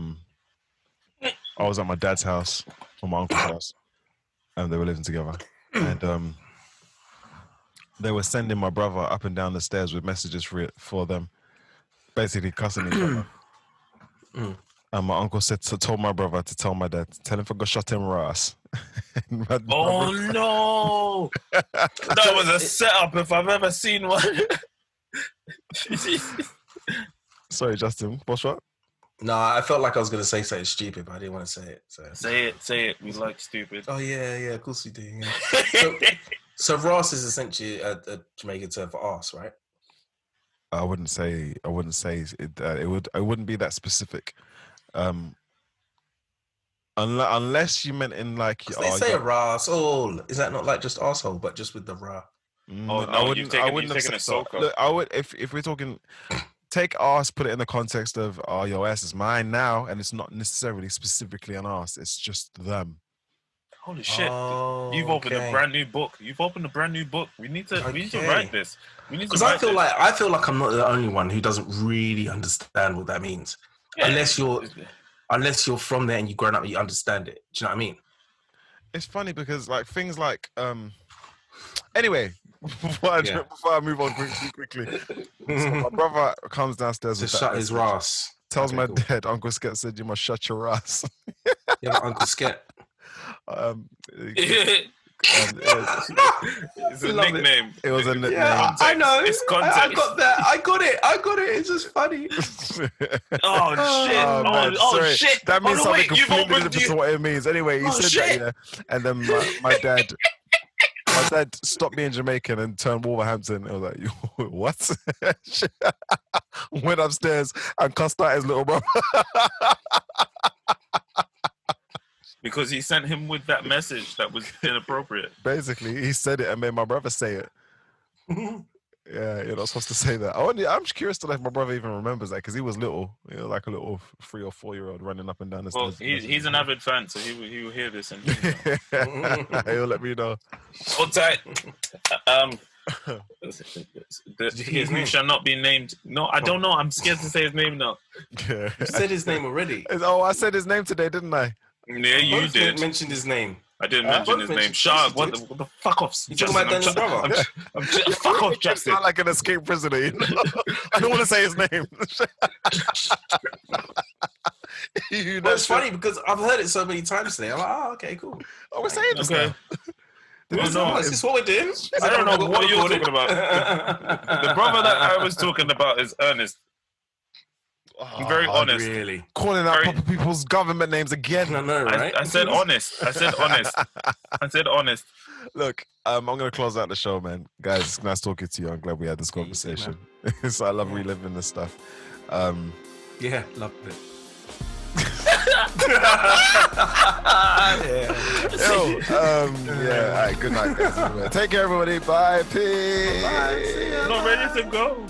was at my dad's house or my uncle's house, and they were living together, and they were sending my brother up and down the stairs with messages for them, basically cussing each other. And my uncle told my brother to tell my dad, tell him to go shut him ass. Oh no! That was a setup if I've ever seen one. Sorry, Justin. What's what? No, I felt like I was going to say something stupid, but I didn't want to say it. So. Say it. We like stupid. Oh yeah, of course we do. Yeah. so Ross is essentially a Jamaican term for arse, right? I wouldn't say it. It wouldn't be that specific. Unless you meant in like. They say a Ross. Oh, is that not like just arsehole, but just with the ra? Oh no, I wouldn't have said so. Look, I would if we're talking. Take arse, put it in the context of, oh, your ass is mine now, and it's not necessarily specifically an arse. It's just them. Holy shit! You've opened a brand new book. We need to write this. Because I feel like I'm not the only one who doesn't really understand what that means. Yeah. Unless you're from there and you've grown up and you understand it. Do you know what I mean? It's funny because like things like anyway. Before I move on quickly. So my brother comes downstairs to shut his ass. Tells my dad, Uncle Sket said you must shut your ass. Yeah, Uncle Sket. It's a nickname. It was a nickname. Yeah, I know. It's context. I got that. I got it. It's just funny. Oh shit! Oh shit! That means something completely different to what it means. Anyway, he said that, and then my dad. My dad stopped being Jamaican and turned Wolverhampton. I was like, what? Went upstairs and cussed out his little brother. Because he sent him with that message that was inappropriate. Basically, he said it and made my brother say it. Yeah, you're not supposed to say that. I'm just curious to know if my brother even remembers that because he was little, like a little 3 or 4 year old running up and down the stairs. Well, he's an avid fan, so he will hear this and he'll let me know. Hold tight. He shall not be named. No, I don't know. I'm scared to say his name now. You said his name already. Oh, I said his name today, didn't I? Yeah, you did. Mentioned his name. I didn't mention his name. Shut up. What the fuck off, you talking about Daniel's brother? Fuck off, Justin. Sound like an escaped prisoner. You know? I don't want to say his name. But it's funny because I've heard it so many times today. I'm like, oh, okay, cool. Oh, we're saying this now. Is this what we're doing? I don't know what you're talking about. The brother that I was talking about is Ernest. I'm very honest. Really? Calling out proper people's government names again. I know, right? I said honest. I said honest. Look, I'm going to close out the show, man. Guys, it's nice talking to you. I'm glad we had this conversation. So I love reliving this stuff. Yeah, love it. Yeah, all right, good night, guys. Take care, everybody. Bye, peace. Bye. Not ready to go.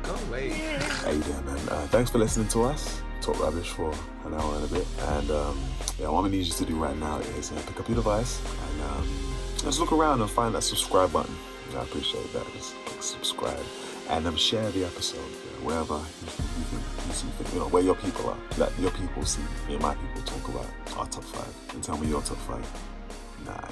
Go away. How you doing, man? Thanks for listening to us talk rubbish for an hour and a bit. And what I'm gonna need you to do right now is pick up your device and just look around and find that subscribe button. I appreciate that. Just click subscribe and share the episode wherever you see fit, where your people are. Let your people see, my people talk about our top 5 and tell me your top 5. Nah.